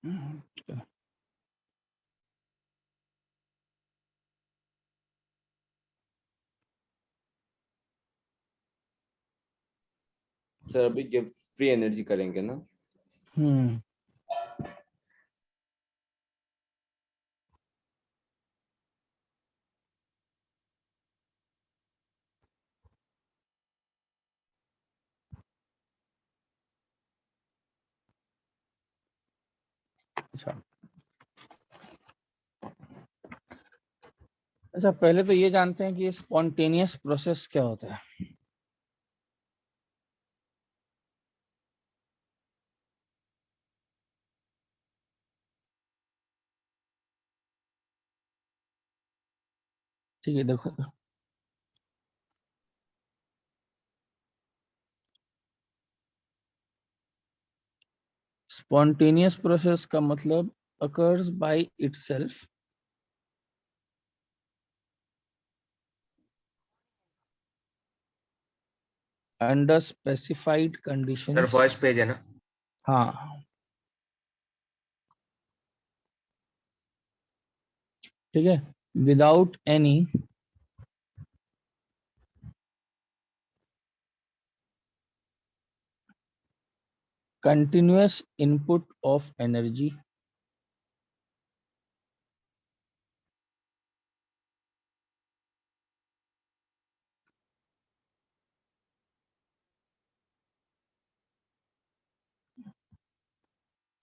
Sir अभी gift free energy करेंगे ना? अच्छा, पहले तो ये जानते हैं कि स्पॉन्टेनियस प्रोसेस क्या होता है। ठीक है, देखो स्पॉन्टेनियस प्रोसेस का मतलब occurs by itself under specified sir conditions। First page है ना? हाँ, ठीक है, without any continuous input of energy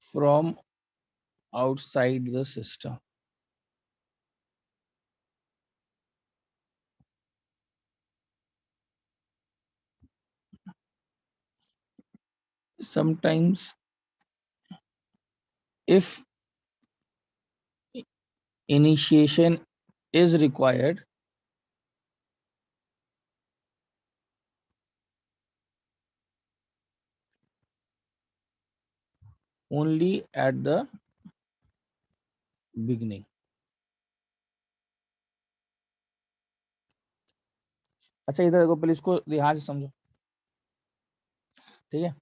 from outside the system। Sometimes if initiation is required, only at the beginning। अच्छा, इधर देखो, पहले इसको ध्यान से समझो, ठीक है।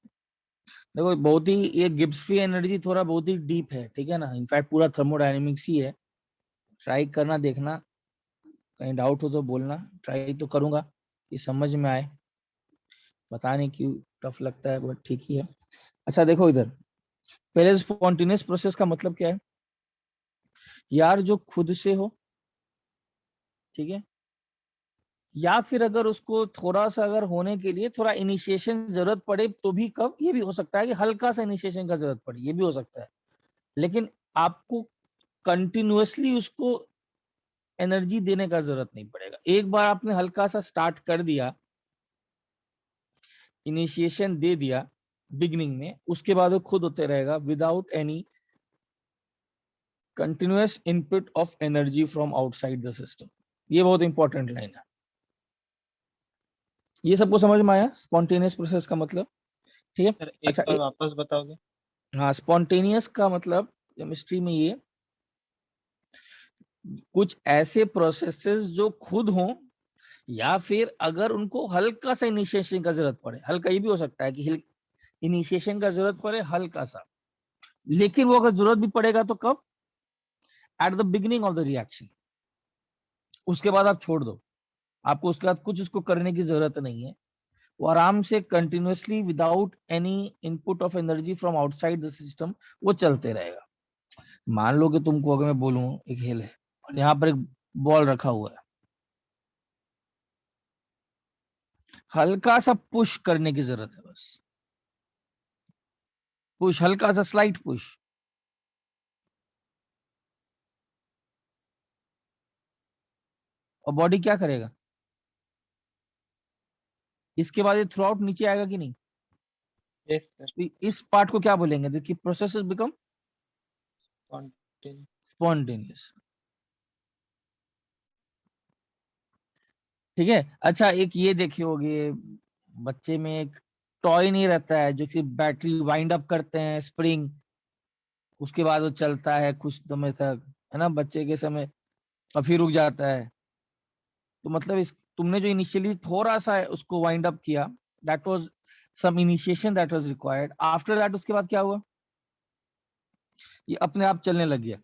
देखो, बहुत ही ये गिब्स फ्री एनर्जी थोड़ा बहुत ही डीप है, ठीक है ना। इनफैक्ट पूरा थर्मोडायनेमिक्स ही है। ट्राई करना, देखना, कहीं डाउट हो तो बोलना। ट्राई तो करूंगा कि समझ में आए, पता नहीं क्यों टफ लगता है, बट ठीक ही है। अच्छा देखो इधर, पहले स्पॉन्टेनियस प्रोसेस का मतलब क्या है यार, जो खुद से हो, ठीक है, या फिर अगर उसको थोड़ा सा अगर होने के लिए थोड़ा इनिशिएशन जरूरत पड़े तो भी, कब ये भी हो सकता है कि हल्का सा इनिशिएशन का जरूरत पड़े, ये भी हो सकता है। लेकिन आपको कंटिन्यूअसली उसको एनर्जी देने का जरूरत नहीं पड़ेगा। एक बार आपने हल्का सा स्टार्ट कर दिया, इनिशिएशन दे दिया बिगनिंग में, उसके बाद वो खुद होते रहेगा without any continuous input of energy from outside the system. ये बहुत इंपॉर्टेंट लाइन है। ये सबको समझ में आया स्पॉन्टेनियस प्रोसेस का मतलब? ठीक है। सर एक अच्छा, बार वापस बताओगे? हाँ, स्पॉन्टेनियस का मतलब केमिस्ट्री में ये कुछ ऐसे प्रोसेसेस जो खुद हों, या फिर अगर उनको हल्का सा इनिशिएशन का जरूरत पड़े। हल्का ये भी हो सकता है कि इनिशिएशन का जरूरत पड़े हल्का सा, लेकिन वो अगर जरूरत भी पड़ेगा तो कब? At the beginning of the reaction. उसके बाद आप छोड़ दो, आपको उसके बाद कुछ उसको करने की जरूरत नहीं है। वो आराम से continuously without any input of energy from outside the system वो चलते रहेगा। मान लो कि तुमको अगर मैं बोलूं एक हिल है और यहाँ पर एक बॉल रखा हुआ है, हल्का सा पुश करने की जरूरत है, बस पुश, हल्का सा स्लाइट पुश, और बॉडी क्या करेगा? इसके बाद ये थ्रू आउट नीचे आएगा कि नहीं? Yes sir. तो इस पार्ट को क्या बोलेंगे? देखिए, प्रोसेस बिकम स्पॉन्टेनियस, ठीक है। अच्छा, एक ये देखे होगे, बच्चे में एक टॉय नहीं रहता है जो कि बैटरी वाइंड अप करते हैं स्प्रिंग, उसके बाद वो चलता है कुछ समय तक, है ना, बच्चे के समय, और फिर रुक जाता है। तो मतलब इस तुमने जो इनिशियली थोड़ा सा उसको वाइंड अप किया, that was some initiation that was required. After that उसके बाद क्या हुआ? ये अपने आप चलने लग गया,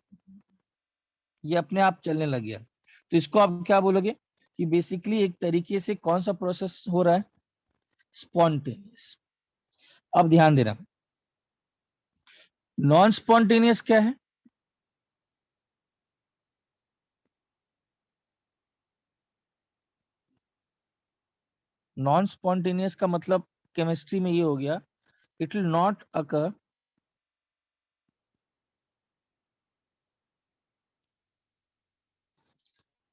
ये अपने आप चलने लग गया। तो इसको आप क्या बोलोगे कि बेसिकली एक तरीके से कौन सा प्रोसेस हो रहा है, स्पॉन्टेनियस। अब ध्यान देना, नॉन स्पॉन्टेनियस क्या है? नॉन स्पॉन्टेनियस का मतलब केमिस्ट्री में ये हो गया, it will not occur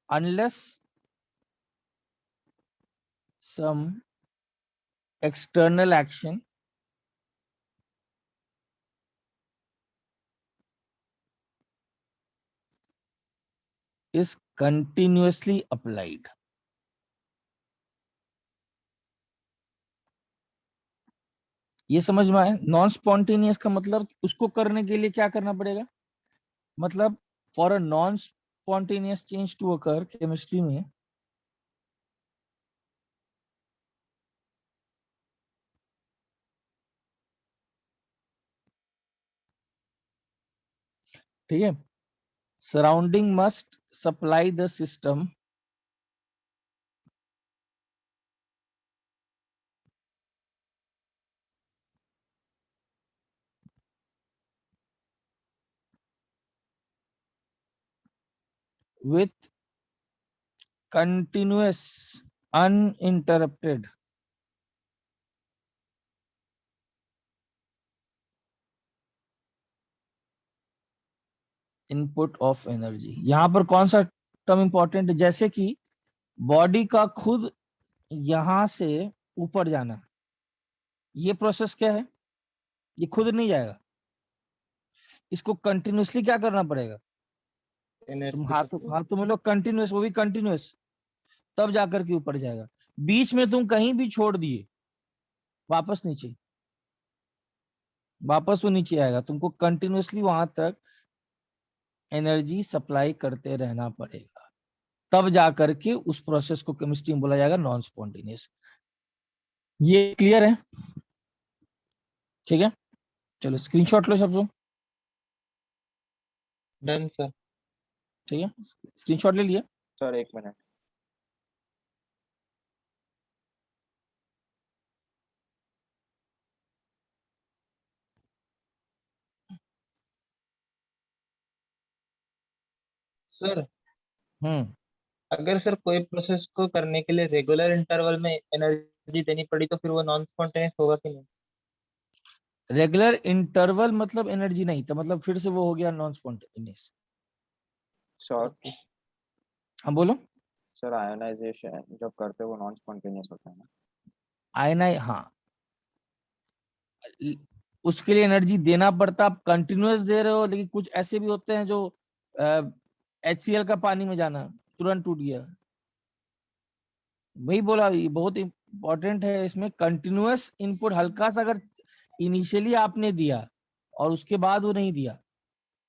unless some external action is continuously applied. ये समझ में आया? नॉन स्पॉन्टेनियस का मतलब उसको करने के लिए क्या करना पड़ेगा, मतलब for a non spontaneous change to occur chemistry में, ठीक है, surrounding must supply the system with continuous uninterrupted input of energy. यहां पर कौन सा टर्म इंपॉर्टेंट है, जैसे कि बॉडी का खुद यहां से ऊपर जाना, ये प्रोसेस क्या है, ये खुद नहीं जाएगा, इसको कंटिन्यूअसली क्या करना पड़ेगा, तुम एनर्जी हाथों में लो कंटिन्यूअस, वो भी कंटिन्यूअस, तब जाकर के ऊपर जाएगा। बीच में तुम कहीं भी छोड़ दिए, वापस नीचे, वापस वो नीचे आएगा, तुमको कंटिन्यूअसली वहां तक एनर्जी सप्लाई करते रहना पड़ेगा, तब जाकर के उस प्रोसेस को केमिस्ट्री में बोला जाएगा नॉन स्पॉन्टेनियस। ये क्लियर है? ठीक है, चलो स्क्रीनशॉट लो सब लोग। Done sir. ठीक है, स्क्रीनशॉट ले लिया। सर एक मिनट। सर हम्म, अगर सर कोई प्रोसेस को करने के लिए रेगुलर इंटरवल में एनर्जी देनी पड़ी तो फिर वो नॉन स्पॉन्टेनियस होगा कि नहीं? रेगुलर इंटरवल मतलब एनर्जी नहीं, तो मतलब फिर से वो हो गया नॉन स्पॉन्टेनियस। Sir okay. हाँ बोलो। सर आयोनाइजेशन जब करते हो वो नॉन स्पॉन्टेनियस होता है ना? आयना, हाँ, उसके लिए एनर्जी देना पड़ता, आप कंटिन्यूअस दे रहे हो, लेकिन कुछ ऐसे भी होते हैं जो HCl का पानी में जाना तुरंत टूट गया, वही बोला, ये बहुत इंपॉर्टेंट है इसमें, कंटिन्यूअस इनपुट हल्का सा अगर इनिशियली आपने दिया और उसके बाद वो नहीं दिया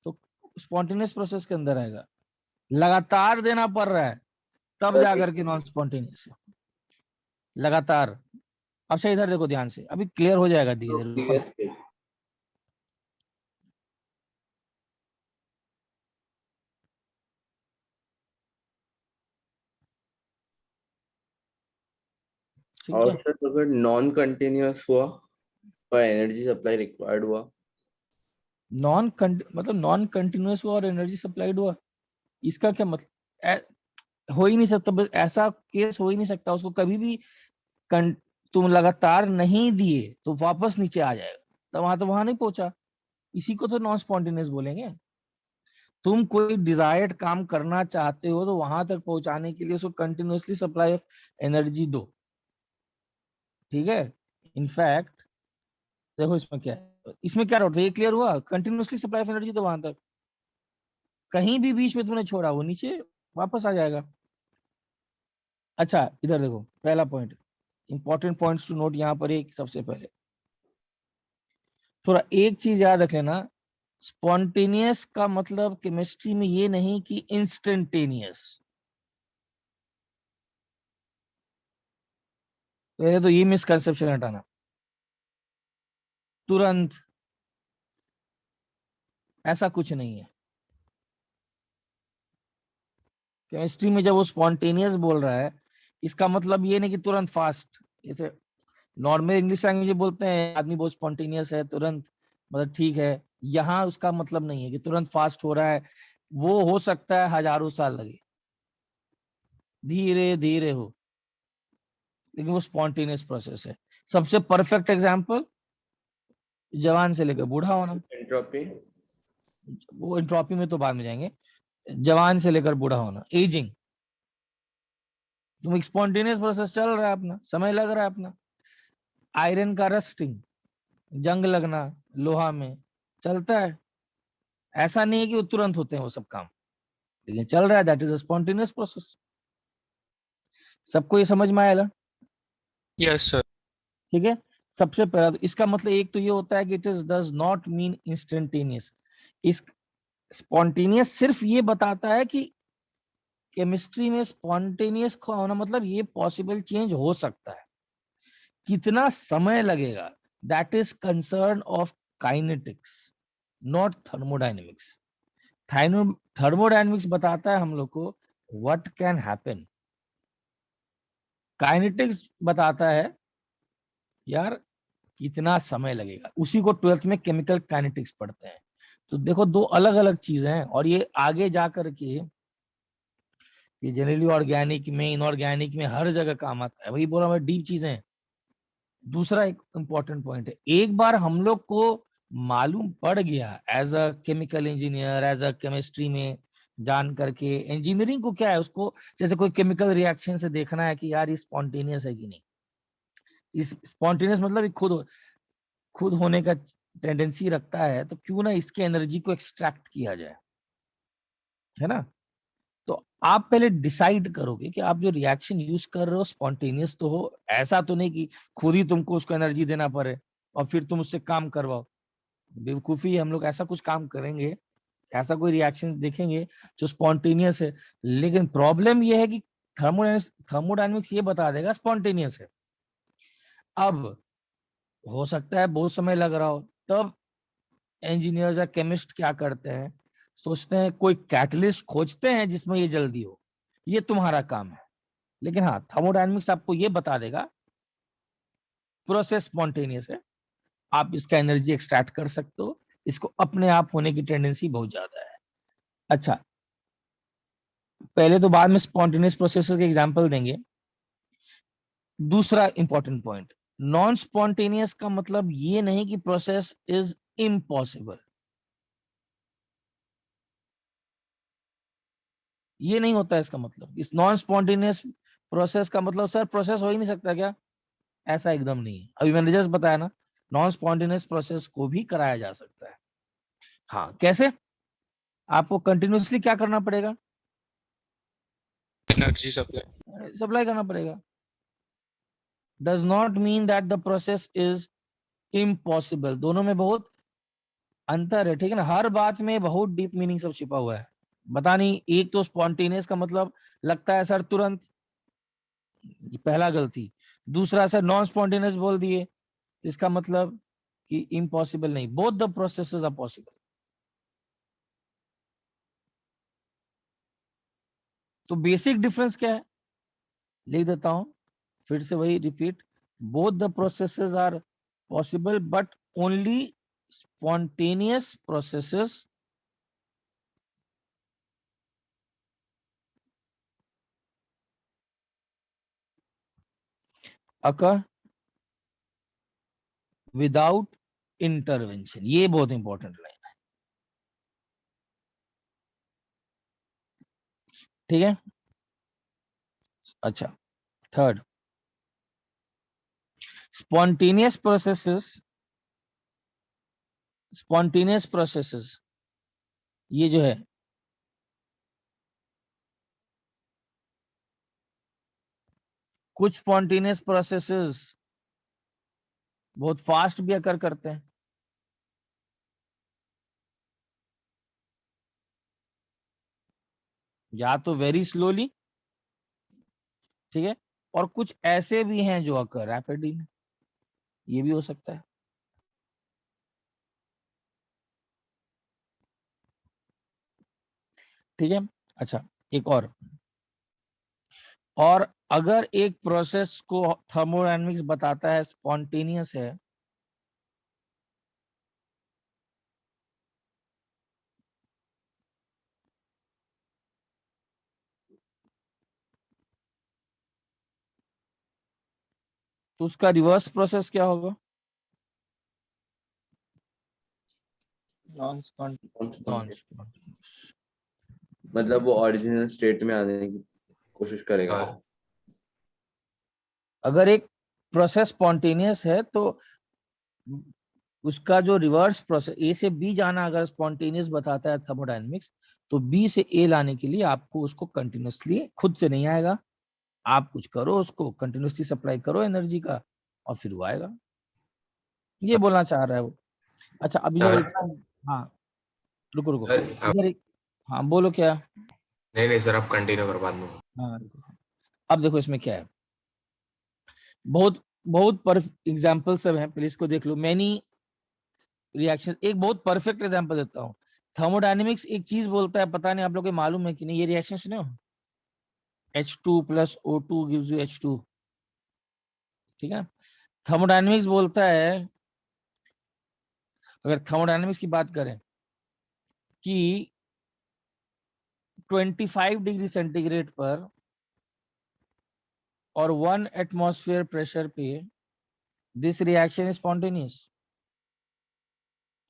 तो स्पॉन्टेनियस प्रोसेस के अंदर आएगा, लगातार देना पड़ रहा है तब जाकर के नॉन स्पॉन्टेनियस है, लगातार। अच्छा इधर देखो ध्यान से, अभी क्लियर हो जाएगा धीरे धीरे, रुको ना। ठीक और है, सर अगर नॉन कंटिन्यूअस हुआ और एनर्जी सप्लाई रिक्वायर्ड हुआ? मतलब नॉन कंटिन्यूअस हुआ और एनर्जी सप्लाइड हुआ, इसका क्या मतलब, हो ही नहीं सकता, बस ऐसा केस हो ही नहीं सकता, उसको कभी भी तुम लगातार नहीं दिए तो वापस नीचे आ जाएगा, तो वहां नहीं पहुंचा, इसी को तो नॉन स्पॉन्टेनियस बोलेंगे। तुम कोई डिजायर्ड काम करना चाहते हो तो वहां तक पहुंचाने के लिए उसको कंटिन्यूअसली सप्लाई ऑफ एनर्जी दो, ठीक है। इनफैक्ट देखो इसमें क्या है, इसमें क्या डाउट है, ये क्लियर हुआ, कंटिन्यूअसली सप्लाई ऑफ एनर्जी दो वहां तक, कहीं भी बीच में तुमने छोड़ा वो नीचे वापस आ जाएगा। अच्छा इधर देखो, पहला point, important points to note यहाँ पर, एक सबसे पहले थोड़ा एक चीज याद रख लेना, स्पॉन्टेनियस का मतलब केमिस्ट्री में ये नहीं कि इंस्टेंटेनियस, पहले तो ये मिसकंसेप्शन हटाना, तुरंत ऐसा कुछ नहीं है। केमिस्ट्री में जब वो स्पॉन्टेनियस बोल रहा है, इसका मतलब ये नहीं कि तुरंत फास्ट, जैसे नॉर्मल इंग्लिश लैंग्वेज में बोलते हैं आदमी बहुत स्पॉन्टेनियस है तुरंत, मतलब ठीक है। यहाँ उसका मतलब नहीं है कि तुरंत फास्ट हो रहा है, वो हो सकता है हजारों साल लगे, धीरे धीरे हो, लेकिन वो स्पॉन्टेनियस प्रोसेस है। सबसे परफेक्ट एग्जांपल जवान से लेकर बूढ़ा होना, एंट्रोपी। वो एंट्रोपी में तो बाद में जाएंगे। जवान से लेकर बूढ़ा होना, एजिंग, तुम स्पॉन्टेनियस प्रोसेस चल रहा है अपना, समय लग रहा है अपना। आयरन का रस्टिंग, जंग लगना लोहा में, चलता है, ऐसा नहीं है कि वो तुरंत होते हैं वो सब काम, लेकिन चल रहा है, that is a spontaneous process. सबको ये समझ में आएगा? Yes sir. ठीक है। सबसे पहला तो इसका मतलब एक तो ये होता है कि it is does not mean instantaneous. इस स्पॉन्टेनियस सिर्फ ये बताता है कि केमिस्ट्री में स्पॉन्टेनियस होना मतलब ये पॉसिबल चेंज हो सकता है, कितना समय लगेगा that is concern of kinetics, not thermodynamics. Thermodynamics बताता है हम लोग को व्हाट कैन हैपन, काइनेटिक्स बताता है यार कितना समय लगेगा। उसी को 12th में केमिकल काइनेटिक्स पढ़ते हैं। तो देखो दो अलग अलग चीजें हैं, और ये आगे जा करके ये जनरली ऑर्गेनिक में, इनऑर्गेनिक में हर जगह काम आता है। वही बोला मैं, डीप चीजें हैं। दूसरा एक इंपॉर्टेंट पॉइंट है, एक बार हम लोग को मालूम पड़ गया as a chemical engineer, as a chemistry में जान करके, इंजीनियरिंग को क्या है, उसको जैसे कोई केमिकल रिएक्शन से देखना है कि यार ये स्पॉन्टेनियस है कि नहीं। इस स्पॉन्टेनियस मतलब ये खुद होने का टेंडेंसी रखता है, तो क्यों ना इसके एनर्जी को एक्सट्रैक्ट किया जाए, है ना। तो आप पहले डिसाइड करोगे कि आप जो रिएक्शन यूज कर रहे हो स्पॉन्टेनियस तो हो, ऐसा तो नहीं कि खुद ही तुमको उसको एनर्जी देना पड़े और फिर तुम उससे काम करवाओ। बेवकूफी है, हम लोग ऐसा कुछ काम करेंगे, ऐसा कोई रिएक्शन देखेंगे जो स्पॉन्टेनियस है, लेकिन प्रॉब्लम यह है कि थर्मोडायनेमिक्स ये बता देगा स्पॉन्टेनियस है। अब हो सकता है बहुत समय लग रहा हो, तब इंजीनियर्स या केमिस्ट क्या करते हैं, सोचते हैं कोई कैटलिस्ट खोजते हैं जिसमें ये जल्दी हो, ये तुम्हारा काम है। लेकिन हाँ, थर्मोडायनेमिक्स आपको ये बता देगा प्रोसेस स्पॉन्टेनियस है, आप इसका एनर्जी एक्सट्रैक्ट कर सकते हो, इसको अपने आप होने की टेंडेंसी बहुत ज्यादा है। अच्छा, पहले तो बाद में स्पॉन्टेनियस प्रोसेसेस के एग्जांपल देंगे। दूसरा इंपॉर्टेंट पॉइंट, नॉन स्पॉन्टेनियस का मतलब ये नहीं कि प्रोसेस इज इम्पॉसिबल, ये नहीं होता है इसका मतलब। इस नॉन स्पॉन्टेनियस प्रोसेस का मतलब सर प्रोसेस हो ही नहीं सकता क्या, ऐसा एकदम नहीं है। अभी मैंने जस्ट बताया ना, नॉन स्पॉन्टेनियस प्रोसेस को भी कराया जा सकता है। हाँ, कैसे? आपको कंटिन्यूअसली क्या करना पड़ेगा, एनर्जी सप्लाई। सप्लाई करना पड़ेगा। Does not mean that the process is impossible, दोनों में बहुत अंतर है, ठीक है ना। हर बात में बहुत डीप मीनिंग सब छिपा हुआ है। बता नहीं, एक तो स्पॉन्टेनियस का मतलब लगता है सर तुरंत, ये पहला गलती। दूसरा सर नॉन स्पॉन्टेनियस बोल दिए, तो इसका मतलब कि इम्पॉसिबल नहीं, both the processes are possible. तो बेसिक डिफरेंस क्या है, लिख देता हूं, फिर से वही repeat, both the processes are possible but only spontaneous processes occur without intervention। ये बहुत इंपॉर्टेंट लाइन है, ठीक है। अच्छा, third, spontaneous processes, spontaneous processes ये जो है कुछ spontaneous processes बहुत फास्ट भी अकर करते हैं, या तो वेरी स्लोली, ठीक है, और कुछ ऐसे भी हैं जो अकर रैपिडली, ये भी हो सकता है। ठीक है। अच्छा, एक और अगर एक प्रोसेस को थर्मोडायनेमिक्स बताता है स्पॉन्टेनियस है, तो उसका रिवर्स प्रोसेस क्या होगा? Non spontaneous. Non Spontaneous. Spontaneous. मतलब वो ओरिजिनल स्टेट में आने की कोशिश करेगा। हाँ। अगर एक प्रोसेस स्पॉन्टेनियस है तो उसका जो रिवर्स प्रोसेस ए से बी जाना अगर स्पॉन्टेनियस बताता है थर्मोडायनेमिक्स, तो बी से ए लाने के लिए आपको उसको कंटिन्यूअसली खुद से नहीं आएगा, आप कुछ करो, उसको कंटिन्यूअसली सप्लाई करो एनर्जी का और फिर वो आएगा। ये बोलना चाह रहा है वो। अच्छा, अब इधर सर एक, हाँ रुको रुको, सर इधर एक, हाँ बोलो क्या। नहीं नहीं सर, आप कंटिन्यू कर बाद में। हाँ रुको, अब देखो इसमें क्या है, बहुत बहुत एग्जाम्पल सब हैं, प्लीज को देख लो। मैनी रिएक्शन, एक बहुत परफेक्ट एग्जांपल देता हूँ। थर्मोडायनेमिक्स एक चीज बोलता है, पता नहीं आप लोगों को मालूम है कि नहीं, ये रिएक्शन सुने हो, H2 + O2 gives you H2, ठीक है। थर्मोडायनेमिक्स बोलता है, अगर थर्मोडायनेमिक्स की बात करें कि 25 डिग्री सेंटीग्रेड पर और 1 एटमॉस्फेयर प्रेशर पे दिस रिएक्शन इज स्पॉन्टेनियस।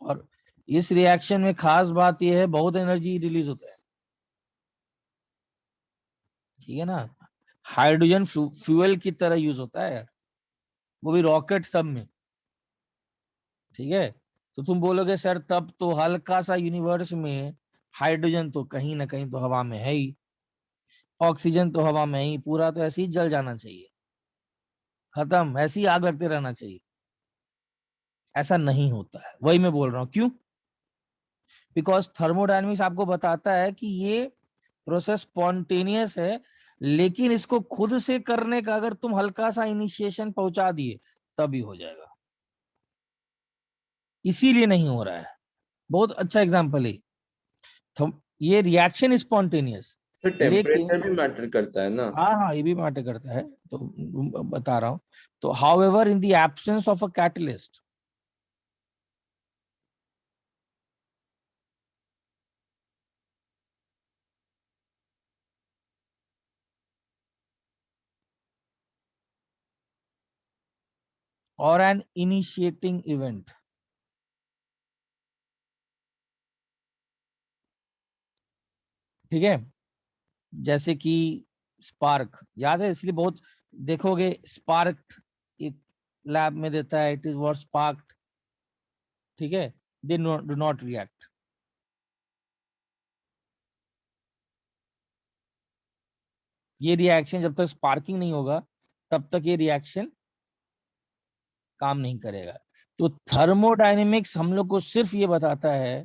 और इस रिएक्शन में खास बात यह है, बहुत एनर्जी रिलीज होता है, ठीक है ना। हाइड्रोजन फ्यूल की तरह यूज होता है यार, वो भी रॉकेट सब में, ठीक है। तो तुम बोलोगे सर तब तो हल्का सा यूनिवर्स में हाइड्रोजन तो कहीं ना कहीं तो हवा में है ही, ऑक्सीजन तो हवा में ही, पूरा तो ऐसे ही जल जाना चाहिए, खत्म, ऐसी ही आग लगते रहना चाहिए। ऐसा नहीं होता है, वही मैं बोल रहा हूँ। क्यों? बिकॉज थर्मोडायनेमिक्स आपको बताता है कि ये प्रोसेस स्पॉन्टेनियस है, लेकिन इसको खुद से करने का अगर तुम हल्का सा इनिशिएशन पहुंचा दिए तभी हो जाएगा, इसीलिए नहीं हो रहा है। बहुत अच्छा एग्जांपल है ये, रिएक्शन स्पॉन्टेनियस, तो लेकिन टेम्परेचर भी मैटर करता है ना। हाँ हाँ ये भी मैटर करता है, तो बता रहा हूं। तो however in the absence of a catalyst, और एन इनिशिएटिंग इवेंट, ठीक है, जैसे कि स्पार्क, याद है, इसलिए बहुत देखोगे स्पार्क एक लैब में देता है, इट इज व्हाट स्पार्क, ठीक है, दे डू नॉट रिएक्ट। ये रिएक्शन जब तक स्पार्किंग नहीं होगा तब तक ये रिएक्शन काम नहीं करेगा। तो थर्मोडायनेमिक्स हम लोग को सिर्फ ये बताता है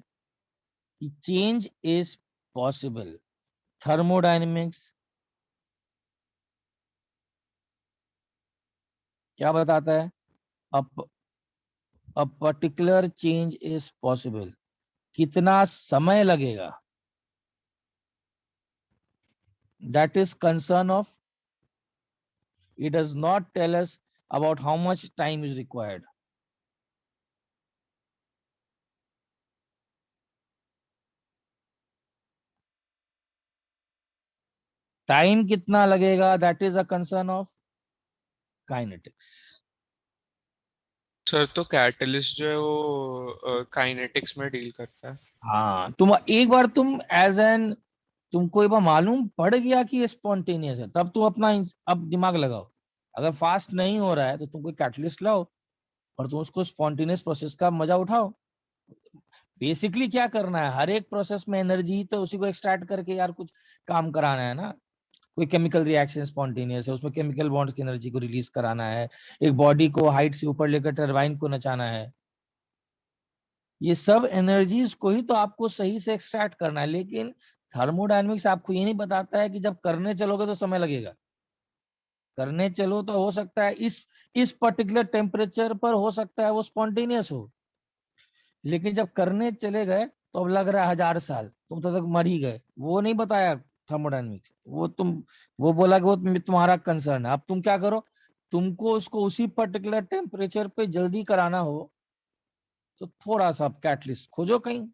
कि चेंज इज पॉसिबल। थर्मोडायनेमिक्स क्या बताता है? A particular change is possible, कितना समय लगेगा, that is concern of, it does not tell us about how much time is required. Time कितना लगेगा, that is a concern of kinetics. Sir तो catalyst जो है वो काइनेटिक्स में डील करता है। हाँ, तुम एक बार तुम एज एन, तुमको एक बार मालूम पड़ गया कि ये स्पॉन्टेनियस है, तब तुम अपना अब दिमाग लगाओ। अगर फास्ट नहीं हो रहा है तो तुम कोई कैटलिस्ट लाओ और तुम उसको स्पॉन्टेनियस प्रोसेस का मजा उठाओ। बेसिकली क्या करना है, हर एक प्रोसेस में एनर्जी तो उसी को एक्सट्रैक्ट करके यार कुछ काम कराना है ना। कोई केमिकल रिएक्शन स्पॉन्टेनियस है, उसमें केमिकल बॉन्ड्स की एनर्जी को रिलीज कराना है, एक बॉडी को हाइट से ऊपर लेकर टरबाइन को नचाना है, ये सब एनर्जीज को ही तो आपको सही से एक्सट्रैक्ट करना है। लेकिन थर्मोडायनेमिक्स आपको ये नहीं बताता है कि जब करने चलोगे तो समय लगेगा। करने चलो तो हो सकता है इस पर्टिकुलर टेम्परेचर पर हो सकता है वो स्पॉन्टेनियस हो, लेकिन जब करने चले गए तो अब लग रहा है 1000 साल, तुम तो तक मर ही गए। वो नहीं बताया थर्मोडायनेमिक्स, वो बोला कि वो तुम्हारा कंसर्न है। अब तुम क्या करो, तुमको उसको उसी पर्टिकुलर टेम्परेचर पे जल्दी कराना हो तो थोड़ा सा कैटलिस्ट खोजो कहीं,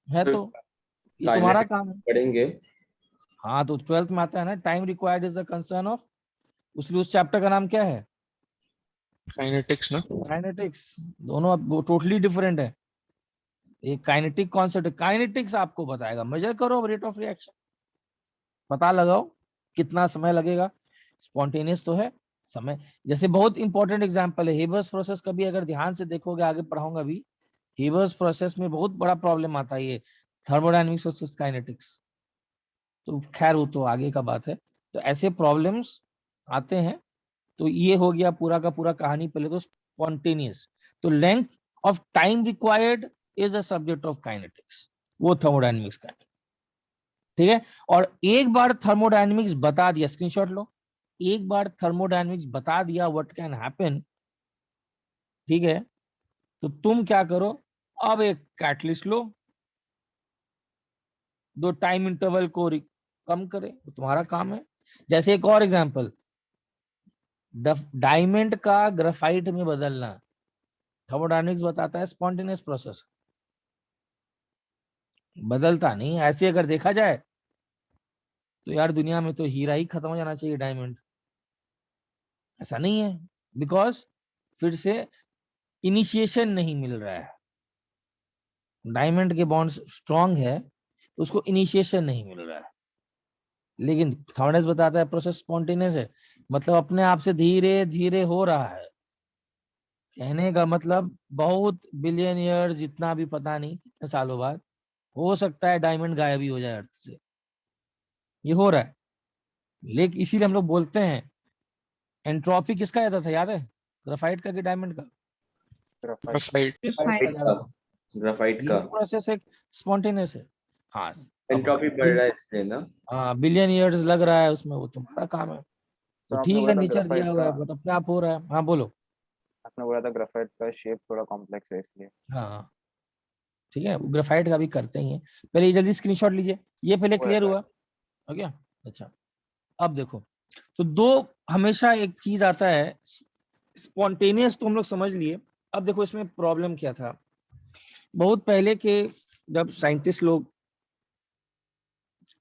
है तो ये तुम्हारा काइनेटिक्स काम है। पढ़ेंगे। हाँ तो 12th में आता है ना, time required is the concern of, उसलिए उस चैप्टर का नाम क्या है, काइनेटिक्स ना। काइनेटिक्स। दोनों अब वो टोटली डिफरेंट है। एक काइनेटिक कॉन्सेप्ट, काइनेटिक्स आपको बताएगा मेजर करो रेट ऑफ रिएक्शन, पता लगाओ कितना समय लगेगा। स्पॉन्टेनियस तो है समय, जैसे बहुत इंपॉर्टेंट एग्जांपल है हेबर्स प्रोसेस। कभी अगर ध्यान से देखोगे, आगे पढ़ाऊंगा भी, हेबर्स प्रोसेस में बहुत बड़ा प्रॉब्लम आता है ये थर्मोडायनेमिक्स वर्सेस काइनेटिक्स। तो खैर वो तो आगे का बात है। तो ऐसे प्रॉब्लम्स आते हैं। तो ये हो गया पूरा का पूरा कहानी। पहले तो स्पॉन्टेनियस, तो length of time required is a subject of kinetics, वो थर्मोडायनेमिक्स का, ठीक है। और एक बार थर्मोडायनेमिक्स बता दिया, स्क्रीनशॉट लो, एक बार थर्मोडायनेमिक्स बता दिया व्हाट कैन हैपन, ठीक है, तो तुम क्या करो, अब एक कैटलिस्ट लो, दो टाइम इंटरवल को कम करे, वो तुम्हारा काम है। जैसे एक और एग्जांपल, डायमंड का ग्राफाइट में बदलना, थर्मोडायनेमिक्स बताता है स्पॉन्टेनियस प्रोसेस, बदलता नहीं। ऐसे अगर देखा जाए तो यार दुनिया में तो हीरा ही खत्म हो जाना चाहिए, डायमंड, ऐसा नहीं है। बिकॉज फिर से इनिशिएशन नहीं मिल रहा है, डायमंड के बॉन्ड्स स्ट्रांग है, उसको इनिशिएशन नहीं मिल रहा है। लेकिन थॉर्नेस बताता है प्रोसेस स्पॉन्टेनियस है, मतलब अपने आप से धीरे धीरे हो रहा है। कहने का मतलब बहुत बिलियन ईयर, जितना भी पता नहीं कितने सालों बाद हो सकता है डायमंड गायब ही हो जाए अर्थ से, ये हो रहा है। लेकिन इसीलिए हम लोग बोलते हैं, एंट्रोपी किसका ज्यादा था याद है, ग्राफाइट का कि डायमंड का, ग्राफाइट। ग्राफाइट का ज्यादा था। ग्राफाइट का ये प्रोसेस एक स्पॉन्टेनियस है। हाँ अब एंट्रोपी बढ़ रहा है इसलिए ना। हाँ बिलियन ईयर्स लग रहा है उसमें, वो तुम्हारा काम है। तो तो आपने ठीक बोला है, था नेचर ग्राफाइट दिया हुआ का, है, बट अपने आप हो रहा है। हाँ बोलो। आपने बोला था ग्राफाइट का शेप थोड़ा कॉम्प्लेक्स है इसलिए। हाँ ठीक है, ग्राफाइट का भी करते ही हैं। पहले ये जल्दी स्क्रीनशॉट लीजिए, ये पहले हुआ क्लियर था। हुआ हो गया। अच्छा अब देखो, तो दो हमेशा एक चीज आता है, स्पॉन्टेनियस तो हम लोग समझ लिए। अब देखो इसमें प्रॉब्लम क्या था, बहुत पहले के जब साइंटिस्ट लोग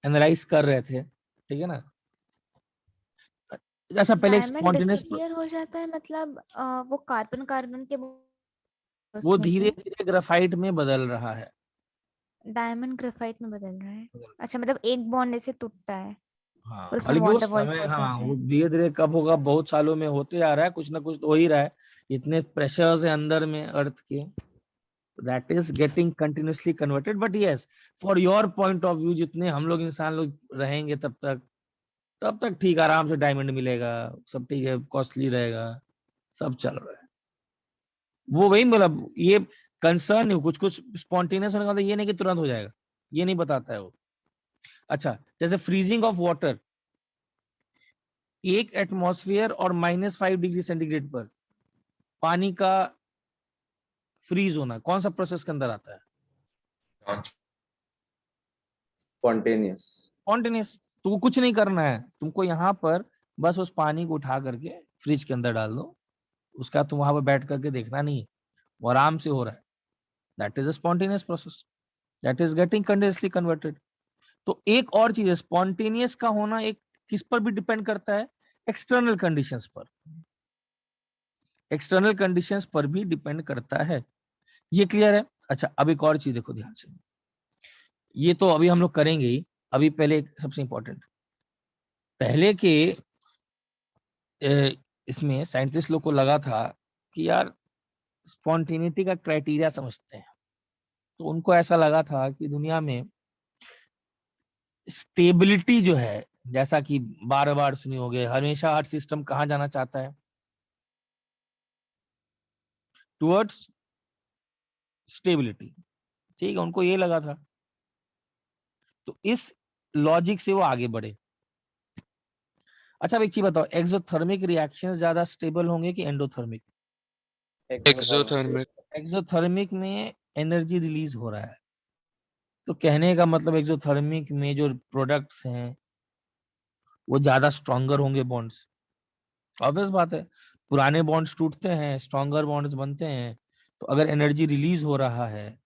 एनालाइज कर रहे थे, ठीक है ना, जैसा पहले डायमंड स्पॉन्टेनियस, डिसअपियर हो जाता है, मतलब वो कार्बन कार्बन के वो उसमें धीरे से धीरे ग्राफाइट में बदल रहा है। डायमंड ग्रेफाइट में बदल रहा है। अच्छा, मतलब एक बॉन्ड ऐसे टूटता है हाँ और उसमें हालांकि वो वाटर समय, मॉलिक्यूल्स हाँ होते वो हैं। धीरे धीरे कब होगा, बहुत सालों में होते आ रहा है, कुछ ना कुछ तो हो ही रहा है। इतने प्रेशर्स है अंदर में अर्थ के, that is getting continuously converted. But yes, for your point of view, जितने हम लोग इंसान लोग रहेंगे तब तक ठीक, आराम से डायमंड मिलेगा, सब ठीक है, कॉस्टली रहेगा, सब चल रहा है। वो वही मतलब ये कंसर्न नहीं, कुछ कुछ स्पॉन्टेनियस होने का मतलब ये नहीं कि तुरंत हो जाएगा, ये नहीं बताता है वो। अच्छा जैसे फ्रीजिंग ऑफ वाटर, 1 एटमॉस्फेयर और -5 डिग्री सेंटीग्रेड पर पानी का फ्रीज होना कौन सा प्रोसेस के अंदर आता है, स्पॉन्टेनियस। स्पॉन्टेनियस। तो वो कुछ नहीं करना है तुमको, यहाँ पर बस उस पानी को उठा करके फ्रिज के अंदर डाल दो, उसका तुम वहां पर बैठ करके देखना नहीं, वो आराम से हो रहा है। That is a spontaneous process, that is getting continuously converted. तो एक और चीज है, स्पॉन्टेनियस का होना एक किस पर भी डिपेंड करता है, एक्सटर्नल कंडीशंस पर, एक्सटर्नल कंडीशंस पर भी डिपेंड करता है। ये क्लियर है। अच्छा अब एक और चीज देखो ध्यान से, ये तो अभी हम लोग करेंगे ही, अभी पहले सबसे इंपॉर्टेंट, पहले के इसमें साइंटिस्ट लोग को लगा था कि यार स्पॉन्टेनिटी का क्राइटेरिया समझते हैं, तो उनको ऐसा लगा था कि दुनिया में स्टेबिलिटी जो है, जैसा कि बार बार सुनी होगे, हमेशा हर सिस्टम कहाँ जाना चाहता है, टुवर्ड्स स्टेबिलिटी, ठीक है, उनको ये लगा था। तो इस लॉजिक से वो आगे बढ़े। अच्छा अब एक चीज बताओ, एक्सोथर्मिक रिएक्शंस ज्यादा स्टेबल होंगे कि एंडोथर्मिक? एक्सोथर्मिक। एक्सोथर्मिक में एनर्जी रिलीज हो रहा है। तो कहने का मतलब एक्सोथर्मिक में जो प्रोडक्ट्स हैं वो ज्यादा स्ट्रॉन्गर होंगे बॉन्ड्स। ऑब्वियस बात है, पुराने बॉन्ड्स टूटते हैं, स्ट्रॉन्गर बॉन्ड्स बनते हैं। तो अगर एनर्जी रिलीज हो रहा है,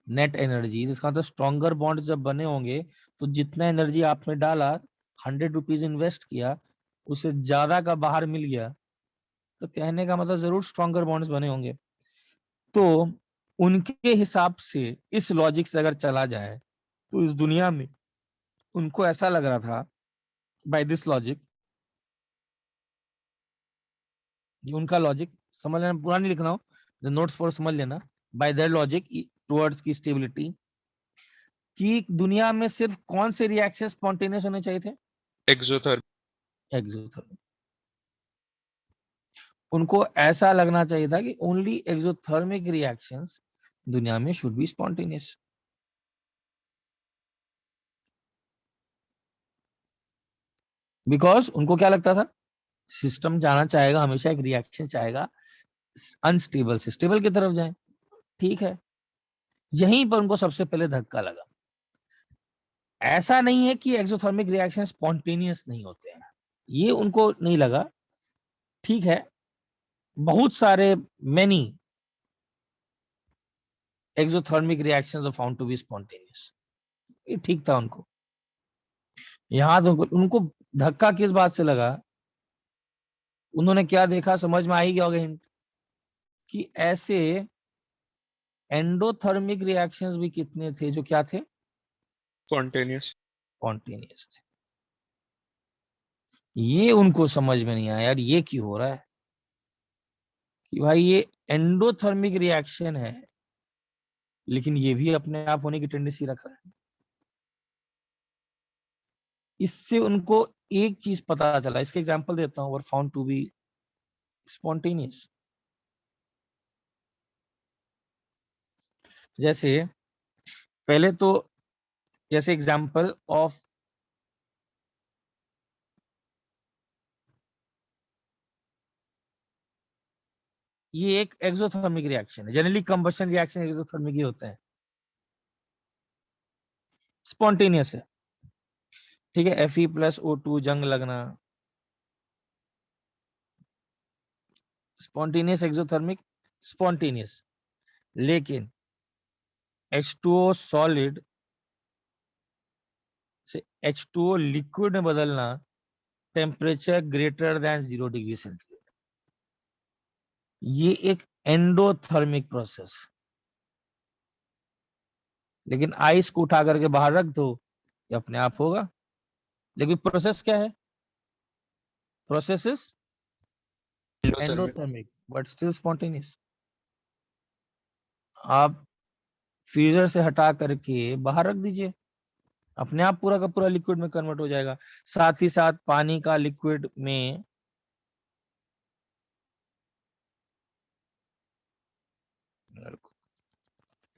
नेट एनर्जी, इसका मतलब स्ट्रॉन्गर बॉन्ड्स जब बने होंगे तो जितना एनर्जी आपने डाला, 100 रुपीज इन्वेस्ट किया, उससे ज्यादा का बाहर मिल गया, तो कहने का मतलब जरूर स्ट्रॉन्गर बॉन्ड्स बने होंगे। तो उनके हिसाब से इस लॉजिक से अगर चला जाए तो इस दुनिया में उनको ऐसा लग रहा था, बाय दिस लॉजिक, उनका लॉजिक समझ लेना, पूरा नहीं लिखना हो, नोट्स पर समझ लेना, बाय देयर लॉजिक टुवर्ड्स की स्टेबिलिटी, कि दुनिया में सिर्फ कौन से रिएक्शन स्पॉन्टेनियस होने चाहिए थे? एक्सोथर्मिक। एक्सोथर्मिक। उनको ऐसा लगना चाहिए था कि ओनली एक्सोथर्मिक रिएक्शंस दुनिया में शुड बी स्पॉन्टेनियस। बिकॉज उनको क्या लगता था, सिस्टम जाना चाहेगा, हमेशा एक रिएक्शन चाहेगा अनस्टेबल से स्टेबल की तरफ जाए। ठीक है, यहीं पर उनको सबसे पहले धक्का लगा। ऐसा नहीं है कि एक्सोथर्मिक रिएक्शन स्पॉन्टेनियस नहीं होते हैं, ये उनको नहीं लगा। ठीक है, बहुत सारे many exothermic reactions are found to be spontaneous, ये ठीक था उनको। यहां तो उनको धक्का किस बात से लगा, उन्होंने क्या देखा, समझ में आ ही गया होगा हिंट, कि ऐसे एंडोथर्मिक रिएक्शंस भी कितने थे जो क्या थे, स्पॉन्टेनियस। स्पॉन्टेनियस थे। ये उनको समझ में नहीं आया, यार ये क्यों हो रहा है, कि भाई ये एंडोथर्मिक रिएक्शन है लेकिन ये भी अपने आप होने की टेंडेंसी रख रहा है। इससे उनको एक चीज पता चला, इसके एग्जांपल देता हूं, were found to be spontaneous. जैसे पहले तो, जैसे एग्जांपल ऑफ ये एक एक्सोथर्मिक रिएक्शन है, जनरली कंबशन रिएक्शन एक्सोथर्मिक ही होते हैं, स्पॉन्टेनियस है। ठीक है, Fe+O2 जंग लगना, स्पॉन्टेनियस एक्सोथर्मिक, स्पॉन्टेनियस। लेकिन H2O सॉलिड से H2O लिक्विड में बदलना temperature greater than 0 degree centigrade, ये एक एंडोथर्मिक प्रोसेस। लेकिन आइस को उठा करके बाहर रख दो, ये अपने आप होगा। लेकिन प्रोसेस क्या है, process is endothermic but still spontaneous. आप फ्रीजर से हटा करके बाहर रख दीजिए, अपने आप पूरा का पूरा लिक्विड में कन्वर्ट हो जाएगा। साथ ही साथ पानी का लिक्विड में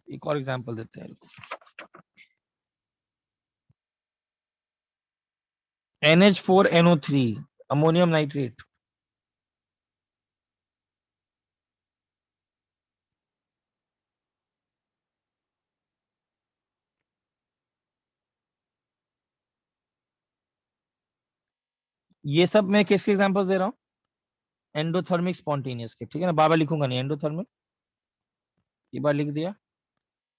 एक और एग्जांपल देते हैं, NH4NO3 अमोनियम नाइट्रेट, ये सब मैं किसके एग्जांपल्स दे रहा हूँ, एंडोथर्मिक स्पॉन्टेनियस के। ठीक है ना, बार बार लिखूंगा नहीं, एंडोथर्मिक ये बार लिख दिया,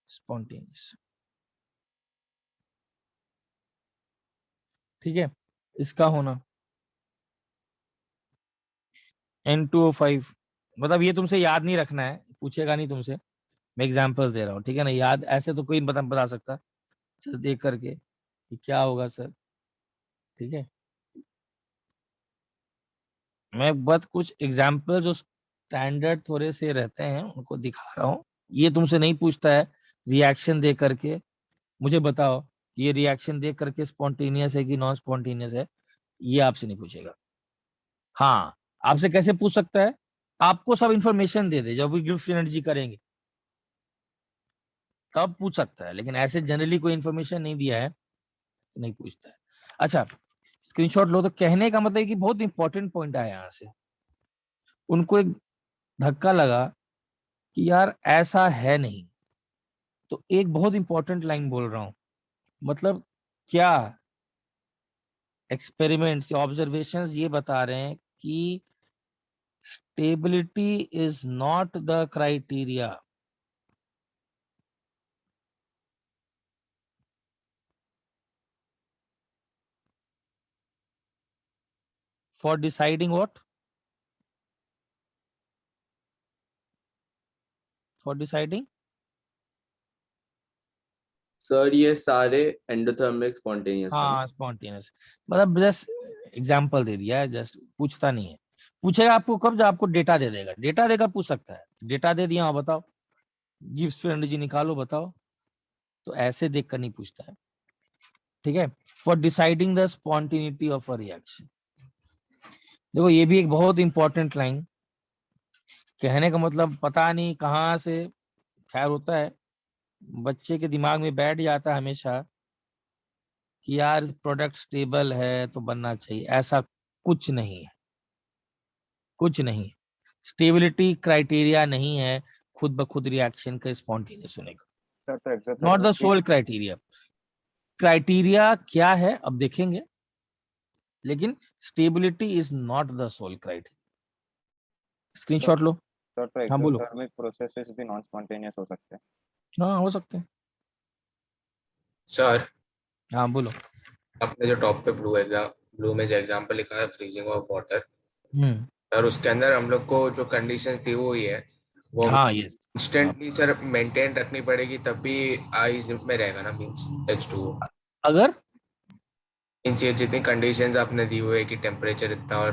स्पॉन्टेनियस। ठीक है, इसका होना N2O5, मतलब ये तुमसे याद नहीं रखना है, पूछेगा नहीं तुमसे, मैं एग्जांपल्स दे रहा हूँ। ठीक है ना, याद ऐसे तो कोई बता सकता जस्ट देख करके कि क्या होगा सर। ठीक है, मैं बस कुछ एग्जाम्पल जो स्टैंडर्ड थोड़े से रहते हैं उनको दिखा रहा हूँ। ये तुमसे नहीं पूछता है रिएक्शन दे करके मुझे बताओ ये रिएक्शन दे करके स्पॉन्टेनियस है कि नॉन स्पॉन्टेनियस है, ये आपसे नहीं पूछेगा। हाँ, आपसे कैसे पूछ सकता है, आपको सब इंफॉर्मेशन दे दे, जब भी गिफ्ट एनर्जी करेंगे तब पूछ सकता है, लेकिन ऐसे जनरली कोई इंफॉर्मेशन नहीं दिया है तो नहीं पूछता है। अच्छा, स्क्रीनशॉट लो। तो कहने का मतलब कि बहुत इंपॉर्टेंट पॉइंट आया यहाँ से, उनको एक धक्का लगा कि यार ऐसा है नहीं, तो एक बहुत इंपॉर्टेंट लाइन बोल रहा हूं, मतलब क्या एक्सपेरिमेंट्स या ऑब्जर्वेशंस ये बता रहे हैं कि stability is not the criteria for deciding what? For deciding? Sir ये सारे एंडोथर्मिक स्पॉन्टेनियस है ना? हाँ स्पॉन्टेनियस, मतलब जस्ट एग्जांपल दे दिया है, जस्ट पूछता नहीं है। पूछेगा आपको कब, जब आपको डेटा दे देगा, डेटा देकर पूछ सकता है। डेटा दे दिया, हाँ बताओ गिब्स फ्री एनर्जी निकालो बताओ, तो ऐसे देखकर नहीं पूछता है, ठीक है। For deciding the spontaneity of a reaction, देखो ये भी एक बहुत इंपॉर्टेंट लाइन, कहने का मतलब पता नहीं कहाँ से, खैर होता है बच्चे के दिमाग में बैठ जाता है हमेशा कि यार प्रोडक्ट स्टेबल है तो बनना चाहिए, ऐसा कुछ नहीं है, कुछ नहीं। स्टेबिलिटी क्राइटेरिया नहीं है खुद ब खुद रिएक्शन का स्पॉन्टेनियस होने का, सर तो not the exothermic sole criteria. Criteria क्या है अब देखेंगे, लेकिन stability is not the sole criteria. Screenshot लो। सर तो हाँ बोलो। एक्सोथर्मिक प्रोसेसेस भी नॉन स्पॉन्टेनियस हो सकते हैं। हाँ हो सकते हैं। सर हाँ बोलो। आपने जो टॉप पे ब्लू में जो एग्जांपल लिखा है freezing of water, hmm. Sir उसके अंदर हम लोग को जो कंडीशन थी वो ये है, वो हाँ यस। इंस्टेंटली सर मेंटेन रखनी पड़ेगी तब भी आइस में रहेगा ना, मींस H2O। अगर मींस ये जितनी कंडीशंस आपने दी हुई है कि टेम्परेचर इतना और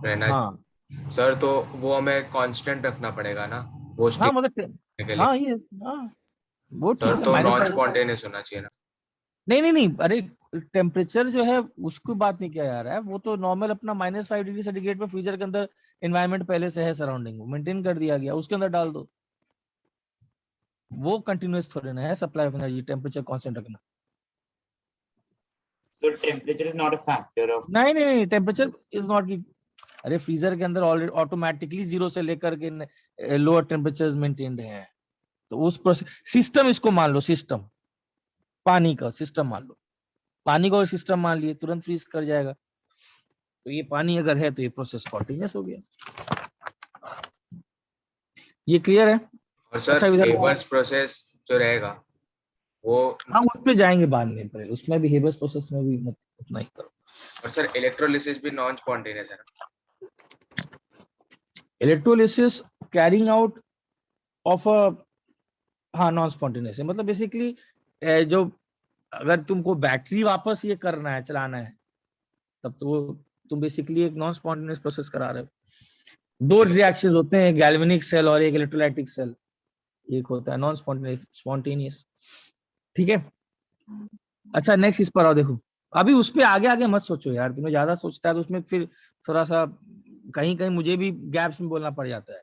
रहना, हाँ सर तो वो हमें कांस्टेंट रखना पड़ेगा ना वो हाँ स्टिक मतलब के लिए। हाँ ये हाँ वो सर ठीक है, तो माइनस नॉन फाइव। स्पॉन्टेनियस होना चाहिए ना। नहीं नहीं नहीं, अरे टेम्परेचर जो है उसकी बात नहीं किया जा रहा है, वो तो नॉर्मल अपना -5 डिग्री सेंटीग्रेड पे फ्रीजर के अंदर एनवायरनमेंट पहले से है, सराउंडिंग मेंटेन कर दिया गया, उसके अंदर डाल दो। वो कंटिन्यूअस थोड़ी ना है supply of energy, temperature constant रखना। So temperature is not a factor of. नहीं नहीं नहीं, टेम्परेचर इज नॉट की, अरे फ्रीजर के अंदर ऑलरेडी ऑटोमेटिकली 0 से लेकर के लोअर टेम्परेचर मेंटेन्ड है, तो उस प्रोसेस सिस्टम इसको मान लो, सिस्टम पानी का सिस्टम मान लो, पानी को सिस्टम मान लिए तुरंत फ्रीज कर जाएगा, तो ये पानी अगर है तो ये प्रोसेस स्पॉन्टेनियस हो गया। ये क्लियर है? और सर अच्छा इधर हेबर्स प्रोसेस जो रहेगा वो, हाँ उस पे जाएंगे बाद में, पहले उसमें भी हेबर्स प्रोसेस में भी मत उतना ही करो। और सर इलेक्ट्रोलिसिस भी नॉन स्पॉन्टेनियस है ना। Electrolysis carrying out of a, हाँ नॉन स्पॉन्टेनियस है, मतलब बेसिकली जो अगर तुमको बैटरी वापस ये करना है, चलाना है, तब तो वो तुम बेसिकली एक नॉन स्पॉन्टेनियस प्रोसेस करा रहे हो। दो रिएक्शंस होते हैं, गैल्वेनिक सेल और एक इलेक्ट्रोलाइटिक सेल, एक होता है नॉन स्पॉन्टेनियस, ठीक है। अच्छा नेक्स्ट इस पर आओ, देखो अभी उस पे आगे आगे मत सोचो यार, तुम्हें ज्यादा सोचता है तो उसमें फिर थोड़ा सा कहीं कहीं मुझे भी गैप्स में बोलना पड़ जाता है,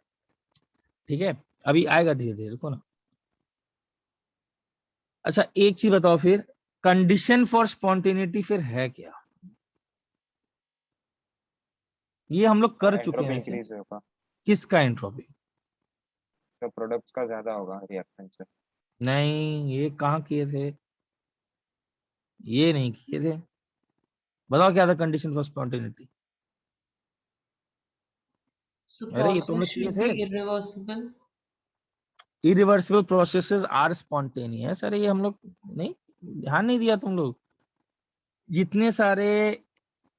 ठीक है। अभी आएगा धीरे धीरे, रुको ना। अच्छा एक चीज बताओ फिर, कंडीशन फॉर स्पॉन्टेनिटी फिर है क्या? ये हम लोग कर चुके हैं एंट्रोपी वैसे। इंक्रीज होगा किसका एंट्रोपी? तो प्रोडक्ट्स का ज्यादा होगा रिएक्शन से। नहीं ये कहाँ किए थे, ये नहीं किए थे। बताओ क्या था कंडीशन फॉर स्पॉन्टेनिटी? So अरे ये तुमने process किए should थे। be irreversible. Irreversible processes are spontaneous, अरे ये हम लोग नहीं, ध्यान नहीं दिया तुम लोग। जितने सारे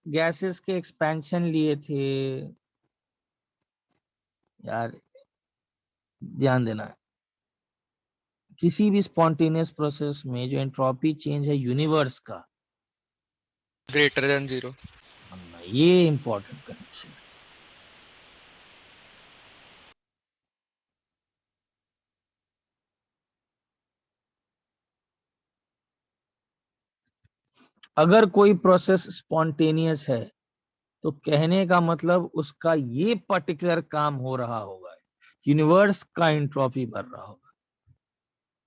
गैसेस के एक्सपेंशन लिए थे यार, ध्यान देना, किसी भी स्पॉन्टेनियस प्रोसेस में जो एंट्रोपी चेंज है यूनिवर्स का, greater than 0. ये इंपॉर्टेंट कंडीशन है। अगर कोई प्रोसेस स्पॉन्टेनियस है तो कहने का मतलब उसका ये पर्टिकुलर काम हो रहा होगा, यूनिवर्स का एंट्रोपी बढ़ रहा होगा,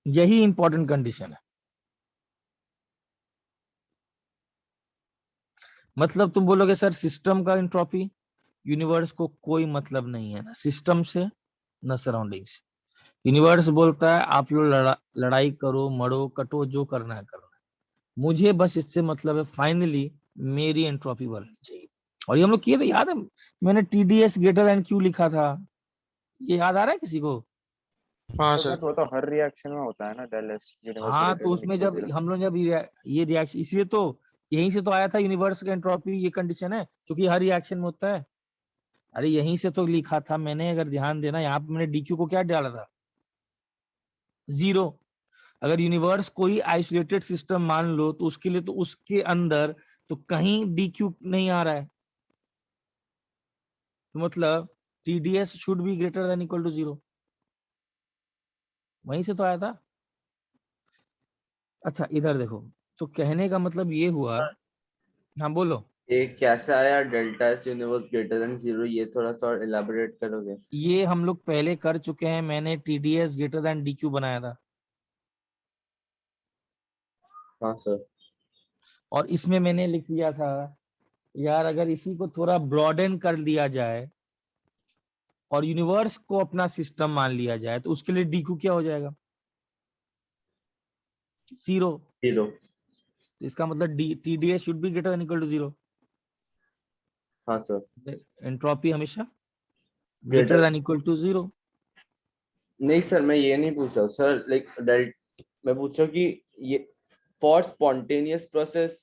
यही इंपॉर्टेंट कंडीशन है। मतलब तुम बोलोगे सर सिस्टम का एंट्रोपी, यूनिवर्स को कोई मतलब नहीं है ना सिस्टम से ना सराउंडिंग से, यूनिवर्स बोलता है आप लोग लड़ाई करो, मरो, कटो, जो करना है करना है, मुझे बस इससे मतलब है फाइनली मेरी एंट्रोपी बढ़नी चाहिए। और ये हम लोग किए थे, याद है मैंने TDS ग्रेटर देन क्यू लिखा था, ये याद आ रहा है किसी को? हाँ तो सर। बट वो तो हर रिएक्शन में होता है ना, डेल एस यूनिवर्स हाँ, ग्रेटर तो देन उसमें इक्वल जब 0। हम लोग ये रिएक्शन, इसलिए तो यहीं से तो आया था यूनिवर्स का एंट्रोपी, ये कंडीशन है क्योंकि हर रिएक्शन में होता है। अरे यहीं से तो लिखा था मैंने, अगर ध्यान देना, यहाँ पे मैंने DQ को क्या डाला था? 0। अगर यूनिवर्स कोई आइसोलेटेड सिस्टम मान लो तो उसके लिए तो उसके अंदर तो कहीं DQ नहीं आ रहा है, तो मतलब TDS should be greater than equal to 0, वहीं से तो आया था। अच्छा इधर देखो, तो कहने का मतलब ये हुआ, हाँ बोलो। ये कैसे आया delta S universe greater than 0, ये थोड़ा सा और इलाबोरेट करोगे? ये हम लोग पहले कर चुके हैं, मैंने TDS ग्रेटर देन DQ बनाया था, हाँ सर। और इसमें मैंने लिख दिया था यार अगर इसी को थोड़ा ब्रॉडन कर लिया जाए और यूनिवर्स को अपना सिस्टम मान लिया जाए तो उसके लिए DQ क्या हो जाएगा? 0। 0। तो इसका मतलब TDS should be greater than equal to 0। हाँ सर। एंट्रोपी हमेशा ग्रेटर देन इक्वल टू 0। नहीं सर, मैं ये नहीं पूछ रहा हूँ सर, लाइक मैं पूछ रहा हूँ कि ये फॉर स्पॉन्टेनियस प्रोसेस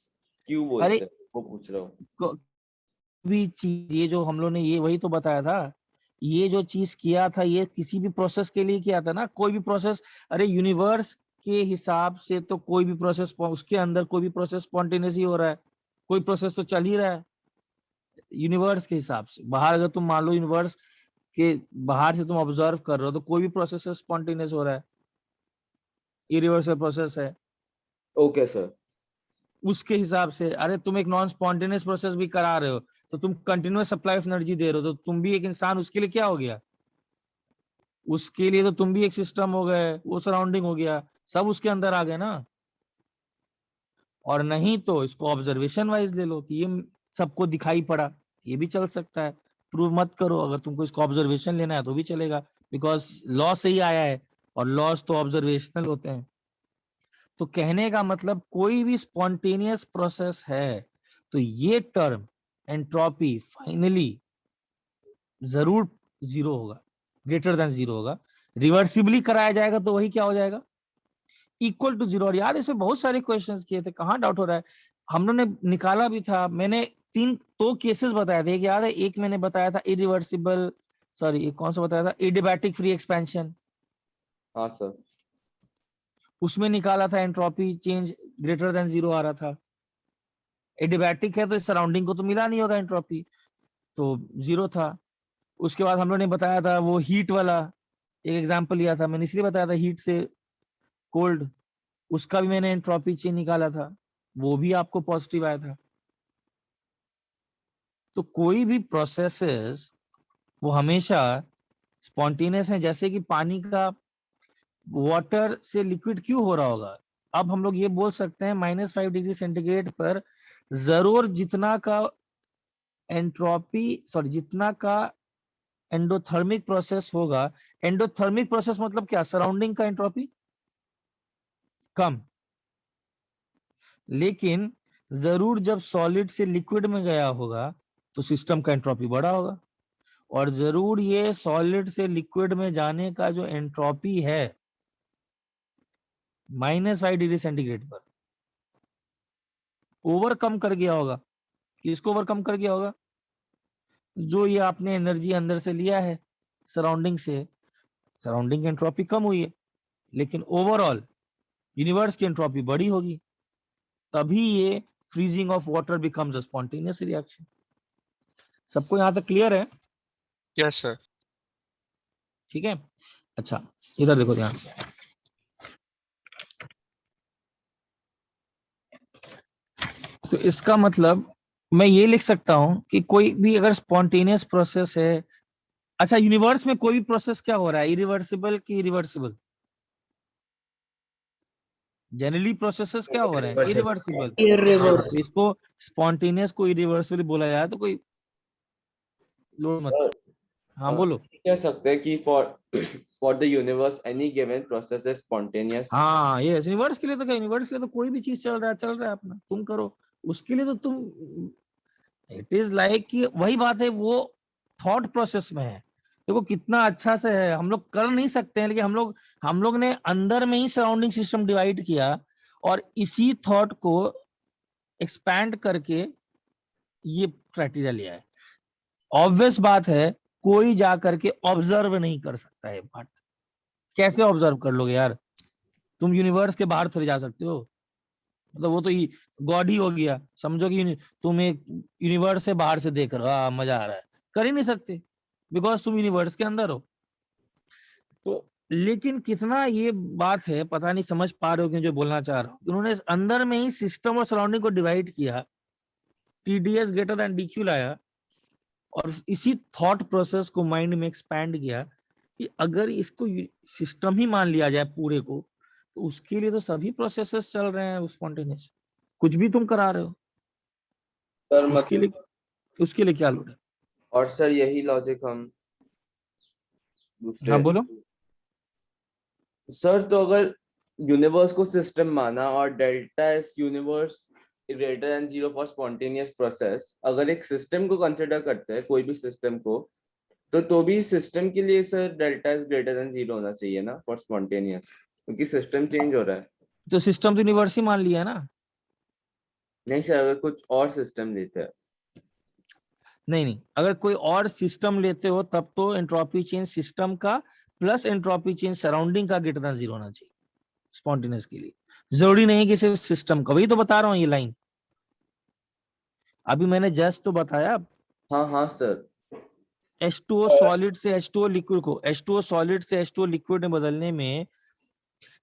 क्यों बोलते अरे हैं, वो पूछ रहा हूँ। भी चीज, ये जो हम लोग ने ये वही तो बताया था, ये जो चीज किया था ये किसी भी प्रोसेस के लिए किया था ना, कोई भी प्रोसेस। अरे यूनिवर्स के हिसाब से तो कोई भी प्रोसेस, उसके अंदर कोई भी प्रोसेस स्पॉन्टेनियस ही हो रहा है, कोई प्रोसेस तो चल ही रहा है यूनिवर्स के हिसाब से। बाहर अगर तुम मान लो यूनिवर्स के बाहर से तुम ऑब्जर्व कर रहे हो तो कोई भी प्रोसेस स्पॉन्टेनियस हो रहा है, इरिवर्सिबल प्रोसेस है ओके सर। उसके हिसाब से। अरे तुम एक नॉन स्पॉन्टेनियस प्रोसेस भी करा रहे हो तो तुम कंटिन्यूअस सप्लाई ऑफ एनर्जी दे रहे हो, तो तुम भी एक इंसान, उसके लिए क्या हो गया? उसके लिए तो तुम भी एक सिस्टम हो गए, वो सराउंडिंग हो गया, सब उसके अंदर आ गए ना। और नहीं तो इसको ऑब्जर्वेशन वाइज ले लो कि ये सबको दिखाई पड़ा, ये भी चल सकता है। प्रूव मत करो, अगर तुमको इसको ऑब्जर्वेशन लेना है तो भी चलेगा, बिकॉज लॉ से ही आया है और लॉस तो ऑब्जर्वेशनल होते हैं। तो कहने का मतलब कोई भी स्पॉन्टेनियस प्रोसेस है तो ये टर्म एंट्रोपी फाइनली जरूर 0 होगा, ग्रेटर देन 0 होगा। रिवर्सिबली कराया जाएगा तो वही क्या हो जाएगा? Equal to 0। और याद इसमें बहुत सारे क्वेश्चंस किए थे, कहाँ डाउट हो रहा है? हम लोग ने निकाला भी था, मैंने 2 केसेस बताए थे, एक याद है, एक मैंने बताया था इरिवर्सिबल, सॉरी एक कौन सा बताया था, एडियाबैटिक फ्री एक्सपेंशन, हाँ सर। उसमें निकाला था एंट्रोपी चेंज ग्रेटर देन 0 आ रहा था। एडियाबैटिक है तो इस सराउंडिंग को तो मिला नहीं होगा एंट्रोपी, तो 0 था। उसके बाद हम लोग ने बताया था वो हीट वाला, एक एग्जांपल लिया था मैंने, इसलिए बताया था हीट से कोल्ड, उसका भी मैंने एंट्रोपी चेंज निकाला था, वो भी आपको पॉजिटिव आया था। तो कोई भी प्रोसेसेस वो हमेशा स्पॉन्टेनियस है, जैसे कि पानी का वाटर से लिक्विड क्यों हो रहा होगा? अब हम लोग ये बोल सकते हैं -5 डिग्री सेंटीग्रेड पर जरूर जितना का एंट्रोपी, सॉरी जितना का एंडोथर्मिक प्रोसेस होगा, एंडोथर्मिक प्रोसेस मतलब क्या? सराउंडिंग का एंट्रोपी कम, लेकिन जरूर जब सॉलिड से लिक्विड में गया होगा तो सिस्टम का एंट्रोपी बढ़ा होगा। और जरूर ये सॉलिड से लिक्विड में जाने का जो एंट्रोपी है -5 डिग्री सेंटीग्रेड पर ओवरकम कर गया होगा। किसको ओवरकम कर गया होगा? जो ये आपने एनर्जी अंदर से लिया है सराउंडिंग से, सराउंडिंग की एंट्रोपी कम हुई है, लेकिन ओवरऑल यूनिवर्स की एंट्रोपी बड़ी होगी, तभी ये freezing of water becomes a spontaneous reaction. सबको यहाँ तक क्लियर है? Yes sir. ठीक है। अच्छा इधर देखो ध्यान से, तो इसका मतलब मैं ये लिख सकता हूं कि कोई भी अगर स्पॉन्टेनियस प्रोसेस है, अच्छा यूनिवर्स में कोई भी प्रोसेस क्या हो रहा है, इरिवर्सिबल की इरिवर्सिबल? जनरली प्रोसेसेस क्या हो रहे हैं? इरिवर्सिबल। हाँ, तो इसको स्पॉन्टेनियस को इरिवर्सिबल बोला जाए तो कोई लोड मत। सर हाँ बोलो। कह सकते हैं कि for the universe any given process is spontaneous. हाँ यस, यूनिवर्स के लिए तो क्या, यूनिवर्स के लिए तो कोई भी चीज चल रहा है अपना, तुम करो उसके लिए तो तुम, इट इज लाइक कि वही बात है, वो थॉट प्रोसेस में है। देखो कितना अच्छा से है, हम लोग कर नहीं सकते हैं, लेकिन हम लोग ने अंदर में ही सराउंडिंग सिस्टम डिवाइड किया और इसी थॉट को एक्सपैंड करके ये क्राइटेरिया लिया है। ऑब्वियस बात है, कोई जा करके ऑब्जर्व नहीं कर सकता है, बट कैसे ऑब्जर्व कर लोगे यार, तुम यूनिवर्स के बाहर थोड़ी जा सकते हो, मतलब वो तो गॉड ही हो गया, समझो कि तुम एक यूनिवर्स से बाहर से देख रहे हो, मजा आ रहा है, कर ही नहीं सकते बिकॉज तुम यूनिवर्स के अंदर हो। तो लेकिन कितना ये बात है, पता नहीं समझ पा रहे हो कि जो बोलना चाह रहा हूँ, उन्होंने अंदर में ही सिस्टम और सराउंडिंग को डिवाइड किया, TDS ग्रेटर देन DQ लाया और इसी थॉट प्रोसेस को माइंड में एक्सपैंड किया कि अगर इसको सिस्टम ही मान लिया जाए पूरे को, तो उसके लिए तो सभी प्रोसेसेस चल रहे हैं स्पॉन्टेनियस, कुछ भी तुम करा रहे हो, सर उसके लिए क्या लोड है? और सर यही लॉजिक हम दूसरे, हाँ बोलो। सर तो अगर यूनिवर्स को सिस्टम माना और delta S universe greater than 0 for spontaneous process, अगर एक सिस्टम को कंसिडर करते हैं, कोई भी सिस्टम को, तो भी सिस्टम के लिए sir delta S greater than 0 होना चाहिए ना फॉर स्पॉन्टेनियस, क्योंकि सिस्टम चेंज हो रहा है। तो सिस्टम तो यूनिवर्स ही मान लिया है ना। नहीं सर, अगर कुछ और सिस्टम लेते हैं, नहीं, अगर कोई और सिस्टम लेते हो तब तो एंट्रोपी चेंज सिस्टम का प्लस एंट्रोपी चेंज सराउंडिंग का ग्रेटर देन 0 होना चाहिए स्पॉन्टेनियस के लिए, जरूरी नहीं कि सिर्फ सिस्टम का, वही तो बता रहा हूँ ये लाइन, अभी मैंने जस्ट तो बताया। हाँ सर, H2O सॉलिड से H2O लिक्विड को, H2O सॉलिड से H2O लिक्विड में बदलने में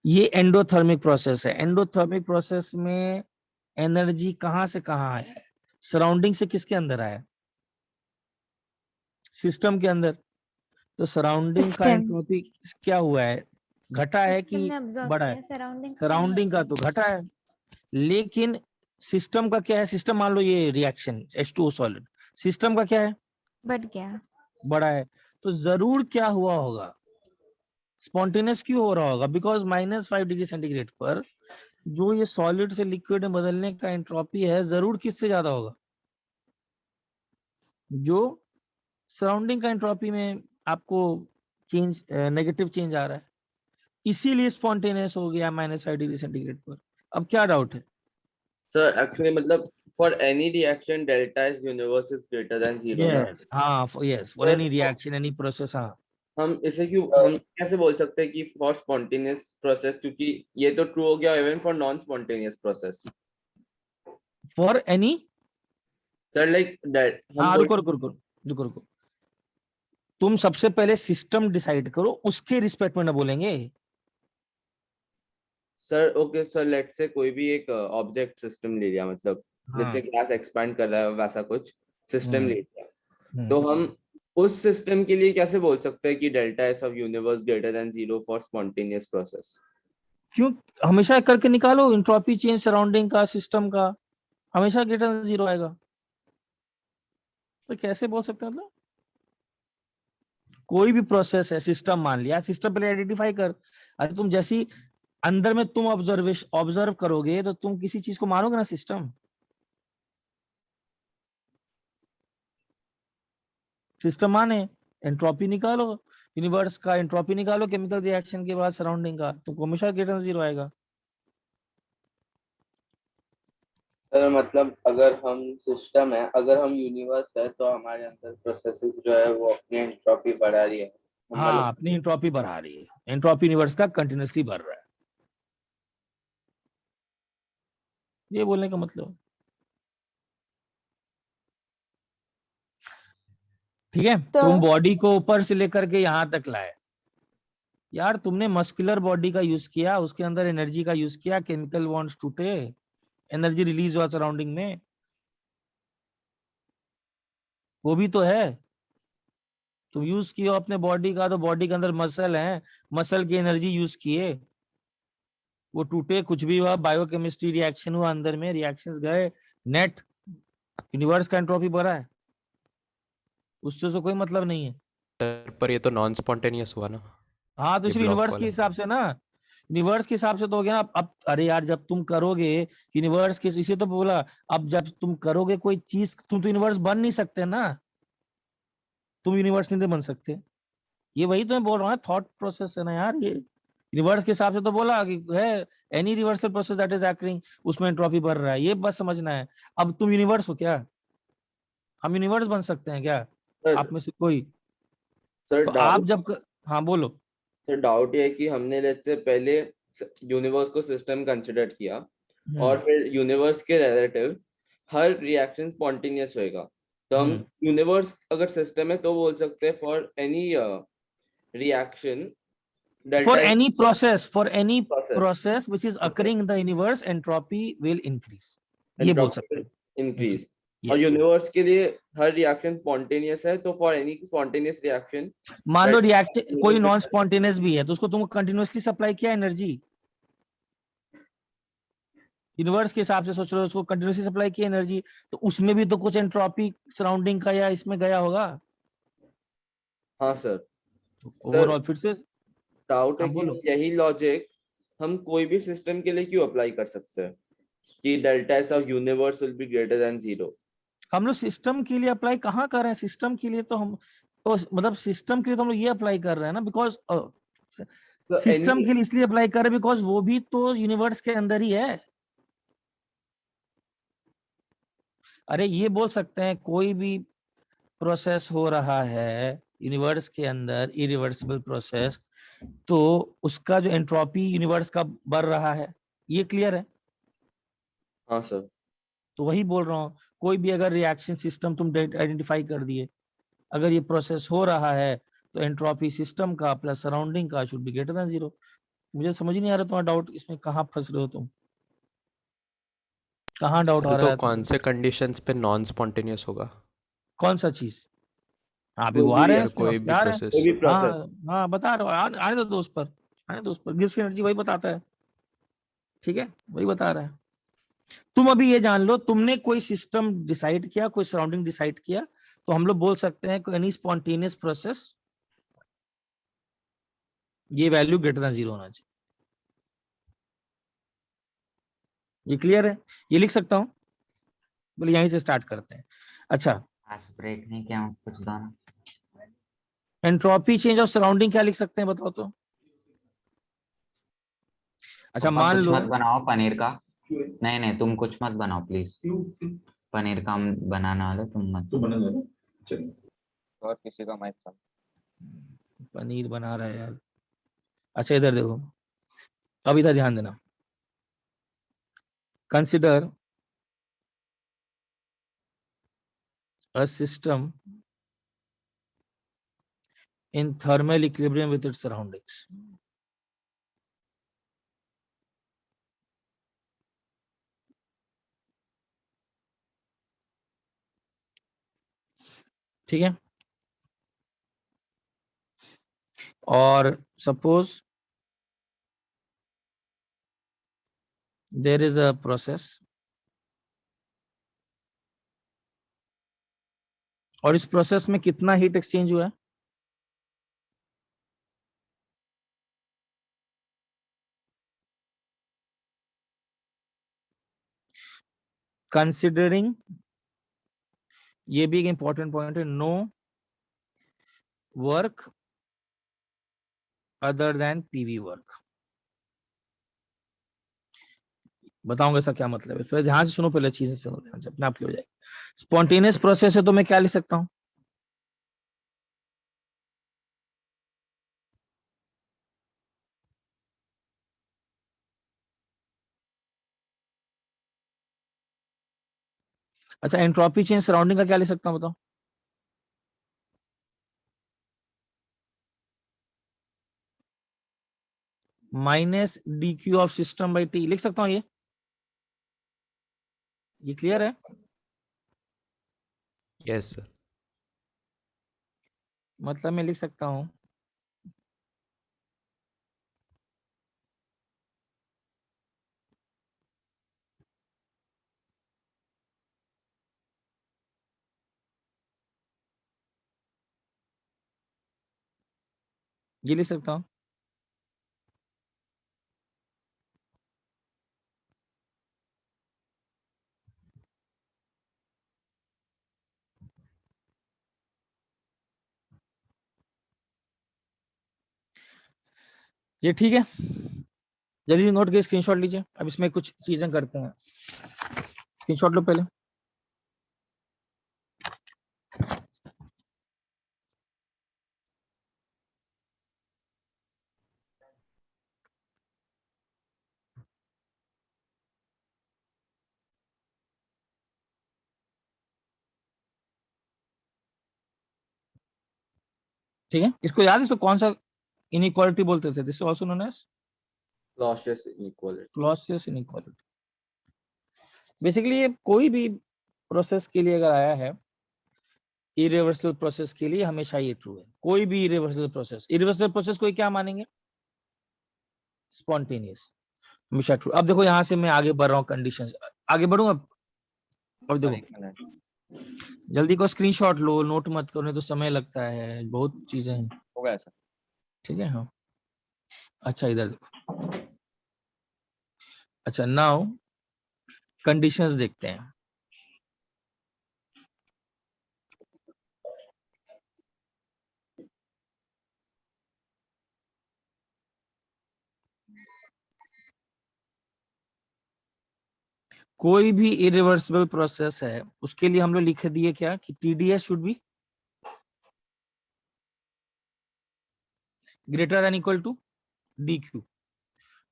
ये एंडोथर्मिक प्रोसेस है। एंडोथर्मिक प्रोसेस में एनर्जी कहां से कहां आया है, सराउंडिंग से किसके अंदर आया, सिस्टम के अंदर। तो सराउंडिंग का एंट्रोपी क्या हुआ है, घटा है कि बढ़ा है? सराउंडिंग का तो घटा है, लेकिन सिस्टम का क्या है, सिस्टम मान लो ये रिएक्शन H2O सॉलिड, सिस्टम का क्या है, बढ़ गया, बड़ा है। तो जरूर क्या हुआ होगा, स्पॉन्टेनियस क्यों हो रहा होगा, बिकॉज -5 डिग्री सेंटीग्रेड पर जो ये सॉलिड से लिक्विड में बदलने का एंट्रोपी है, जरूर किससे ज्यादा होगा, जो सराउंडिंग का एंट्रोपी में आपको चेंज, नेगेटिव चेंज आ रहा है, इसीलिए स्पॉन्टेनियस हो गया -5 डिग्री सेंटीग्रेड पर। अब क्या डाउट है सर एक्चुअली मतलब for any reaction delta S universe is greater than 0 ना। यस, हाँ yes, for any reaction any process, हाँ हम कैसे बोल सकते हैं कि फॉर स्पॉन्टेनियस प्रोसेस, क्योंकि ये तो ट्रू हो गया even for non spontaneous process. For any, sir like हाँ रुको, तुम सबसे पहले सिस्टम डिसाइड करो, उसके रिस्पेक्ट में ना बोलेंगे। Sir okay sir, let's say कोई भी एक ऑब्जेक्ट सिस्टम ले लिया, मतलब जैसे क्लास एक्सपैंड कर रहा है वैसा कुछ सिस्टम ले लिया, तो हम उस सिस्टम के लिए कैसे बोल सकते हैं कि delta S of universe greater than 0 for spontaneous process? क्यों, हमेशा करके निकालो, एंट्रोपी चेंज सराउंडिंग का सिस्टम का हमेशा ग्रेटर देन 0 आएगा, तो कैसे बोल सकते हैं, मतलब कोई भी प्रोसेस है, सिस्टम मान लिया, सिस्टम पहले आइडेंटिफाई कर। अरे तुम जैसी अंदर में तुम ऑब्जर्व करोगे तो तुम किसी चीज को मानोगे ना सिस्टम माने, एंट्रोपी निकालो, यूनिवर्स का एंट्रोपी निकालो केमिकल रिएक्शन के बाद सराउंडिंग का, तो हमेशा ग्रेटर देन 0 आएगा। सर मतलब अगर हम सिस्टम है, अगर हम यूनिवर्स है, तो हमारे अंदर प्रोसेसेस जो है वो अपनी एंट्रोपी बढ़ा रही है। हाँ, अपनी एंट्रोपी बढ़ा रही है, एंट्रोपी यूनिवर्स का कंटिन्यूअसली बढ़ रहा है, ये बोलने का मतलब। ठीक है, तुम बॉडी को ऊपर से लेकर के यहाँ तक लाए यार, तुमने मस्कुलर बॉडी का यूज किया, उसके अंदर एनर्जी का यूज किया, केमिकल बॉन्ड्स टूटे, एनर्जी रिलीज हुआ सराउंडिंग में, वो भी तो है। तुम यूज किए अपने बॉडी का, तो बॉडी के अंदर मसल है, मसल की एनर्जी यूज किए, वो टूटे, कुछ भी हुआ, बायोकेमिस्ट्री रिएक्शन हुआ, अंदर में रिएक्शंस गए, नेट यूनिवर्स का एंट्रोपी बढ़ा है, उससे तो कोई मतलब नहीं है। सर पर ये तो नॉन स्पॉन्टेनियस हुआ ना। हाँ तो ये इसलिए block यूनिवर्स के वाला। हिसाब से ना, यूनिवर्स के हिसाब से तो हो गया ना। अब अरे यार जब तुम करोगे यूनिवर्स के, इसे तो बोला, अब जब तुम करोगे कोई चीज, तुम तो यूनिवर्स बन नहीं सकते ना, तुम यूनिवर्स नहीं बन सकते। ये वही तो मैं बोल रहा हूँ, थॉट प्रोसेस है ना यार ये। यूनिवर्स के हिसाब से तो बोला कि है any reversal process that is acting, उसमें एंट्रोपी बढ़ रहा है, ये बस समझना है। अब तुम यूनिवर्स हो क्या? हम यूनिवर्स बन सकते हैं क्या सर आप में से कोई? सर तो आप डाउट जब हाँ बोलो। सर डाउट ये है कि हमने लेट्स से पहले यूनिवर्स को सिस्टम कंसिडर किया और हम्म फिर यूनिवर्स के रिलेटिव हर रिएक्शन स्पॉन्टेनियस होएगा, तो हम हम्म यूनिवर्स अगर सिस्टम है तो बोल सकते हैं for any reaction for delta any process process which is occurring in the universe, entropy will increase, ये बोल सकते एंट्रोपी हैं। इंक्रीज। और यस, यूनिवर्स के लिए हर रिएक्शन स्पॉन्टेनियस है, तो फॉर एनी स्पॉन्टेनियस रिएक्शन मान लो रिएक्शन कोई नॉन स्पॉन्टेनियस भी है तो उसको तुम कंटिन्यूअसली सप्लाई किया एनर्जी, यूनिवर्स के हिसाब से सोच रहे हो, उसको कंटिन्यूअसली सप्लाई किया एनर्जी, तो उसमें भी तो कुछ एंट्रोपी सराउंडिंग का या इसमें गया होगा। हाँ सर। सर ओवरऑल फिर से डाउट है हाँ कि बोलो। यही लॉजिक हम कोई भी सिस्टम के लिए क्यों अप्लाई कर सकते हैं कि delta S of universe will be greater than zero. हम लोग सिस्टम के लिए अप्लाई कहाँ कर रहे हैं? सिस्टम के लिए तो हम तो मतलब सिस्टम के लिए तो हम लोग ये अप्लाई कर रहे हैं ना, बिकॉज So सिस्टम any के लिए इसलिए अप्लाई कर रहे हैं बिकॉज वो भी तो यूनिवर्स के अंदर ही है। अरे ये बोल सकते हैं कोई भी प्रोसेस हो रहा है यूनिवर्स के अंदर, इरिवर्सिबल प्रोसेस, तो उसका जो एंट्रोपी यूनिवर्स का बढ़ रहा है, ये क्लियर है। हाँ सर। तो वही बोल रहा हूँ, कोई भी अगर रिएक्शन सिस्टम तुम आइडेंटिफाई कर दिए, अगर ये प्रोसेस हो रहा है तो एंट्रोपी सिस्टम का प्लस सराउंडिंग का should be greater than zero. मुझे समझ ही नहीं आ रहा तुम्हारा डाउट, इसमें कहाँ फंस रहे हो तुम, कहाँ डाउट आ सर रहा तो है कौन तुमको? से कंडीशंस पे नॉन स्पॉन्टेनियस होगा? कौन सा चीज? अभी कोई वो आ भी रहे हैं यार इसमें, कोई भी उसमें आ रहे हैं। प्रोसेस। प्रोसेस। हाँ हाँ बता रहा हूँ, आने दो दोस्त पर, आने दो उस पर, गिब्स की एनर्जी वही बताता है, ठीक है वही बता रहा है। तुम अभी ये जान लो, तुमने कोई सिस्टम डिसाइड किया, कोई सराउंडिंग डिसाइड किया, तो हम लोग बोल सकते हैं एनी स्पॉन्टेनियस प्रोसेस, ये वैल्यू ग्रेटर देन जीरो होना चाहिए। ये क्लियर है? ये लिख सकता हूँ? बोले यहीं से स्टार्ट करते हैं। अच्छा, आज ब्रेक नहीं किया हूँ, कुछ दाना। एंट्रोपी चेंज ऑफ सराउंडिंग क्या लिख सकते हैं बताओ तो? अच्छा पापा मान कुछ लो, मत बनाओ पनीर का। नहीं नहीं, तुम कुछ मत बनाओ प्लीज। पनीर का हम बनाने वाले, तुम मत। और किसी का माइक था। पनीर बना रहा है यार। अच्छा इधर देखो, अब इधर ध्यान देना। Consider a system in thermal equilibrium with its surroundings. ठीक है, और suppose there is a process, और इस प्रोसेस में कितना हीट एक्सचेंज हुआ है? कंसिडरिंग, ये भी एक इंपॉर्टेंट पॉइंट है, no work other than PV work. बताऊंगा इसका क्या मतलब है, फिर ध्यान से सुनो, पहले चीजें सुनो ध्यान से, अपने आप की हो जाएगी। स्पॉन्टेनियस प्रोसेस है तो मैं क्या लिख सकता हूं? अच्छा, एंट्रोपी चेंज सराउंडिंग का क्या लिख सकता हूं बताओ? Minus D Q of system by T लिख सकता हूं ये क्लियर है? Yes sir. मतलब मैं लिख सकता हूं ये लिख सकता हूं, ये ठीक है, जल्दी नोट के स्क्रीनशॉट लीजिए। अब इसमें कुछ चीजें करते हैं, स्क्रीनशॉट लो पहले। ठीक है, इसको याद है, इसको कौन सा इनइक्वालिटी बोलते थे? This also known as Clausius inequality. Clausius inequality. Basically ये कोई भी प्रोसेस के लिए अगर आया है, इरिवर्सिबल प्रोसेस के लिए हमेशा ये ट्रू है। कोई भी इरिवर्सिबल प्रोसेस को क्या मानेंगे? स्पॉन्टेनियस, हमेशा ट्रू। अब देखो यहाँ से मैं आगे बढ़ रहा हूँ, कंडीशंस आगे बढ़ूंगा। अब सर देखो एक मिनट जल्दी को स्क्रीनशॉट लो, नोट मत करो, नहीं तो समय लगता है, बहुत चीजें हैं। हो गया सर। ठीक है, हाँ। अच्छा इधर देखो, अच्छा नाउ कंडीशंस देखते हैं। कोई भी इरिवर्सिबल प्रोसेस है, उसके लिए हम लोग लिख दिए क्या कि TDS should be greater than equal to DQ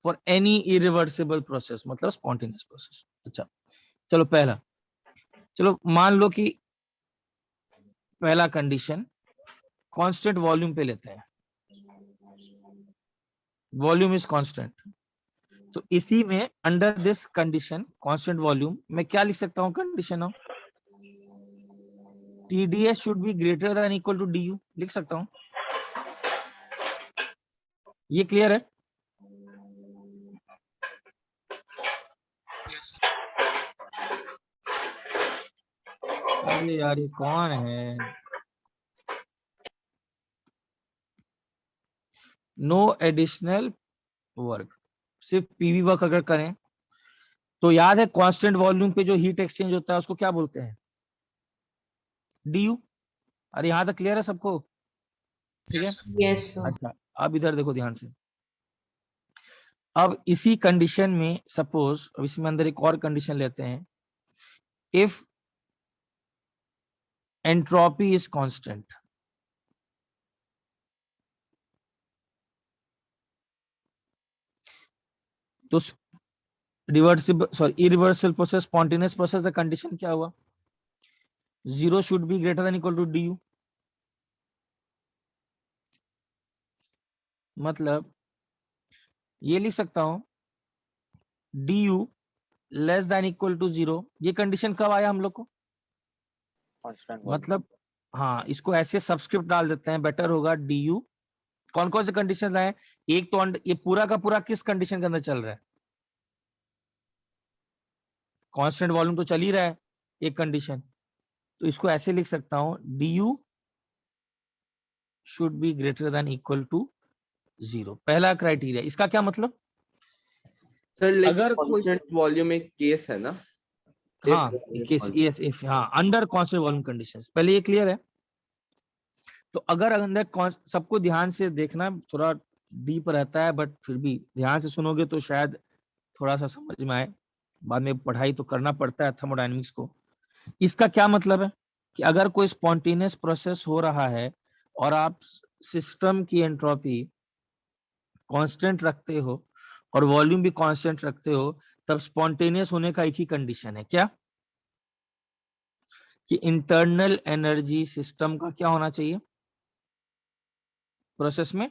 for any irreversible process, मतलब स्पॉन्टेनियस प्रोसेस। अच्छा चलो पहला, चलो मान लो कि पहला कंडीशन कांस्टेंट वॉल्यूम पे लेते हैं, वॉल्यूम इज कांस्टेंट। तो इसी में under this condition constant volume में क्या लिख सकता हूँ? Condition of TDS should be greater than equal to DU लिख सकता हूँ। ये क्लियर है? अरे यार ये कौन है? नो एडिशनल वर्क, सिर्फ PV वर्क अगर करें तो याद है कांस्टेंट वॉल्यूम पे जो हीट एक्सचेंज होता है उसको क्या बोलते हैं? DU। अरे यहाँ तक क्लियर है सबको? ठीक है, Yes, sir. अच्छा अब इधर देखो ध्यान से। अब इसी कंडीशन में सपोज, अब इसमें अंदर एक और कंडीशन लेते हैं, इफ एंट्रोपी इज कांस्टेंट, तो इरिवर्सिबल प्रोसेस, स्पॉन्टेनियस प्रोसेस का कंडीशन क्या हुआ? 0 should be greater than equal to DU। मतलब ये लिख सकता हूं DU less than equal to 0। ये कंडीशन कब आया हम लोग को? कांस्टेंट मतलब हाँ, इसको ऐसे सबस्क्रिप्ट डाल देते हैं, बेटर होगा DU। कौन कौन से कंडीशन आए? एक तो ये पूरा का पूरा किस कंडीशन के अंदर चल रहा है? कांस्टेंट वॉल्यूम तो चल ही रहा है एक कंडीशन, तो इसको ऐसे लिख सकता हूं DU should be greater than equal to 0। पहला क्राइटेरिया। इसका क्या मतलब? Sir, like अगर कोई constant volume एक केस है ना? हाँ If केस, यस इफ, हाँ अंडर कांस्टेंट वॉल्यूम कंडीशंस, पहले ये क्लियर है? तो अगर अंदर सबको ध्यान से देखना, थोड़ा डीप रहता है बट फिर भी ध्यान से सुनोगे तो शायद थोड़ा सा समझ में आए। बाद में पढ़ाई तो करना पड़ता है थर्मोडायनेमिक्स को। इसका क्या मतलब है कि अगर कोई स्पॉन्टेनियस प्रोसेस हो रहा है और आप सिस्टम की एंट्रोपी कांस्टेंट रखते हो और वॉल्यूम भी कांस्टेंट रखते हो, तब स्पॉन्टेनियस होने का एक ही कंडीशन है, क्या? कि इंटरनल एनर्जी सिस्टम का क्या होना चाहिए? प्रोसेस में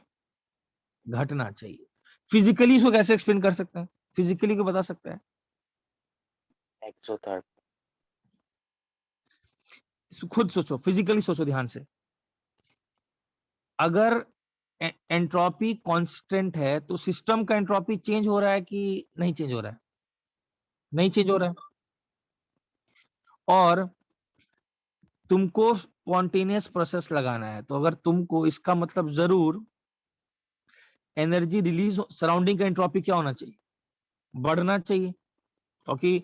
घटना चाहिए। फिजिकली इसको कैसे एक्सप्लेन कर सकते हैं? फिजिकली को बता सकते हैं? एक्सोथर्म खुद सोचो, फिजिकली सोचो ध्यान से। अगर एंट्रोपी कांस्टेंट है तो सिस्टम का एंट्रोपी चेंज हो रहा है कि नहीं चेंज हो रहा है? नहीं चेंज हो रहा है। और तुमको स्पॉन्टेनियस प्रोसेस लगाना है, तो अगर तुमको, इसका मतलब जरूर एनर्जी रिलीज, सराउंडिंग का एंट्रोपी क्या होना चाहिए? बढ़ना चाहिए, क्योंकि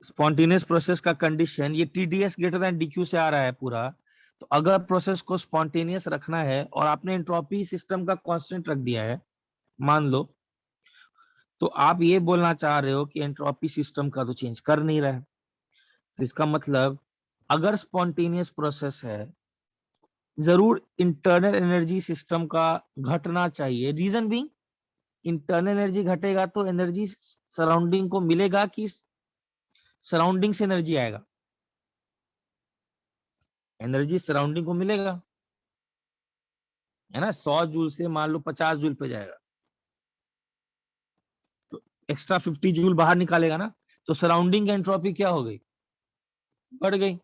स्पॉन्टेनियस प्रोसेस का कंडीशन ये TDS ग्रेटर देन DQ से आ रहा है पूरा, तो अगर प्रोसेस को स्पॉन्टेनियस रखना है और आपने एंट्रोपी सिस्टम का कांस्टेंट रख दिया है, मान लो, तो आप ये बोलना चाह रहे हो कि एंट्रोपी सिस्टम का तो चेंज कर नहीं रहा है। तो इसका मतलब अगर स्पॉन्टेनियस प्रोसेस है, जरूर इंटरनल एनर्जी सिस्टम का घटना चाहिए। रीजन भी, इंटरनल एनर्जी घटेगा तो एनर्जी सराउंडिंग को मिलेगा कि सराउंडिंग से एनर्जी आएगा? एनर्जी सराउंडिंग को मिलेगा, है ना। 100 जूल से मान लो 50 जूल पे जाएगा, तो एक्स्ट्रा 50 जूल बाहर निकालेगा ना, तो सराउंडिंग की एंट्रोपी क्या हो गई? बढ़ गई।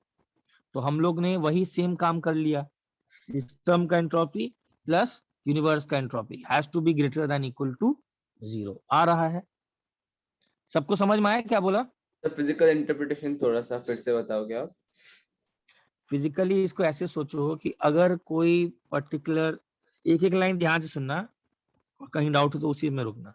तो हम लोग ने वही सेम काम कर लिया, सिस्टम का एंट्रोपी प्लस यूनिवर्स का entropy has to be greater than equal to 0 आ रहा है। सबको समझ में आया क्या बोला? तो फिजिकल इंटरप्रिटेशन थोड़ा सा फिर से बताओगे आप? फिजिकली इसको ऐसे सोचो कि अगर कोई पर्टिकुलर, एक एक लाइन ध्यान से सुनना और कहीं डाउट हो तो उसी में रुकना।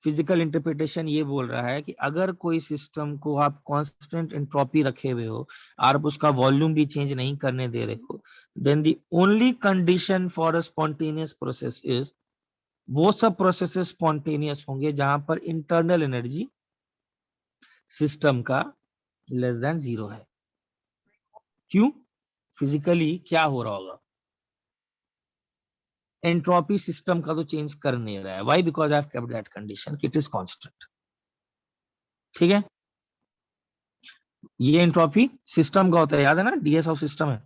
फिजिकल इंटरप्रिटेशन ये बोल रहा है कि अगर कोई सिस्टम को आप कांस्टेंट एंट्रोपी रखे हुए हो और आप उसका वॉल्यूम भी चेंज नहीं करने दे रहे हो, then the only condition for a spontaneous process is, वो सब प्रोसेसेस स्पॉन्टेनियस होंगे जहां पर इंटरनल एनर्जी सिस्टम का लेस देन 0 है। क्यों? फिजिकली क्या हो रहा होगा? एंट्रोपी सिस्टम का तो चेंज कर नहीं रहा है। Why? Because I have kept that condition, it is constant. ठीक है, ये एंट्रोपी सिस्टम का होता है, याद है ना, डीएस ऑफ सिस्टम है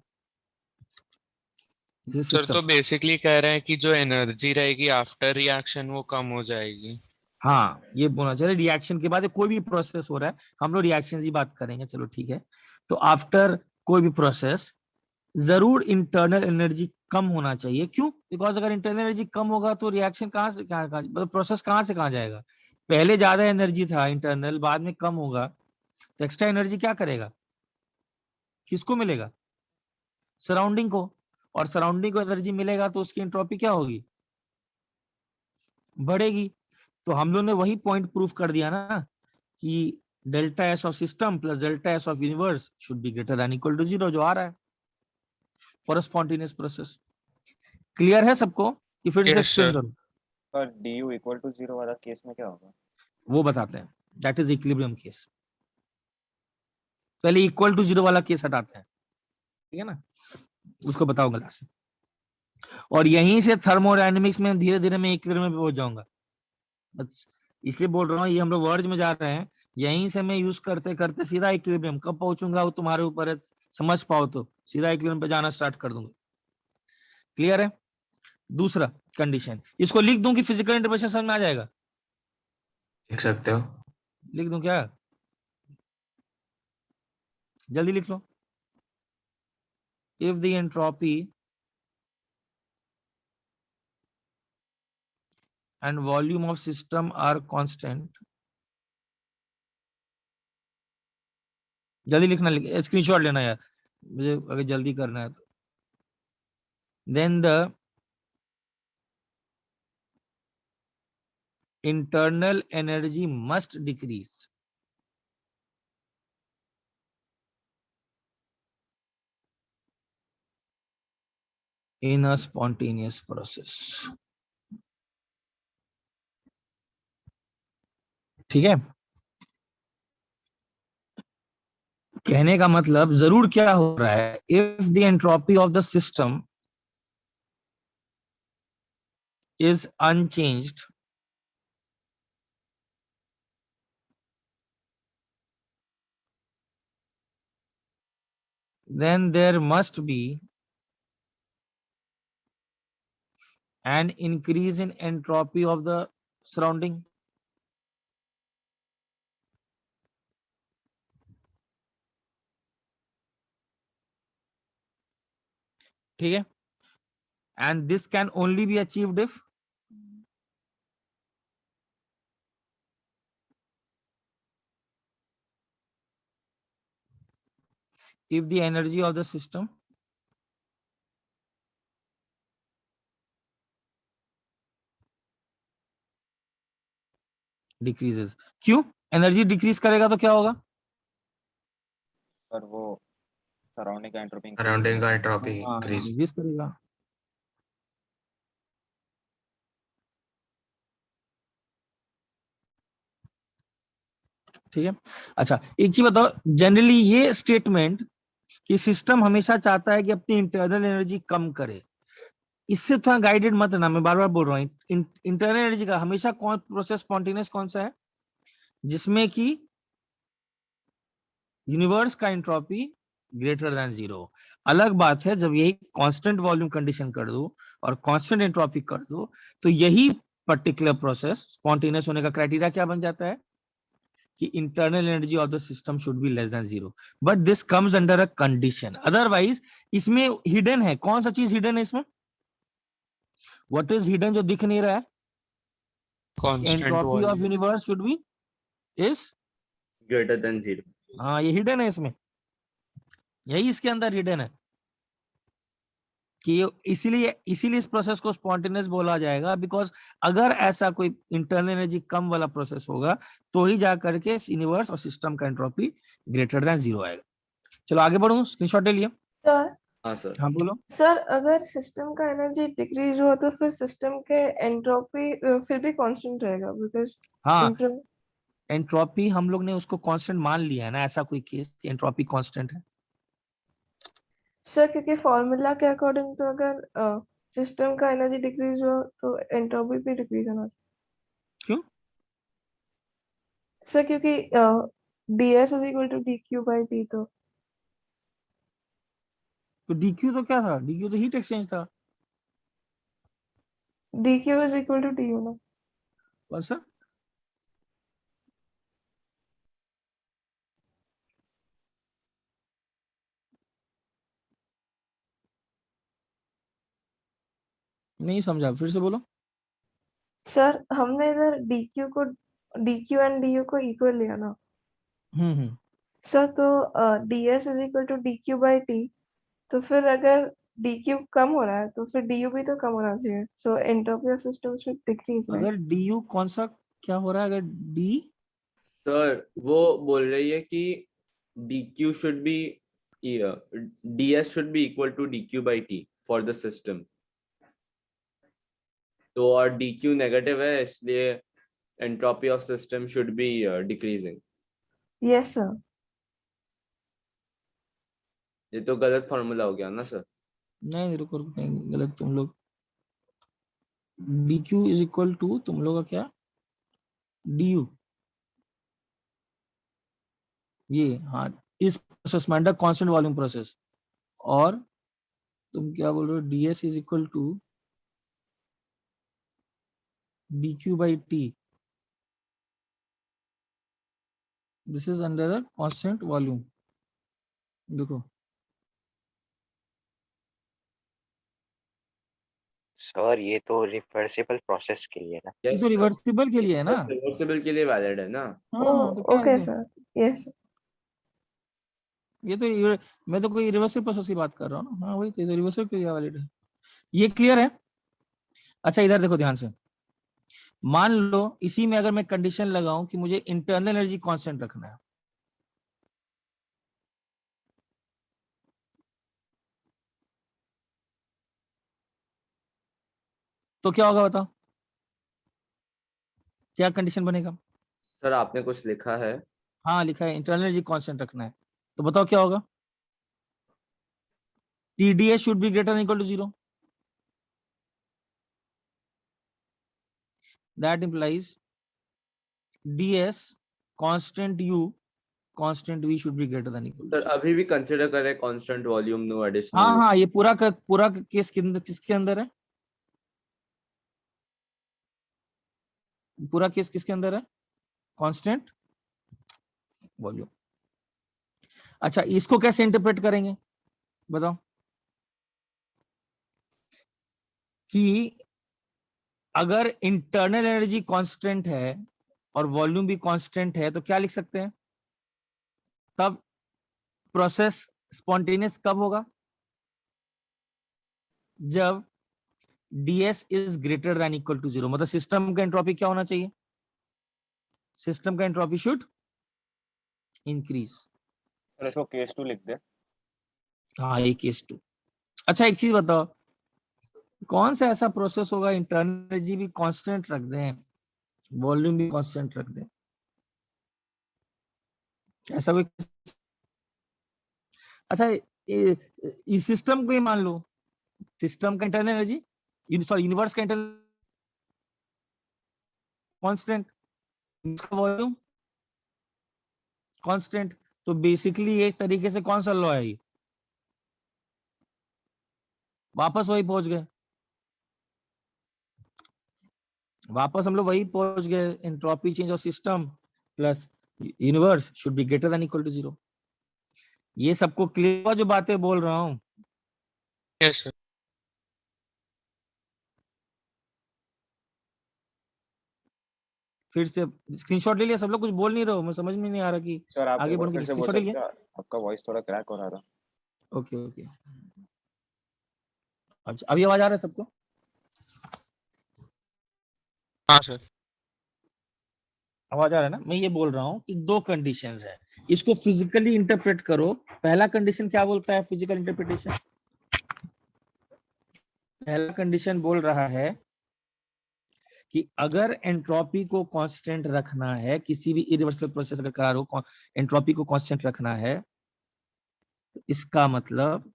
सर सिस्टम। तो बेसिकली कह रहे हैं कि जो एनर्जी रहेगी आफ्टर रिएक्शन वो कम हो जाएगी। हाँ, ये बोलना चाहिए रिएक्शन के बाद कोई भी प्रोसेस हो रहा है, हम लोग रिएक्शन की बात करेंगे, चलो ठीक है। तो आफ्टर कोई भी प्रोसेस जरूर इंटरनल एनर्जी कम होना चाहिए। क्यों? बिकॉज अगर इंटरनल एनर्जी कम होगा तो रिएक्शन कहाँ से कहाँ मतलब प्रोसेस कहाँ से कहाँ जाएगा? पहले ज्यादा एनर्जी था इंटरनल, बाद में कम होगा, तो एक्स्ट्रा एनर्जी क्या करेगा? किसको मिलेगा? सराउंडिंग को। और सराउंडिंग को एनर्जी मिलेगा तो उसकी एंट्रोपी क्या होगी? बढ़ेगी। तो हम लोग ने वही पॉइंट प्रूफ कर दिया ना कि delta S of system plus delta S of universe should be greater than equal to 0, जो आ रहा है for a spontaneous process. Clear है सबको कि फिर से यस एक्सप्लेन सर। करूं? पर du इक्वल टू 0 वाला केस में क्या होगा? वो बताते हैं, दैट इज इक्विलिब्रियम केस। पहले इक्वल टू 0 वाला केस हटाते हैं, ठीक है ना, उसको बताऊंगा लास्ट। और यहीं से थर्मोडायनेमिक्स में धीरे धीरे मैं इक्विलिब्रियम में पहुंच जाऊंगा। बस इसलिए बोल रहा हूँ, ये हम लोग वर्ड्स में जा रहे हैं, यहीं से मैं यूज करते करते सीधा इक्विलिब्रियम कब पहुंचूंगा वो तुम्हारे ऊपर है, समझ पाओ तो सीधा इक्विलिब्रियम पे जाना स्टार्ट कर दूंगा। क्लियर है? दूसरा कंडीशन, इसको लिख दूं कि फिजिकल इंटरप्रिटेशन समझ में आ जाएगा? लिख सकते हो। लिख दूं क्या? जल्दी लिख लो। If the entropy and volume of system are constant, जल्दी लिखना, स्क्रीनशॉट लेना यार, मुझे अगर जल्दी करना है तो, then the internal energy must decrease in a spontaneous process। ठीक है, कहने का मतलब जरूर क्या हो रहा है, if the entropy of the system is unchanged, then there must be an increase in entropy of the surrounding। ठीक है, and this can only be achieved if the energy of the system decreases। क्यों? Energy decrease करेगा तो क्या होगा? पर वो surrounding का एंट्रोपी सराउंडिंग का एंट्रोपी हाँ इंक्रीज। इंक्रीज करेगा। ठीक है। अच्छा एक चीज बताओ, जनरली ये स्टेटमेंट कि सिस्टम हमेशा चाहता है कि अपनी इंटरनल एनर्जी कम करे, इससे थोड़ा गाइडेड मत रहना, मैं बार बार बोल रहा हूँ। इंटरनल एनर्जी का हमेशा कौन प्रोसेस स्पॉन्टेनियस कौन सा है, जिसमें कि यूनिवर्स का एंट्रोपी ग्रेटर देन जीरो। अलग बात है जब यही कांस्टेंट वॉल्यूम कंडीशन कर दो और कांस्टेंट एंट्रोपी कर दो, तो यही पर्टिकुलर प्रोसेस स्पॉन्टेनियस होने का क्राइटेरिया क्या बन जाता है कि internal energy of the system should be less than zero. But this comes under a condition, otherwise इसमें हिडन है। कौन सा चीज हिडन है इसमें? व्हाट इज हिडन जो दिख नहीं रहा है? Constant entropy of volume. Universe should B is, greater than 0। हाँ ये हिडन है इसमें, यही इसके अंदर हिडन है कि इसीलिए इस प्रोसेस को स्पॉन्टेनियस बोला जाएगा। बिकॉज अगर ऐसा कोई इंटरनल एनर्जी कम वाला प्रोसेस होगा तो ही जा करके यूनिवर्स और सिस्टम का एंट्रोपी ग्रेटर देन जीरो आएगा। चलो आगे बढ़ो, स्क्रीनशॉट ले लिया। सर हाँ सर। हाँ बोलो। सर अगर सिस्टम का एनर्जी डिक्रीज हुआ तो फिर सिस्टम के एंट्रोपी फिर भी कांस्टेंट रहेगा बिकॉज हाँ एंट्रोपी हम लोग ने उसको कांस्टेंट मान लिया है ना, ऐसा कोई केस एंट्रोपी कांस्टेंट है? सर क्योंकि फॉर्मूला के अकॉर्डिंग तो अगर सिस्टम का एनर्जी डिक्रीज हुआ तो एंट्रोपी भी डिक्रीज होना चाहिए। क्यों? सर क्योंकि ds is equal to dq by t तो डीक्यू तो क्या था? डीक्यू तो हीट एक्सचेंज था। dq is equal to du ना। कौन सा? नहीं समझा, फिर से बोलो। सर हमने इधर dq एंड du को इक्वल लिया ना हम्म। सर, तो ds is equal to dq by t, तो फिर अगर dq कम हो रहा है तो फिर du भी तो कम होना चाहिए, so entropy of system should decrease right. अगर डी कौन सा क्या हो रहा है? अगर डी सर वो बोल रही है कि dq should be ds should be equal to dq by t for the system। तो और dq नेगेटिव है इसलिए entropy of system should be decreasing. Yes sir. ये तो गलत फॉर्मूला हो गया ना सर। नहीं रुको रुको, कहीं गलत तुम लोग। D Q is equal to तुम लोग का क्या? डी यू, ये हाँ इस प्रोसेस में अंडर कांस्टेंट वॉल्यूम प्रोसेस। और तुम क्या बोल रहे हो? D S is equal to D Q by T, this is under a constant volume. देखो सर ये तो रिवर्सिबल प्रोसेस के लिए ना। ये तो रिवर्सिबल के लिए है ना। रिवर्सिबल के लिए वैलिड है ना। हाँ तो क्या ओके है? Sir, yes. ये तो मैं तो कोई रिवर्सिबल प्रोसेस की बात कर रहा हूँ ना। हाँ वही तो रिवर्सिबल के लिए वैलिड है। ये क्लियर है? अच्छा इधर देखो ध्यान से, मान लो इसी में अगर मैं कंडीशन लगाऊं कि मुझे इंटरनल एनर्जी कांस्टेंट रखना है, तो क्या होगा बताओ? क्या कंडीशन बनेगा? सर आपने कुछ लिखा है? हाँ लिखा है इंटरनल एनर्जी कांस्टेंट रखना है, तो बताओ क्या होगा? TDS should be greater than equal to 0। That implies DS constant U constant V should be greater than equal to sir अभी भी कंसीडर करें कांस्टेंट वॉल्यूम, नो एडिशनल। हाँ ये पूरा केस किसके अंदर है? पूरा केस किसके अंदर है? Constant volume. अच्छा इसको कैसे इंटरप्रेट करेंगे बताओ? कि अगर इंटरनल एनर्जी कांस्टेंट है और वॉल्यूम भी कांस्टेंट है तो क्या लिख सकते हैं? तब प्रोसेस स्पॉन्टेनियस कब होगा? जब ds is greater than equal to 0। मतलब सिस्टम का एंट्रोपी क्या होना चाहिए? सिस्टम का एंट्रोपी शुड इंक्रीज। इसको केस 2 लिख दे। हाँ ये केस 2। अच्छा एक चीज बताओ, कौन सा ऐसा प्रोसेस होगा इंटरनल एनर्जी भी कांस्टेंट रख दें, वॉल्यूम भी कांस्टेंट रख दें? ऐसा कोई? अच्छा इस सिस्टम को ही मान लो, सिस्टम का इंटरनल एनर्जी, सॉरी यूनिवर्स का इंटरनल कांस्टेंट, इसका वॉल्यूम कांस्टेंट, तो बेसिकली एक तरीके से कौन सा लॉ है ये? वापस वही पहुंच गए, वापस हम लोग वही पहुंच गए, entropy change of system plus universe should be greater than equal to 0। ये सबको क्लियर जो बातें बोल रहा हूँ? Yes sir. फिर से स्क्रीनशॉट ले लिया सब लोग? कुछ बोल नहीं रहे हो, मैं समझ में नहीं आ रहा कि सर आप आगे एक बार बढ़ने फिर के से बोल स्क्रीनशॉट ले सकते लिया? हो, आपका वॉइस थोड़ा क्रैक हो रहा था। ओके ओके, अच्छा अभी आवाज आ रहा है सबको? हाँ सर। आवाज आ रहा है ना? मैं ये बोल रहा हूँ कि दो कंडीशंस है, इसको फिजिकली इंटरप्रेट करो। पहला कंडीशन क्या बोलता है फिजिकल इंटरप्रिटेशन? पहला कंडीशन बोल रहा है कि अगर एंट्रोपी को कांस्टेंट रखना है, किसी भी इरिवर्सिबल प्रोसेस अगर करा रहो, एंट्रोपी को कांस्टेंट रखना है, तो इसका मतलब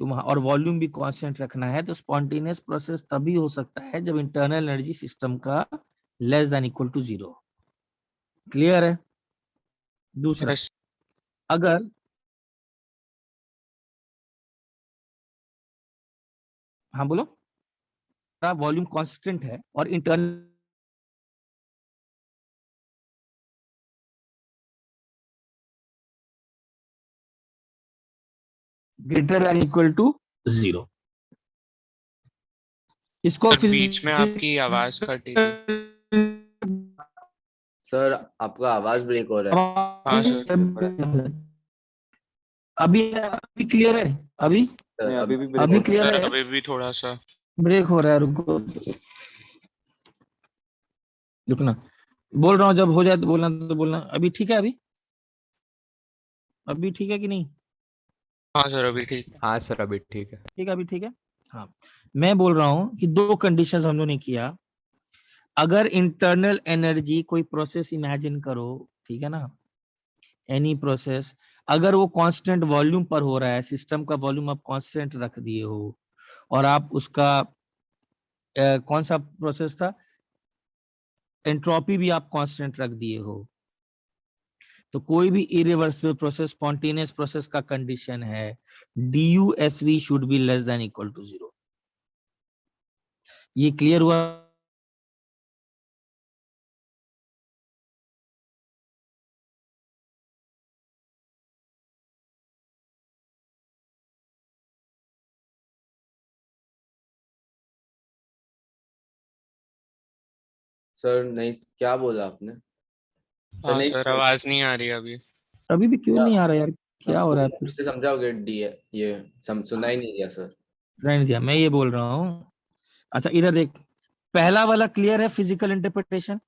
तुम, और वॉल्यूम भी कांस्टेंट रखना है, तो स्पॉन्टेनियस प्रोसेस तभी हो सकता है जब इंटरनल एनर्जी सिस्टम का less than equal to 0। Clear है? दूसरा, यस। अगर हाँ बोलो, वॉल्यूम कांस्टेंट है और internal greater than equal to 0, इसको सर बीच में आपकी आवाज कटी थी। सर आपका आवाज ब्रेक हो रहा है। हाँ सर। अभी क्लियर है? अभी नहीं, अभी भी ब्रेक अभी हो रहा क्लियर सर है? अभी भी थोड़ा सा ब्रेक हो रहा है, रुको रुकना, बोल रहा हूँ जब हो जाए तो बोलना, तो बोलना। अभी ठीक है? अभी ठीक है कि नहीं? हाँ सर अभी ठीक। हाँ सर अभी ठीक है। ठीक है, अभी ठीक है। हाँ, मैं बोल रहा हूँ कि दो कंडीशंस हम लोगों ने किया। अगर इंटरनल एनर्जी, कोई प्रोसेस इमेजिन करो, ठीक है ना, एनी प्रोसेस, अगर वो कांस्टेंट वॉल्यूम पर हो रहा है, सिस्टम का वॉल्यूम आप कांस्टेंट रख दिए हो, और आप उसका कौन सा प्रोसेस था, एंट्रोपी भी आप कांस्टेंट रख दिए हो, तो कोई भी इरिवर्सिबल प्रोसेस, स्पॉन्टेनियस प्रोसेस का कंडीशन है DUSV should be less than equal to 0। ये क्लियर हुआ? सर नहीं, क्या बोला आपने? सर हाँ नहीं सर आवाज नहीं आ रही अभी। अभी भी क्यों क्या नहीं आ रहा यार, क्या हो रहा है? फिर से समझाओगे? डी ये सुना ही नहीं दिया सर। रहने दिया, मैं ये बोल रहा हूँ। अच्छा इधर देख, पहला वाला क्लियर है, फिजिकल इंटरप्रिटेशन?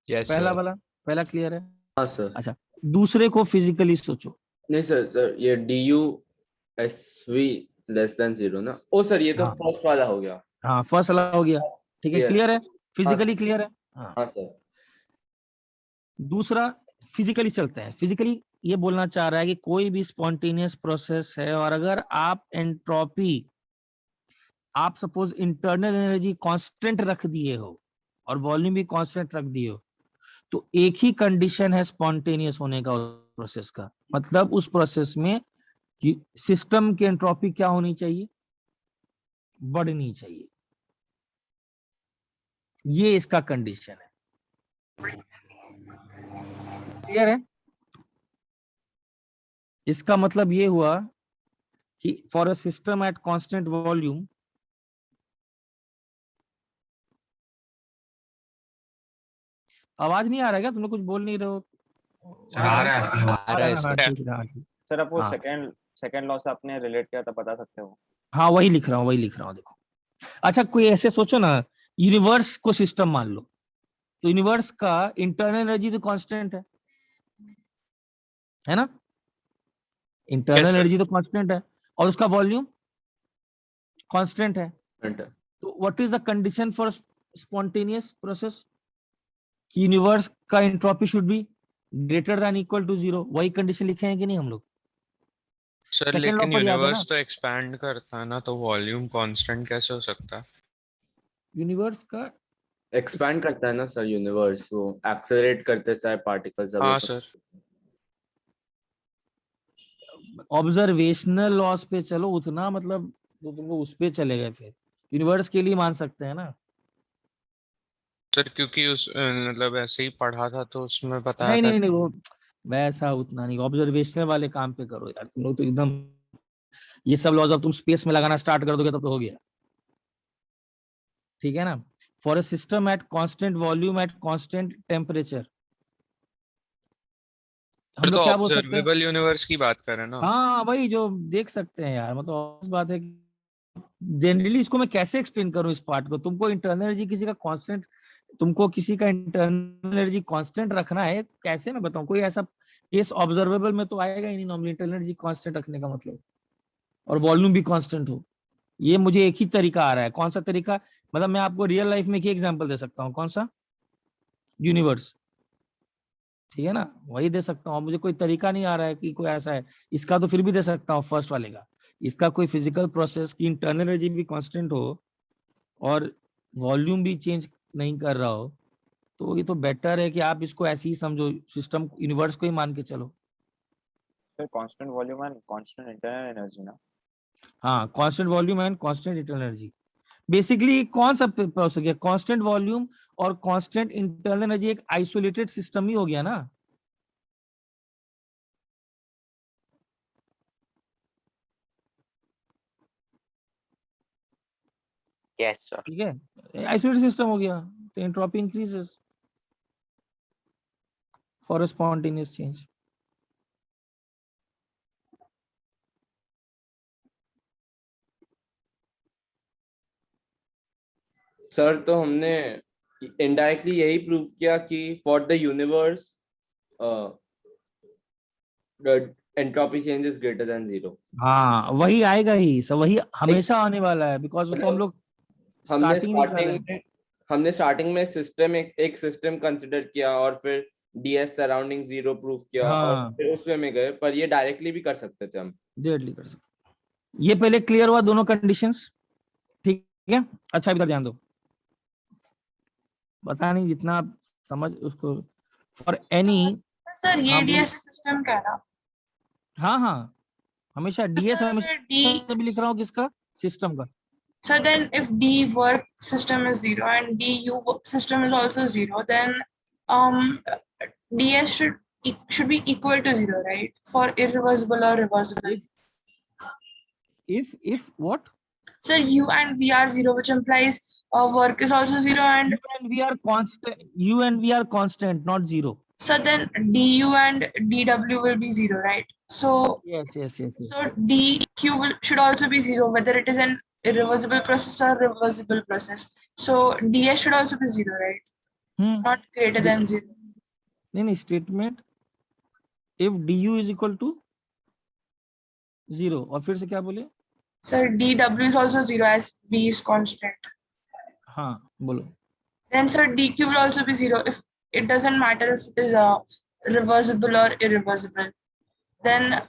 यस पहला सर। वाला, पहला क्लियर है? हाँ सर। अच्छा, दूसरे को फिजिकली सोचो। नहीं सर ये DUSV लेस देन 0 ना? ओ सर ये तो हाँ फर्स्ट वाला हो गया। हाँ, फर्स्ट वाला हो गया, ठीक है, क्लियर। क्लियर है, हाँ फिजिकली क्लियर है। हाँ, हाँ सर। दूसरा फिजिकली चलते हैं। फिजिकली ये बोलना चाह रहा है कि कोई भी स्पॉन्टेनियस प्रोसेस है, और अगर आप एंट्रोपी, आप सपोज इंटरनल एनर्जी कांस्टेंट रख दिए हो और वॉल्यूम भी कांस्टेंट रख दिए हो, तो एक ही कंडीशन है स्पॉन्टेनियस होने का उस प्रोसेस का, मतलब उस प्रोसेस में कि सिस्टम की एंट्रोपी क्या होनी चाहिए, बढ़नी चाहिए। ये इसका कंडीशन है, क्लियर है? इसका मतलब ये हुआ कि for a system at constant volume, आवाज नहीं आ रहा है क्या? तुम लोग कुछ बोल नहीं रहे हो? सर आ रहा है आपकी आवाज। आ रहा है हाँ, सर। ठीक है, हाँ, ठीक। सर आप वो हाँ। सेकंड लॉ से आपने रिलेट किया था, बता सकते हो? हाँ वही लिख रहा हूँ, देखो। अच्छा कोई ऐसे सोचो ना, यूनिवर्स को सिस्टम मान लो, तो यूनिवर्स का इंटरनल एनर्जी तो कांस्टेंट है ना? Internal Yes, sir. एनर्जी तो कांस्टेंट है और उसका वॉल्यूम कांस्टेंट है। Enter. तो what is the condition for spontaneous process? Universe का entropy should be greater than equal to 0। वही कंडीशन लिखे हैं कि नहीं हम लोग? सर सेकंड लॉ लेकिन पर याद है ना? यूनिवर्स तो एक्सपैंड करता है ना, तो वॉल्यूम कांस्टेंट कैसे हो सकता है? यूनिवर्स का एक्सपैंड करता है ना सर यूनिवर्स, वो एक्सेलरेट करते सारे पार्टिकल्स हाँ सर। ऑब्जर्वेशनल लॉस पे चलो, उतना मतलब तो तुम लोग उस पे चले गए, फिर यूनिवर्स के लिए मान सकते हैं ना? सर क्योंकि उस मतलब ऐसे ही पढ़ा था तो उसमें बताया नहीं था नहीं नहीं, कि वो वैसा उतना नहीं, ऑब्जर्वेशनल वाले काम पे करो यार तुम लोग तो एकदम। ये सब लॉज अब तुम स्पेस में लगाना स्टार्ट कर दोगे तब तो हो गया, ठीक है ना? For a system at constant volume at constant temperature, हम सर तो लोग क्या बोल सकते हैं? ऑब्जर्वेबल यूनिवर्स की बात करें ना। हाँ वही जो देख सकते हैं यार, मतलब और बात है। जनरली इसको मैं कैसे एक्सप्लेन करूं इस पार्ट को? तुमको इंटरनल एनर्जी किसी का कांस्टेंट, तुमको किसी का इंटरनल एनर्जी कांस्टेंट रखना है, कैसे मैं बताऊं? कोई ऐसा केस ऑब्जर्वेबल में तो आएगा ही नहीं नॉर्मली इंटरनल एनर्जी कांस्टेंट रखने का मतलब, और वॉल्यूम भी कांस्टेंट हो। ये मुझे एक ही तरीका आ रहा है। कौन सा तरीका? मतलब मैं आपको रियल लाइफ में एक एग्जांपल दे सकता हूँ। कौन सा? यूनिवर्स, ठीक है ना? वही दे सकता हूँ। मुझे कोई तरीका नहीं आ रहा है कि कोई ऐसा है। इसका तो फिर भी दे सकता हूँ फर्स्ट वाले का। इसका कोई फिजिकल प्रोसेस की इंटरनल एनर्जी भी कांस्टेंट हो और वॉल्यूम भी चेंज नहीं कर रहा हो, तो ये तो बेटर है कि आप इसको ऐसे ही समझो, सिस्टम यूनिवर्स को ही मान के चलो। Sir constant volume and constant internal energy ना? हाँ, constant volume and constant internal energy. Basically कौन सा प्रोसेस हो गया? कांस्टेंट वॉल्यूम और कांस्टेंट इंटरनल एनर्जी एक आइसोलेटेड सिस्टम ही हो गया ना? Yes, sir. ठीक है, आइसोलेटेड सिस्टम हो गया, तो entropy increases for a spontaneous change. Sir तो हमने इनडायरेक्टली यही प्रूव किया कि for the universe entropy change is greater than 0। हाँ वही आएगा ही सब, वही हमेशा आने वाला है, बिकॉज तो हम लोग हमने स्टार्टिंग नहीं कर रहे हैं। स्टार्टिंग में सिस्टम एक सिस्टम कंसिडर किया और फिर डीएस सराउंडिंग 0 प्रूव किया और हाँ, फिर उस वे में गए, पर ये डायरेक्टली भी कर सकते थे हम। डेडली कर सकते। ये पहले क्लियर हुआ दोनों कंडीशंस, ठीक है? अच्छा इधर ध्यान दो, पता नहीं जितना आप समझ उसको। फॉर एनी, सर ये हाँ बोलो। डीएस सिस्टम का ना? हाँ हाँ, हमेशा डीएस सर हमेशा डी भी लिख रहा हूँ किसका? सिस्टम का। So then if D work system is 0 and DU system is also 0, then DS should be equal to 0, right? For irreversible or reversible. If what? So U and V are 0, which implies work is also 0, and U and V are constant. U and V are constant, not 0. so then DU and DW will be 0, right? So Yes. so DQ should also be 0, whether it is an irreversible process or reversible process. So DS should also be 0, right? Not greater than 0. नहीं statement if du is equal to 0, और फिर से क्या बोले? Sir, DW is also 0 as V is constant. हाँ बोलो। Then sir, DQ will also be 0 if it doesn't matter if it is reversible or irreversible. Then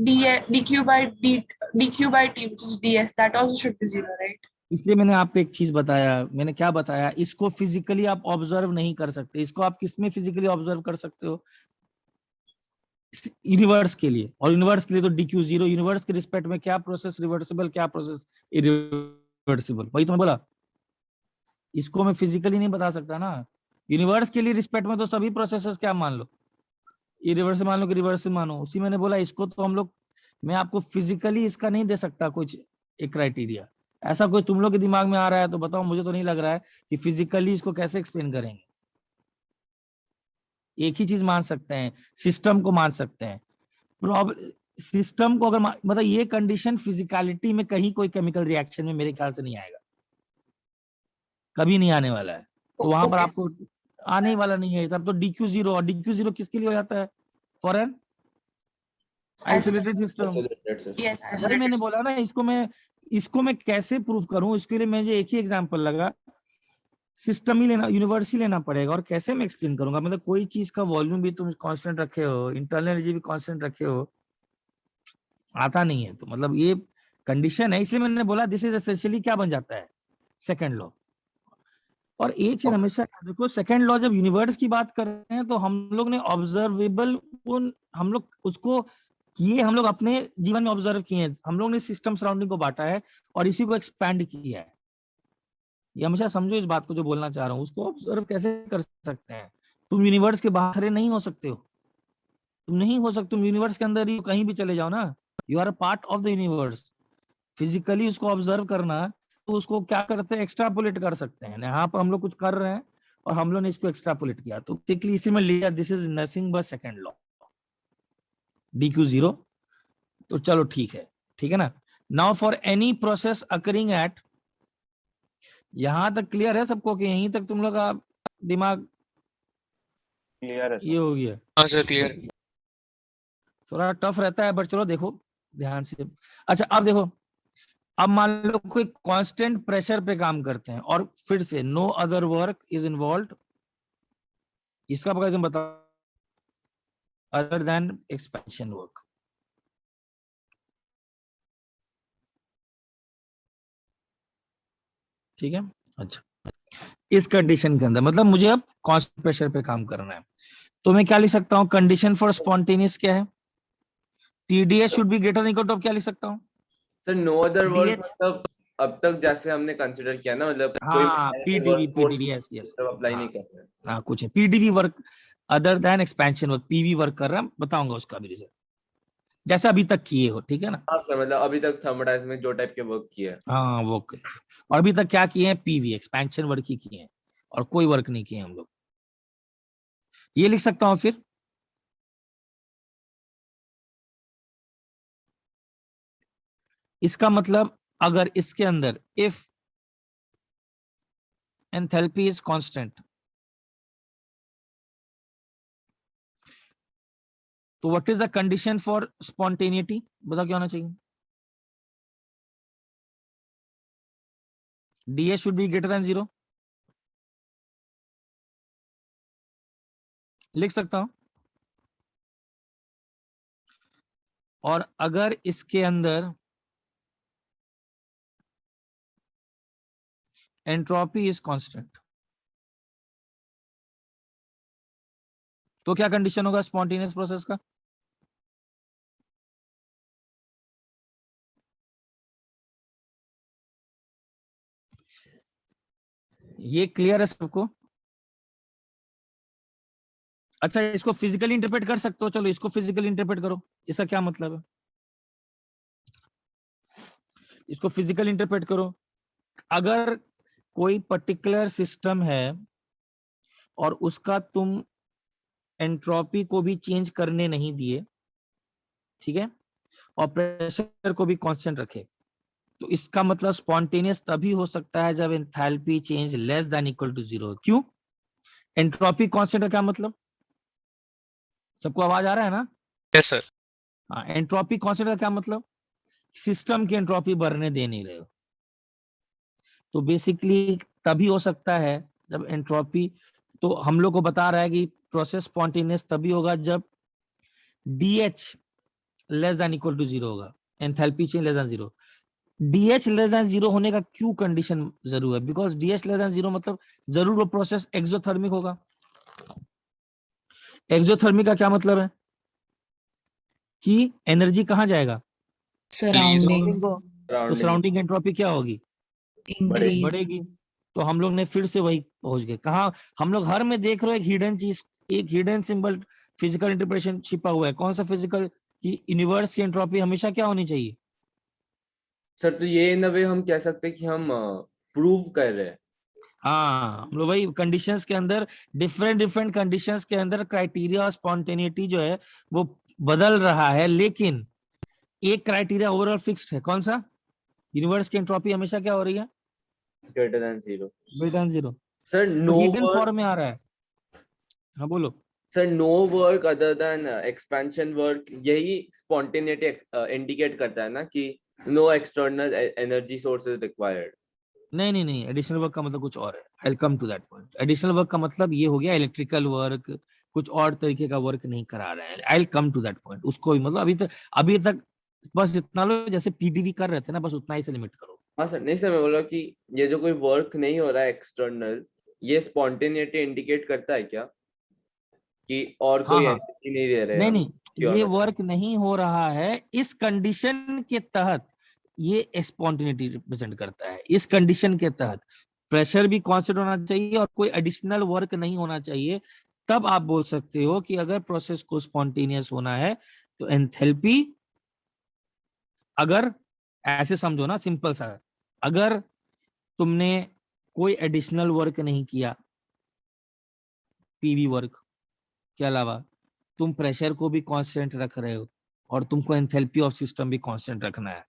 DQ by T, which is DS, that also should be 0, right? इसलिए मैंने आपको एक चीज बताया। मैंने क्या बताया? इसको फिजिकली आप ऑब्जर्व नहीं कर सकते। इसको आप किसमें फिजिकली ऑब्जर्व कर सकते हो? यूनिवर्स के लिए, और यूनिवर्स के लिए तो DQ 0। यूनिवर्स के रिस्पेक्ट में क्या प्रोसेस रिवर्सिबल, क्या प्रोसेस इरिवर्सिबल, वही तो मैं बोला। इसको मैं फिजिकली नहीं बता सकता ना। यूनिवर्स के लिए रिस्पेक्ट में तो सभी प्रोसेसेस क्या मान लो, इरिवर्सिबल मान लो कि रिवर्सिबल मानो, उसी मैंने बोला। इसको तो हम लोग, मैं आपको फिजिकली इसका नहीं दे सकता कुछ एक क्राइटेरिया। ऐसा कुछ तुम लोग के दिमाग में आ रहा है तो बताओ, मुझे तो नहीं लग रहा है कि फिजिकली इसको कैसे एक्सप्लेन करेंगे। एक ही चीज मान सकते हैं, सिस्टम को मान सकते हैं। सिस्टम को अगर मतलब ये कंडीशन फिजिकलिटी में कहीं कोई केमिकल रिएक्शन में मेरे ख्याल से नहीं आएगा, कभी नहीं आने वाला है। तो वहां पर आपको आने वाला नहीं है। तब तो DQ 0, और DQ 0 किसके लिए हो जाता है? For an isolated system. Isolated system. Yes, अरे मैंने isolated. बोला ना इसको मैं कैसे प्रूव करूं, इसके लिए मुझे एक ही एग्जांपल लगा, सिस्टम ही लेना, यूनिवर्स ही लेना पड़ेगा, और कैसे मैं एक्सप्लेन करूंगा? मतलब कोई चीज का वॉल्यूम भी तुम कांस्टेंट रखे हो, इंटरनल एनर्जी भी कांस्टेंट रखे हो, आता नहीं है। तो मतलब ये कंडीशन है, इसलिए मैंने बोला दिस इज एसेंशियली क्या बन जाता है, सेकंड लॉ। और एक चीज हमेशा देखो, सेकंड लॉ जब यूनिवर्स की बात करते हैं तो हम लोग ने ऑब्जर्वेबल, हम लोग उसको किए, हम लोग अपने जीवन में ऑब्जर्व किए हैं, हम लोग ने सिस्टम सराउंडिंग को बांटा है और इसी को एक्सपैंड किया है। ये हमेशा समझो इस बात को जो बोलना चाह रहा हूँ, उसको ऑब्जर्व कैसे कर सकते हैं? तुम यूनिवर्स के बाहर नहीं हो सकते हो, तुम नहीं हो सकते, तुम यूनिवर्स के अंदर ही कहीं भी चले जाओ ना, you are a part of the universe. Physically उसको ऑब्जर्व करना, तो उसको क्या करते हैं, एक्स्ट्रापोलेट कर सकते हैं। यहाँ पर हम लोग कुछ कर रहे हैं और हम लोग ने इसको एक्स्ट्रापोलेट किया, तो बेसिकली इसी में लिया, this is nothing but second law, dq0। तो चलो ठीक है ना। Now for any process occurring at, यहां तक क्लियर है सबको कि यहीं तक तुम लोग का दिमाग क्लियर है ये सर। हो गया? हाँ सर क्लियर। थोड़ा टफ रहता है बट चलो देखो ध्यान से। अच्छा अब देखो, अब मान लो कोई कांस्टेंट प्रेशर पे काम करते हैं और फिर से no other work is involve, इसका मैकेनिज्म बता, अदर देन एक्सपेंशन वर्क। ठीक है, अच्छा इस कंडीशन के अंदर मतलब मुझे अब कांस्टेंट प्रेशर पे काम करना है, तो मैं क्या लिख सकता हूँ? कंडीशन फॉर स्पॉन्टेनियस क्या है? TDS should be greater than equal to, क्या लिख सकता हूँ? Sir no other work DH, मतलब अब तक जैसे हमने कंसीडर किया ना, मतलब कोई हाँ PDV यस यस, अप्लाई नहीं कर रहा है। हाँ कुछ है PDV work other than expansion work, PV work कर रहा है, बताऊंगा उसका भी रिजल्ट, जैसा अभी तक किए हो, ठीक है ना। हाँ सर, मतलब अभी तक थर्मोडायनामिक्स में जो टाइप के वर्क किए हैं। हाँ वो okay। और अभी तक क्या किए हैं? PV एक्सपेंशन वर्क ही किए हैं और कोई वर्क नहीं किए हम लोग। ये लिख सकता हूँ फिर, इसका मतलब अगर इसके अंदर इफ एंथैल्पी इज कांस्टेंट, तो what is the condition for spontaneity? बताओ क्या होना चाहिए? DS should be greater than 0, लिख सकता हूं। और अगर इसके अंदर एंट्रोपी इज कांस्टेंट, तो क्या कंडीशन होगा स्पॉन्टेनियस प्रोसेस का? ये क्लियर है सबको? अच्छा इसको फिजिकली इंटरप्रेट कर सकते हो, चलो इसको फिजिकली इंटरप्रेट करो, इसका क्या मतलब है? इसको फिजिकली इंटरप्रेट करो। अगर कोई पर्टिकुलर सिस्टम है और उसका तुम एंट्रोपी को भी चेंज करने नहीं दिए, ठीक है, और प्रेशर को भी कांस्टेंट रखे, तो इसका मतलब स्पॉन्टेनियस तभी हो सकता है जब enthalpy change less than equal to 0। क्यों? एंट्रोपी कांस्टेंट का क्या मतलब? सबको आवाज आ रहा है ना? Yes sir. हाँ, एंट्रोपी कांस्टेंट का क्या मतलब? सिस्टम की एंट्रोपी बढ़ने दे नहीं रहे हो। तो बेसिकली तभी हो सकता है जब एंट्रोपी, तो हम लोग को बता रहा है कि प्रोसेस स्पॉन्टेनियस तभी होगा जब DH less than equal to 0 होगा, enthalpy change less than 0। DH less than 0 होने का क्यों कंडीशन जरूर है? बिकॉज DH लेस देन 0 मतलब जरूर वो प्रोसेस एक्सोथर्मिक होगा। एक्सोथर्मिक का क्या मतलब है? कि एनर्जी कहाँ जाएगा? Surrounding, को। तो सराउंडिंग एंट्रोपी क्या होगी? increase. बढ़ेगी। तो हम लोग ने फिर से वही पहुंच गए कहा, हम लोग हर में देख रहे हो एक हिडन चीज, एक हिडन सिंबल फिजिकल इंटरप्रिटेशन छिपा हुआ है। कौन सा फिजिकल? कि यूनिवर्स की एंट्रोपी हमेशा क्या होनी चाहिए? सर तो ये इन अ वे हम कह सकते हैं कि हम प्रूव कर रहे हैं। हाँ हम लोग वही कंडीशंस के अंदर, डिफरेंट कंडीशंस के अंदर क्राइटेरिया और स्पॉन्टेनिटी जो है वो बदल रहा है, लेकिन एक क्राइटेरिया ओवरऑल फिक्स्ड है। कौन सा? यूनिवर्स की एंट्रोपी हमेशा क्या हो रही है? Greater than 0। Greater than 0। Sir तो नो हिडन वर्क, फॉर्म में आ रहा है। हाँ बोलो। Sir no work other than expansion work, यही स्पॉन्टेनिटी इंडिकेट करता है ना कि no external energy source is required. नहीं नहीं नहीं, एडिशनल वर्क का मतलब कुछ और है। I will come to that point. Additional work का मतलब ये हो गया इलेक्ट्रिकल वर्क, कुछ और तरीके का वर्क नहीं करा रहा है। I will come to that point. उसको भी मतलब अभी तक बस इतना लो जैसे पीडीवी कर रहे थे ना, बस उतना ही से लिमिट करो। हाँ सर, नहीं सर, मैं बोल रहा हूँ कि ये जो कोई वर्क नहीं हो रहा है एक्सटर्नल, ये स्पॉन्टेनिटी इंडिकेट करता है क्या कि और हाँ कोई हाँ, एनर्जी नहीं दे रहे नहीं हम नहीं, ये क्यों? वर्क नहीं हो रहा है इस कंडीशन के तहत, ये स्पॉन्टेनिटी रिप्रेजेंट करता है। इस कंडीशन के तहत प्रेशर भी कांस्टेंट होना चाहिए और कोई एडिशनल वर्क नहीं होना चाहिए, तब आप बोल सकते हो कि अगर प्रोसेस को स्पॉन्टेनियस होना है तो एंथैल्पी, अगर ऐसे समझो ना सिंपल सा, अगर तुमने कोई एडिशनल वर्क नहीं किया पीवी वर्क के अलावा, तुम प्रेशर को भी कांस्टेंट रख रहे हो और तुमको एंथैल्पी ऑफ सिस्टम भी कांस्टेंट रखना है,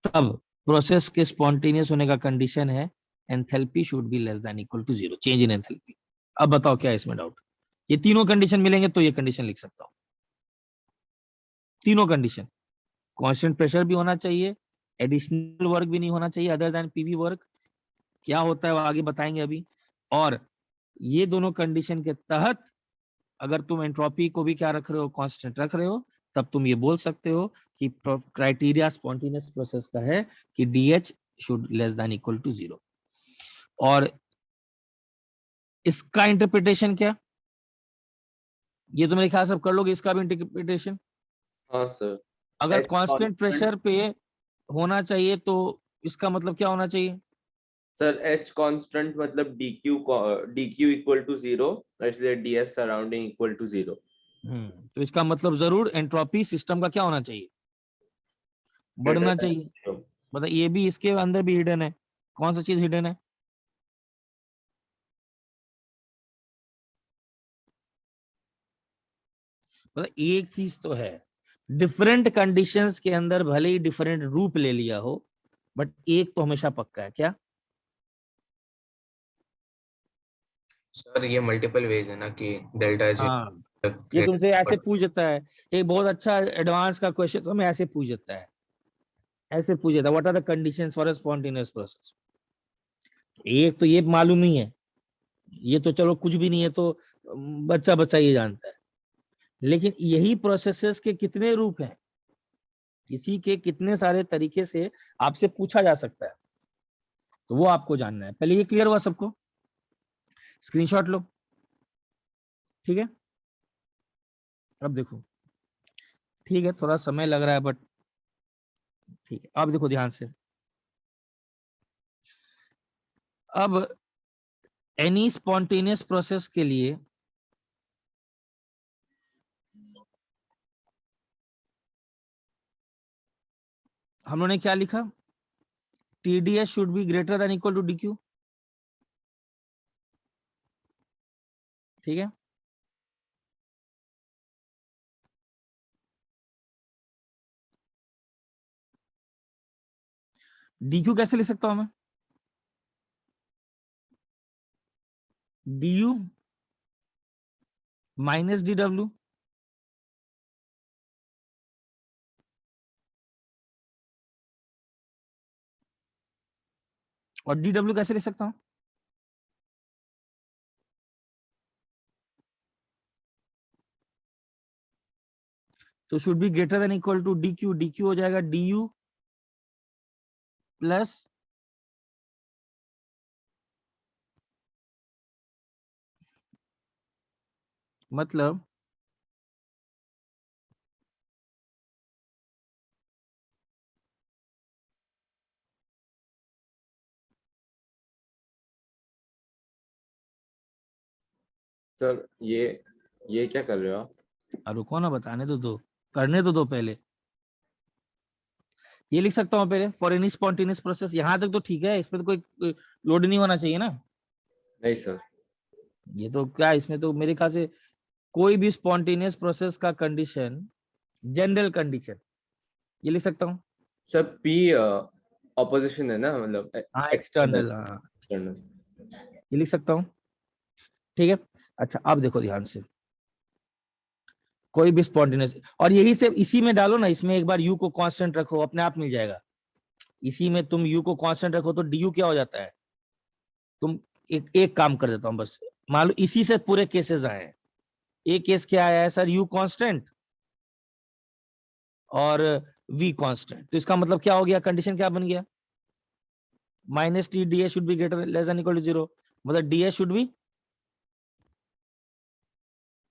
तब प्रोसेस के स्पॉन्टेनियस होने का कंडीशन है enthalpy should be less than equal to 0, change in enthalpy. अब बताओ क्या है इसमें डाउट? ये तीनों कंडीशन मिलेंगे तो ये कंडीशन लिख सकता हूं। तीनों कंडीशन, कांस्टेंट प्रेशर भी होना चाहिए, एडिशनल वर्क भी नहीं होना चाहिए अदर देन पीवी वर्क। क्या होता है वो आगे बताएंगे अभी। और ये दोनों कंडीशन के तहत अगर तुम एंट्रोपी को भी क्या रख रहे हो, कांस्टेंट रख रहे हो, तब तुम ये बोल सकते हो कि क्राइटेरिया स्पॉन्टेनियस प्रोसेस का है कि DH should less than equal to 0। और इसका इंटरप्रिटेशन क्या, ये तो मेरे ख्याल से सब कर लोगे। इसका भी इंटरप्रिटेशन, हाँ सर, अगर H कांस्टेंट constant- प्रेशर पे होना चाहिए तो इसका मतलब क्या होना चाहिए? सर H कांस्टेंट मतलब dq इक्वल टू 0, इसलिए ds सराउंडिंग इक्वल टू 0। तो इसका मतलब जरूर एंट्रोपी सिस्टम का क्या होना चाहिए, बढ़ना चाहिए। मतलब ये भी इसके अंदर भी हिडन है। कौन सा चीज हिडन है? मतलब एक चीज तो है, डिफरेंट कंडीशंस के अंदर भले ही डिफरेंट रूप ले लिया हो, बट एक तो हमेशा पक्का है, क्या? सर ये मल्टीपल वेज है ना कि डेल्टा इज हाँ, ये तुमसे ऐसे पूछ देता है, एक बहुत अच्छा एडवांस का क्वेश्चन तो हमें ऐसे पूछ देता है, ऐसे पूछ देता है what are the conditions for a spontaneous process. एक तो ये मालूम ही है, ये तो चलो कुछ भी नहीं है, तो बच्चा बच्चा ये जानता है। लेकिन यही प्रोसेसेस के कितने रूप हैं, इसी के कितने सारे तरीके से आपसे पूछा जा सकता है, तो वो आपको जानना है। पहले ये क्लियर हुआ सबको? स्क्रीनशॉट लो, ठीक है। अब देखो, ठीक है थोड़ा समय लग रहा है बट ठीक है। अब देखो ध्यान से, अब एनी स्पॉन्टेनियस प्रोसेस के लिए हम लोगों ने क्या लिखा, TDS should be greater than equal to DQ, ठीक है। DQ कैसे लिख सकता हूं मैं? DU माइनस DW और DW कैसे लिख सकता हूं? तो should be greater than equal to DQ, DQ हो जाएगा DU प्लस मतलब सर ये क्या कर रहे हो आप? रुको ना, बताने तो दो, करने तो दो पहले। ये लिख सकता हूँ पहले, फॉर एनी स्पॉन्टेनियस प्रोसेस, यहां तक तो ठीक है, इसमें तो कोई लोड नहीं होना चाहिए ना। नहीं सर, ये तो क्या, इसमें तो मेरे ख्याल से कोई भी स्पॉन्टेनियस प्रोसेस का कंडीशन, जनरल कंडीशन, ये लिख सकता हूँ। सर P ऑपोजिशन है ना, मतलब हाँ एक्सटर्नल, हाँ एक्सटर्नल। ये लिख सकता हूँ, ठीक है। अच्छा अब देखो ध्यान से, कोई भी स्पॉन्टेनियस, और यही से इसी में डालो ना, इसमें एक बार u को कांस्टेंट रखो, अपने आप मिल जाएगा। इसी में तुम u को कांस्टेंट रखो तो du क्या हो जाता है। तुम एक काम कर देता हूं बस, मान लो इसी से पूरे केसेस आए हैं। एक केस क्या आया है सर, u कांस्टेंट और v कांस्टेंट, तो इसका मतलब क्या हो गया, कंडीशन क्या बन गया, minus T ds should be greater less than equal to 0, मतलब ds शुड बी,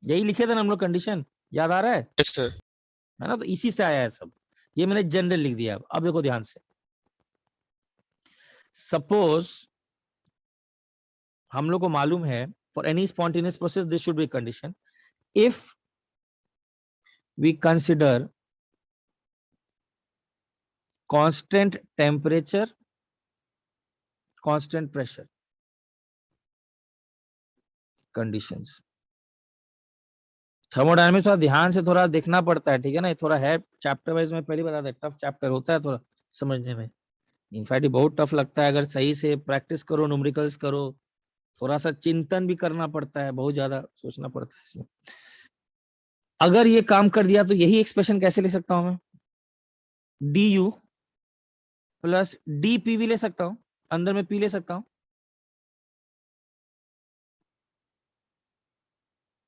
यही लिखे थे ना हम लोग कंडीशन, याद आ रहा है यस सर। है ना। तो इसी से आया है सब, ये मैंने जनरल लिख दिया। अब देखो ध्यान से, सपोज हम लोग को मालूम है for any spontaneous process this should be condition, if we consider constant temperature, constant pressure conditions. Thermodynamics थोड़ा ध्यान से थोड़ा देखना पड़ता है, ठीक है ना, ये थोड़ा है चैप्टर वाइज, में पहले बता दे, टफ चैप्टर होता है थोड़ा समझने में, इनफैक्ट बहुत टफ लगता है। अगर सही से प्रैक्टिस करो, न्यूमेरिकल्स करो, थोड़ा सा चिंतन भी करना पड़ता है, बहुत ज्यादा सोचना पड़ता है इसमें। अगर ये काम कर दिया तो यही एक्सप्रेशन कैसे ले सकता हूं मैं, du प्लस dpv ले सकता हूं, अंदर में p ले सकता हूं।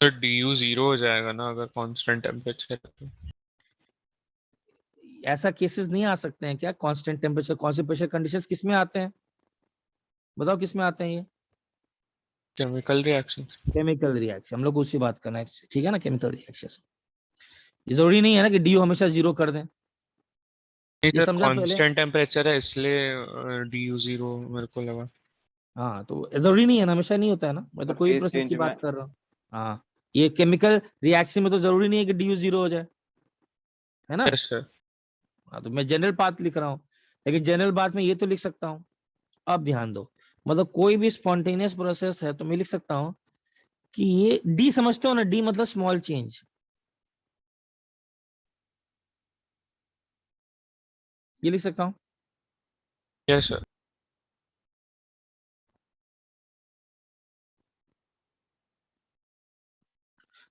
तो du 0 हो जाएगा ना अगर कांस्टेंट टेम्परेचर है तो। ऐसा केसेस नहीं आ सकते हैं क्या, constant temperature constant pressure conditions किस में आते हैं, बताओ किस में आते हैं ये, केमिकल रिएक्शन। केमिकल रिएक्शन, हम लोग उसी बात करना है, ठीक है ना, केमिकल रिएक्शन। जरूरी नहीं है ना कि du हमेशा 0 कर दें, ये सर समझा पहले। कांस्टेंट टेम्परेचर है इसलिए du 0 मेरे को लगा। हाँ तो जरूरी नहीं है ना, हमेशा नहीं होता है ना, मैं तो कोई फेज प्रोसेस चेंज की में बात कर रहा हूँ। हाँ, ये केमिकल रिएक्शन में तो जरूरी नहीं है कि du 0 हो जाए, है ना। Yes sir. हाँ तो मैं जनरल बात लिख रहा हूँ, लेकिन जनरल बात में ये तो लिख सकता हूँ। अब ध्यान दो, मतलब कोई भी स्पॉन्टेनियस प्रोसेस है तो मैं लिख सकता हूँ कि ये डी समझते हो ना, डी मतलब स्मॉल चेंज, ये लिख सकता हूँ। Yes sir.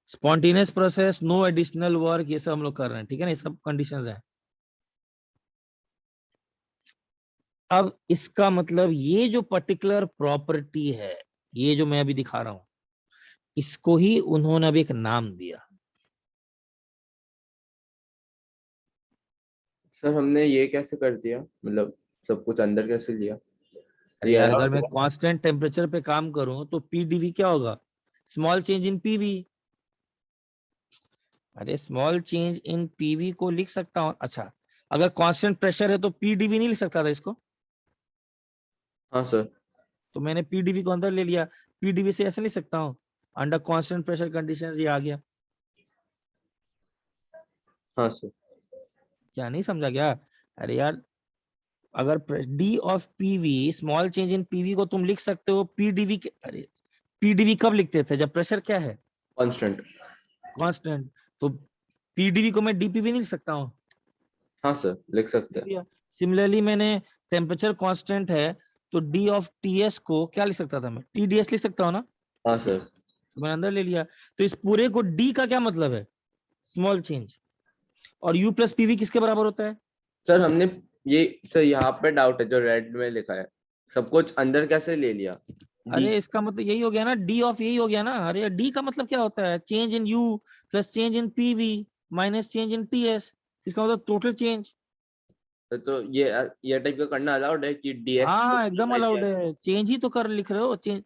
Spontaneous process, no additional work, ये सब हम लोग कर रहे हैं, ठीक है ना, ये सब कंडीशंस हैं। अब इसका मतलब ये जो पर्टिकुलर प्रॉपर्टी है, ये जो मैं अभी दिखा रहा हूं, इसको ही उन्होंने अभी एक नाम दिया। सर हमने ये कैसे कर दिया, मतलब सब कुछ अंदर कैसे लिया। अरे ये यार, error अगर मैं हुआ। कांस्टेंट टेम्परेचर पे काम करूं तो पीडीवी क्या होगा, स्मॉल चेंज इन पीवी। अरे स्मॉल चेंज इन पीवी को लिख सकता हूं। अच्छा, अगर कांस्टेंट प्रेशर है तो पीडीवी नहीं लिख सकता था इसको, हाँ सर। तो मैंने पीडीवी को अंदर ले लिया। पीडीवी से ऐसे लिख सकता हूँ, अंडर कांस्टेंट प्रेशर कंडीशंस, ये आ गया। हाँ सर। क्या नहीं समझा क्या। अरे यार, अगर D of PV, small change in PV को तुम लिख सकते हो पीडीवी के, अरे पीडीवी कब लिखते थे, जब प्रेशर क्या है, कांस्टेंट। कांस्टेंट, तो पीडीवी को मैं डीपीवी नहीं लिख सकता हूँ, हाँ सर लिख सकते हैं। दिया। सिमिलरली मैंने टेम्परेचर कांस्टेंट है तो डी ऑफ टीएस को क्या लिख सकता था मैं, टीडीएस लिख सकता हूँ ना, हाँ सर। तो मैंने अंदर ले लिया। तो इस पूरे को डी का क्या मतलब है, स्मॉल चेंज, और यू प्लस पीवी किसके बराबर होता है। सर हमने ये, सर यहाँ पे डाउट है जो रेड में लिखा है, सब कुछ अंदर कैसे ले लिया। डी। अरे इसका मतलब यही हो गया ना, डी ऑफ यही हो गया ना। अरे डी का मतलब क्या होता है, change in U plus change in PV minus change in TS, इसका मतलब टोटल चेंज। तो ये टाइप का करना अलाउड है कि डीएक्स हाँ एकदम अलाउड है, चेंज ही तो कर लिख रहे हो, चेंज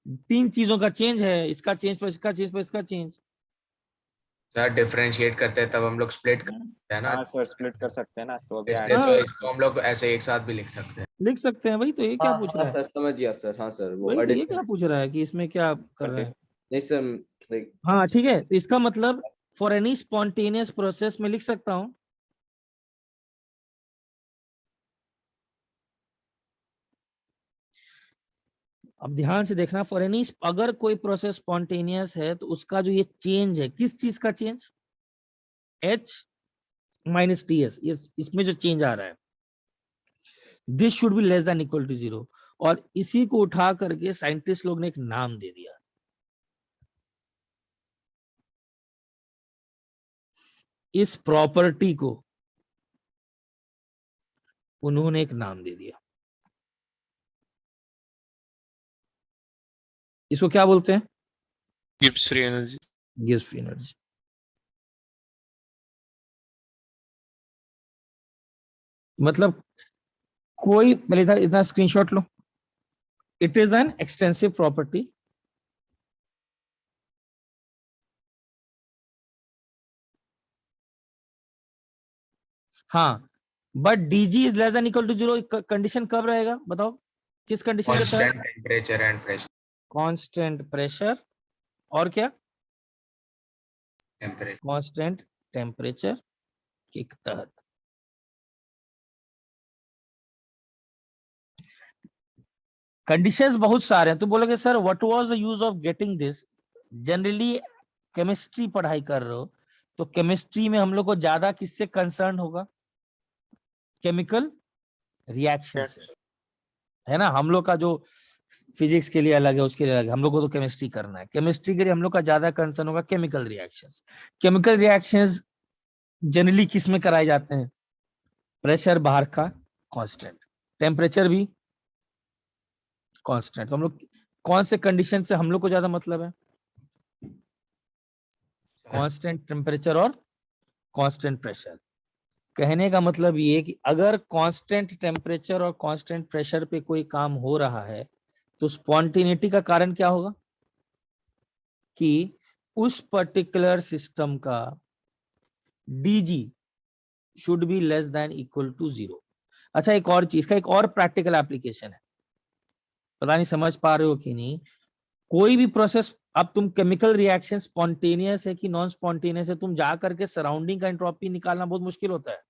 तीन चीजों का चेंज है, इसका चेंज पर इसका चेंज पर इसका चेंज। सर डिफरेंशिएट करते हैं तब हम लोग स्प्लिट करते हैं ना, हाँ सर स्प्लिट कर सकते हैं ना, तो अभी इसलिए हाँ। तो इसको हम लोग ऐसे एक साथ भी लिख सकते हैं। लिख सकते हैं, वही तो, ये क्या हाँ पूछ हाँ रहा है, सर समझ गया सर। हाँ सर वो वही तो, ये एडिशन। क्या पूछ रहा है कि इसमें क्या कर रहे हैं। नहीं सर लाइक। हाँ ठीक है, तो इसका मतलब फॉर एनी स्पॉन्टेनियस प्रोसेस में लिख सकता हूँ, अब ध्यान से देखना, फॉर एनी, अगर कोई प्रोसेस स्पॉन्टेनियस है तो उसका जो ये चेंज है, किस चीज का change, H minus T S, इसमें जो चेंज आ रहा है, this should be less than equal to 0, और इसी को उठा करके साइंटिस्ट लोग ने एक नाम दे दिया, इस प्रॉपर्टी को उन्होंने एक नाम दे दिया। इसको क्या बोलते हैं? Gibbs free energy. Gibbs free energy. मतलब कोई, पहले इतना स्क्रीनशॉट लो। It is an extensive property हाँ, but DG is less than equal to 0 condition कब रहेगा बताओ? किस कंडीशन के तहत? Constant temperature and pressure. Constant pressure और क्या? टेम्परेचर। कांस्टेंट टेम्परेचर के तहत। कंडीशंस बहुत सारे हैं। तुम बोलोगे sir what was the use of getting this? Generally chemistry पढ़ाई कर रहे हो तो केमिस्ट्री में हम लोग को ज्यादा किससे कंसर्न होगा? केमिकल रिएक्शन से, है ना। हम लोग का जो फिजिक्स के लिए अलग है, उसके लिए अलग है। हम लोग को तो केमिस्ट्री करना है। केमिस्ट्री के लिए हम लोग का ज्यादा कंसर्न होगा chemical reactions. Chemical reactions generally किस में कराए जाते हैं? प्रेशर बाहर का कांस्टेंट, टेम्परेचर भी कांस्टेंट। तो हम लोग कौन से कंडीशन से हम लोग को ज्यादा मतलब है? कांस्टेंट टेम्परेचर और कांस्टेंट प्रेशर। कहने का मतलब ये कि अगर कांस्टेंट टेम्परेचर और कांस्टेंट प्रेशर पे कोई काम हो रहा है तो स्पॉन्टेनिटी का कारण क्या होगा? कि उस पर्टिकुलर सिस्टम का DG should be less than equal to 0। अच्छा, एक और चीज का एक और प्रैक्टिकल एप्लीकेशन है, पता नहीं समझ पा रहे हो कि नहीं। कोई भी प्रोसेस, अब तुम केमिकल रिएक्शन स्पॉन्टेनियस है कि नॉन स्पॉन्टेनियस है, तुम जा करके सराउंडिंग का एंट्रोपी निकालना बहुत मुश्किल होता है।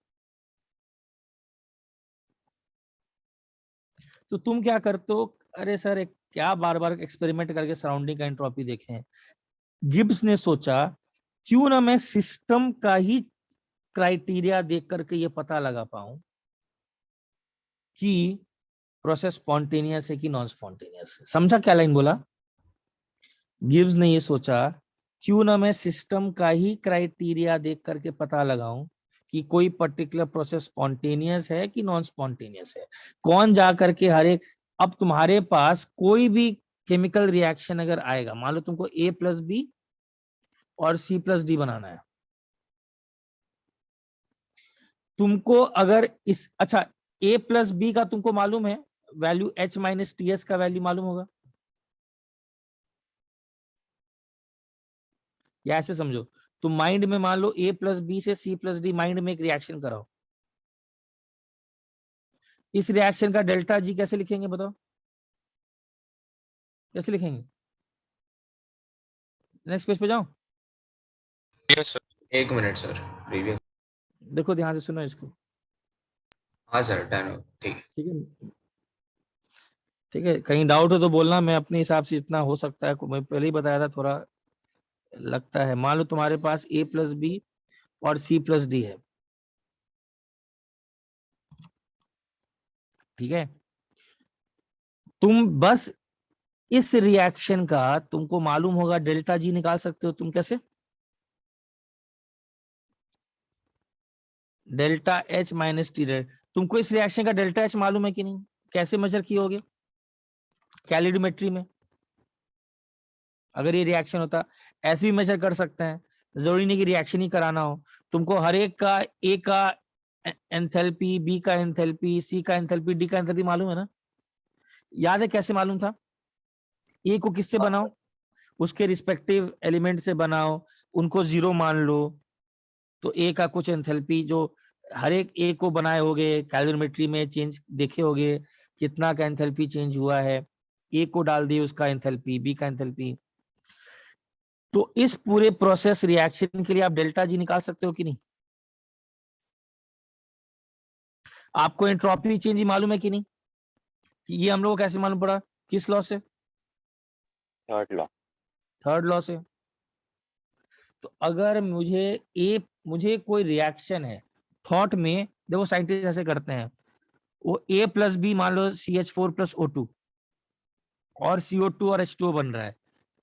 तो तुम क्या करते हो? अरे सर एक क्या बार बार एक्सपेरिमेंट करके सराउंडिंग का एंट्रोपी देखें। गिब्स ने सोचा क्यों ना मैं सिस्टम का ही क्राइटेरिया देख करके ये पता लगा पाऊं कि प्रोसेस स्पॉन्टेनियस है कि नॉन स्पॉन्टेनियस है। समझा क्या लाइन बोला? गिब्स ने ये सोचा क्यों ना मैं सिस्टम का ही क्राइटेरिया देख करके पता लगाऊं कि कोई पर्टिकुलर प्रोसेस स्पॉन्टेनियस है कि नॉन स्पॉन्टेनियस है। कौन जा करके हर एक, अब तुम्हारे पास कोई भी केमिकल रिएक्शन अगर आएगा, मान लो तुमको A+B और C+D बनाना है, तुमको अगर इस, अच्छा A+B का तुमको मालूम है वैल्यू H - TS का वैल्यू मालूम होगा, या ऐसे समझो तुम माइंड में मान लो A+B से C+D माइंड में एक रिएक्शन कराओ, इस रिएक्शन का डेल्टा जी कैसे लिखेंगे बताओ? कैसे लिखेंगे? नेक्स्ट पेज पे जाओ। Yes sir. एक मिनट सर, प्रीवियस। देखो ध्यान से सुनो इसको। हाँ सर, डन। ठीक है। ठीक है, ठीक है। कहीं डाउट हो तो बोलना, मैं अपने हिसाब से इतना हो सकता है, मैं पहले ही बताया था, थोड़ा लगता है। मान लो तुम्हारे पास A+B और C+D है, ठीक है। तुम बस इस रिएक्शन का तुमको मालूम होगा डेल्टा जी निकाल सकते हो तुम। कैसे? Delta H - T। तुमको इस रिएक्शन का डेल्टा H मालूम है कि नहीं? कैसे मेजर किए होगे? कैलोरीमेट्री में। अगर ये रिएक्शन होता ऐसे भी मेजर कर सकते हैं, जरूरी नहीं कि रिएक्शन ही कराना हो। तुमको हर एक का, ए का एंथैल्पी, बी का एंथैल्पी, सी का एंथैल्पी, डी का एंथैल्पी मालूम है ना? याद है कैसे मालूम था? ए को किससे बनाओ? उसके रिस्पेक्टिव एलिमेंट से बनाओ, उनको 0 मान लो, तो ए का कुछ एंथैल्पी जो हर एक ए को बनाए होगे, कैलोरीमेट्री में चेंज देखे होगे कितना का एंथैल्पी चेंज हुआ है, ए को डाल दिए उसका एंथैल्पी, बी का एंथैल्पी। तो इस पूरे प्रोसेस रिएक्शन के लिए आप डेल्टा जी निकाल सकते हो कि नहीं? आपको एंट्रोपी चेंज मालूम है कि नहीं? ये हम लोग को कैसे मालूम पड़ा? किस लॉ से? थर्ड लॉ से। तो अगर मुझे कोई रिएक्शन है थॉट में, देखो साइंटिस्ट ऐसे करते हैं, वो A+B मान लो CH4+O2 और CO2 और H2O बन रहा है,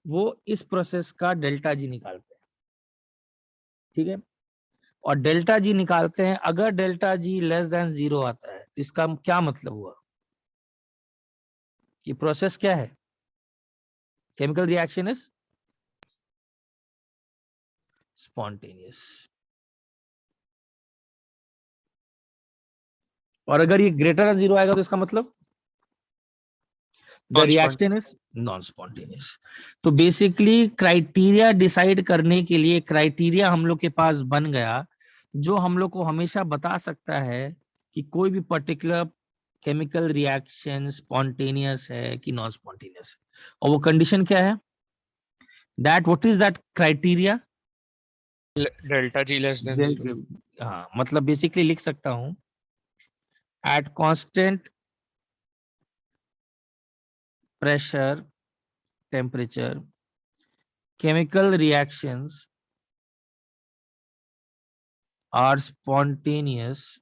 वो इस प्रोसेस का डेल्टा जी निकालते हैं, ठीक है। और डेल्टा जी निकालते हैं। अगर डेल्टा जी लेस देन 0 आता है तो इसका क्या मतलब हुआ कि प्रोसेस क्या है, केमिकल रिएक्शन इज स्पॉन्टेनियस। और अगर ये ग्रेटर देन 0 आएगा तो इसका मतलब the reaction is non spontaneous. तो बेसिकली क्राइटेरिया डिसाइड करने के लिए क्राइटेरिया हम लोग के पास बन गया जो हम लोग को हमेशा बता सकता है कि कोई भी पर्टिकुलर केमिकल रिएक्शन स्पॉन्टेनियस है कि नॉन स्पॉन्टेनियस है। और वो कंडीशन क्या है, that what is that criteria, delta G less than 0। हाँ मतलब बेसिकली लिख सकता हूं at constant pressure, temperature, chemical reactions are spontaneous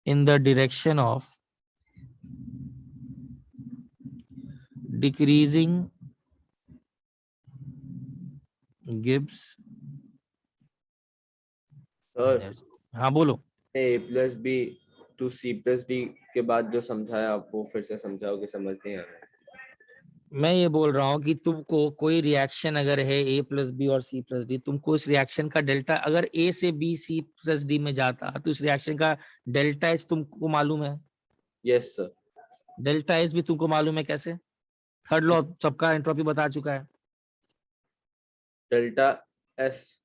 in the direction of decreasing Gibbs sir energy। हाँ बोलो। A+B to C+D के बाद जो समझाया आप वो फिर से समझाओ कि समझ नहीं आ रहा है। मैं ये बोल रहा हूँ कि तुमको कोई रिएक्शन अगर है A+B और C+D, तुमको इस रिएक्शन का डेल्टा अगर A से B C+D में जाता तो इस रिएक्शन का डेल्टा एच तुमको मालूम है? Yes sir. डेल्टा एच भी तुमको मालूम है कैसे? थर्ड लॉ सबका एंट्रोपी बता चुका है। डेल्टा एस,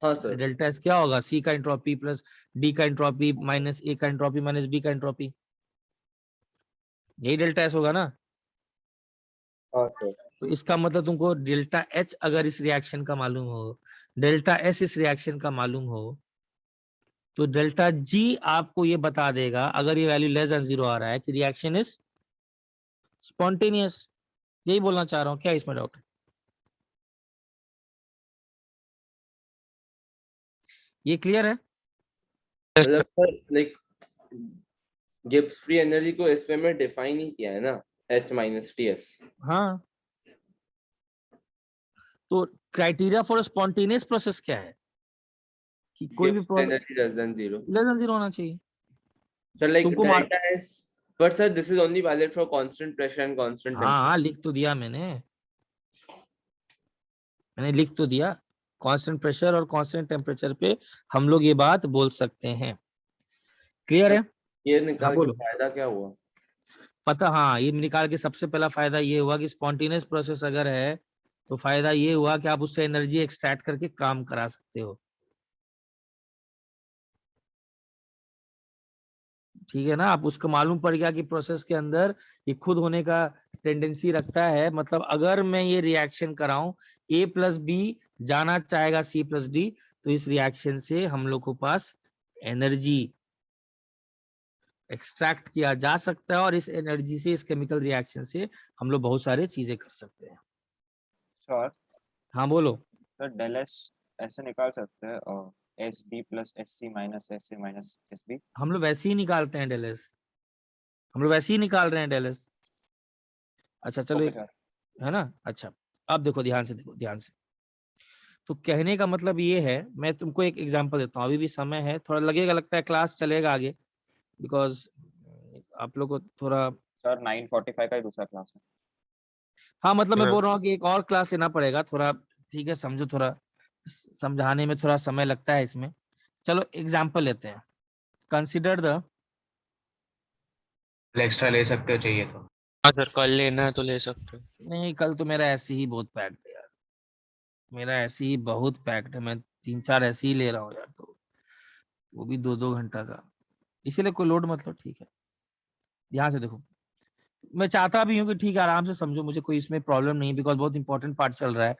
हाँ सर। डेल्टा एस क्या होगा, सी का एंट्रोपी प्लस डी का एंट्रोपी माइनस ए का एंट्रोपी माइनस बी का एंट्रोपी, यही डेल्टा एस होगा ना। हाँ सर। तो इसका मतलब तुमको डेल्टा एच अगर इस रिएक्शन का मालूम हो, डेल्टा एस इस रिएक्शन का मालूम हो, तो डेल्टा जी आपको ये बता देगा अगर ये वैल्यू लेस देन 0 आ रहा है कि रिएक्शन इज स्पॉन्टेनियस। यही बोलना चाह रहा हूँ, क्या इसमें डाउट है? ये क्लियर है? मतलब sir like Gibbs free energy को इसमें में डिफाइन ही किया है ना, H माइनस TS। हाँ, तो क्राइटेरिया फॉर स्पॉन्टेनियस प्रोसेस क्या है कि कोई भी एनर्जी लेस देन 0 होना चाहिए। सर लाइक तुमको delta S, but sir this is only valid for constant pressure and constant हाँ लिख तो दिया मैंने लिख तो दिया। कांस्टेंट प्रेशर और कांस्टेंट टेम्परेचर पे हम लोग ये बात बोल सकते हैं। क्लियर है? ये निकाल के बोलो। फायदा क्या हुआ? पता, हाँ ये निकाल के सबसे पहला फायदा ये हुआ कि स्पॉन्टेनियस प्रोसेस अगर है तो फायदा ये हुआ कि आप उससे एनर्जी एक्सट्रैक्ट करके काम करा सकते हो। ठीक है ना, आप उसको मालूम पड़ गया कि प्रोसेस के अंदर ये खुद होने का टेंडेंसी रखता है। मतलब अगर मैं ये रिएक्शन कराऊं A+B जाना चाहेगा C+D, तो इस रिएक्शन से हम लोग को पास एनर्जी एक्सट्रैक्ट किया जा सकता है और इस एनर्जी से, इस केमिकल रिएक्शन से हम लोग बहुत सारे चीजें कर सकते हैं। सर हाँ बोलो। सर डेल एस ऐसे निकाल सकते हैं और SB plus SC minus SC minus SB। हम लोग वैसे ही निकालते हैं डेल एस, हम लोग वैसे ही निकाल रहे हैं डेल एस। अच्छा चलो ओके एक सर। है ना। अच्छा अब देखो, ध्यान से देखो, ध्यान से। तो कहने का मतलब ये है, मैं तुमको एक एग्जांपल देता हूँ, अभी भी समय है, थोड़ा लगेगा, लगता है क्लास चलेगा आगे, बिकॉज आप लोग को थोड़ा सर 9:45 का ही दूसरा क्लास है। हाँ मतलब मैं बोल रहा हूँ कि एक और क्लास लेना पड़ेगा थोड़ा। ठीक है, समझो, थोड़ा समझाने में थोड़ा समय लगता है इसमें। चलो एग्जांपल लेते हैं। कंसिडर द, एक्स्ट्रा ले सकते हो चाहिए तो। हाँ सर, कल लेना है तो ले सकते हो। नहीं कल तो मेरा ऐसे ही बहुत पैक्ड है यार, मेरा ऐसे ही बहुत पैक्ड है, मैं 3-4 ऐसे ही ले रहा हूँ यार, तो वो भी 2-2 घंटा का, इसीलिए कोई लोड मतलब। ठीक है, ध्यान से देखो, मैं चाहता भी हूँ कि ठीक है आराम से समझो, मुझे कोई इसमें प्रॉब्लम नहीं, बिकॉज बहुत इंपॉर्टेंट पार्ट चल रहा है।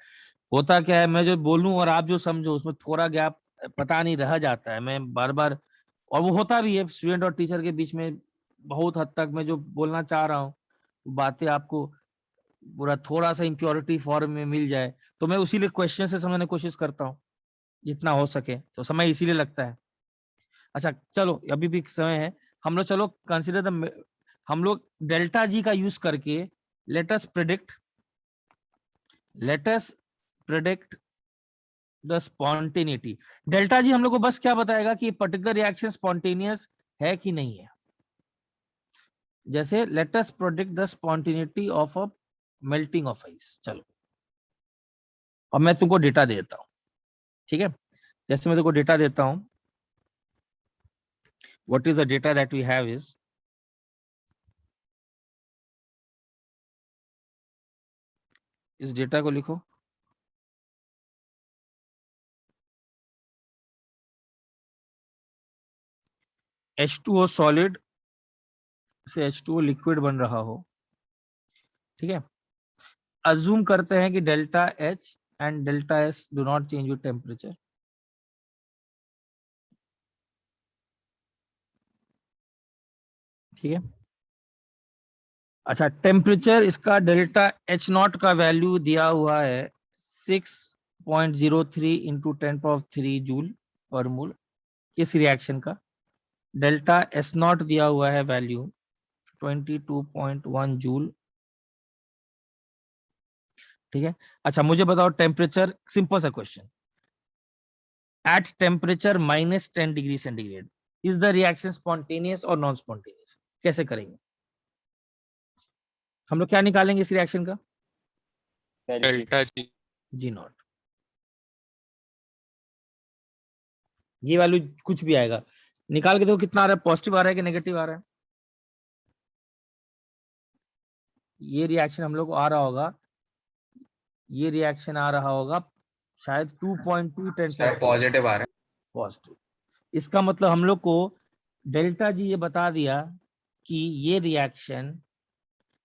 होता क्या है, मैं जो बोलूं और आप जो समझो उसमें थोड़ा गैप पता नहीं रह जाता है, मैं बार बार, और वो होता भी है स्टूडेंट और टीचर के बीच में। बहुत हद तक मैं जो बोलना चाह रहा हूँ बातें आपको पूरा थोड़ा सा इम्प्योरिटी फॉर्म में मिल जाए, तो मैं उसी लिए क्वेश्चन से समझने की कोशिश करता हूँ जितना हो सके, तो समय इसीलिए लगता है। अच्छा चलो, अभी भी समय है, हम लोग चलो कंसिडर द, हम लोग डेल्टा जी का यूज करके let us predict the spontaneity. Delta G हम लोग को बस क्या बताएगा कि पर्टिकुलर रिएक्शन स्पॉन्टेनियस है कि नहीं है। जैसे let us predict the spontaneity of a melting of ice. चलो अब मैं तुमको डेटा देता हूं, ठीक है। जैसे मैं तुमको डेटा देता हूं, what is the data that we have is, इस डेटा को लिखो। H2O सॉलिड से H2O लिक्विड बन रहा हो, ठीक है। अज्यूम करते हैं कि delta H and delta S do not change with temperature. ठीक है। अच्छा, टेम्परेचर इसका डेल्टा H नॉट का वैल्यू दिया हुआ है 6.03 इंटू 10⁻³ जूल पर मोल। इस रिएक्शन का डेल्टा S नॉट दिया हुआ है वैल्यू 22.1 जूल। ठीक है। अच्छा मुझे बताओ टेम्परेचर, सिंपल सा question, at temperature -10 degree centigrade is the reaction spontaneous और नॉन स्पॉन्टेनियस? कैसे करेंगे हम लोग? क्या निकालेंगे इस रिएक्शन का? Delta G not. ये वैल्यू कुछ भी आएगा, निकाल के देखो कितना आ रहा है, पॉजिटिव आ रहा है कि नेगेटिव आ रहा है। ये रिएक्शन हम लोग को आ रहा होगा, ये रिएक्शन आ रहा होगा शायद 2.2 10⁻⁴ पॉजिटिव आ रहा है। पॉजिटिव। इसका मतलब हम लोग को डेल्टा जी ये बता दिया कि ये रिएक्शन